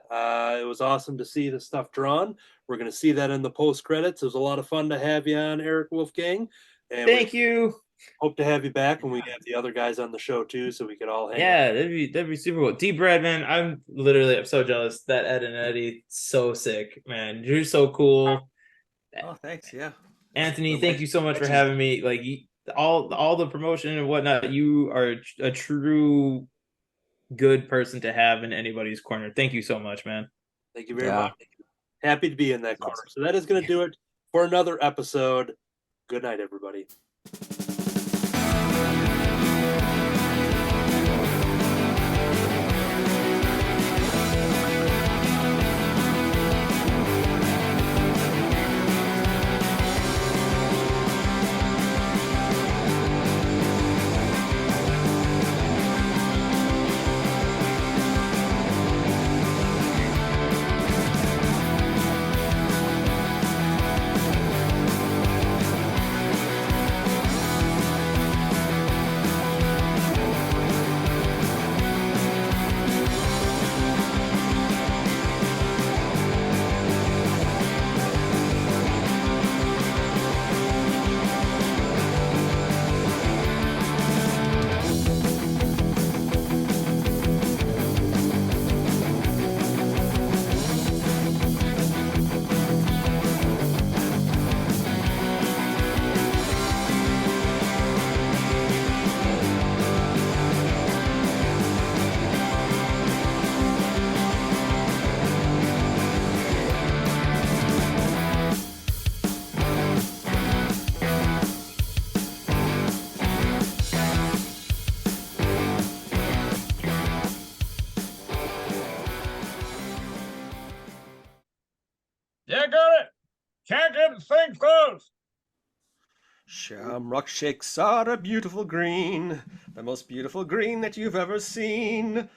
it was awesome to see the stuff drawn. We're going to see that in the post credits. It was a lot of fun to have you on, Eric Wolfgang. And Thank you. Hope to have you back when we have the other guys on the show too, so we could all hang out. Yeah, that'd be super cool. D-Brad, man, I'm so jealous. That Ed and Eddie, so sick, man. You're so cool. Oh, thanks. Yeah. Anthony, thank you so much for having me. Like all the promotion and whatnot. You are a true good person to have in anybody's corner. Thank you so much, man. Thank you very much. Happy to be in that corner. So that is going to do it for another episode. Good night, everybody. Yeah, got it. Can't get the thing closed. Shamrock shakes are a beautiful green, the most beautiful green that you've ever seen.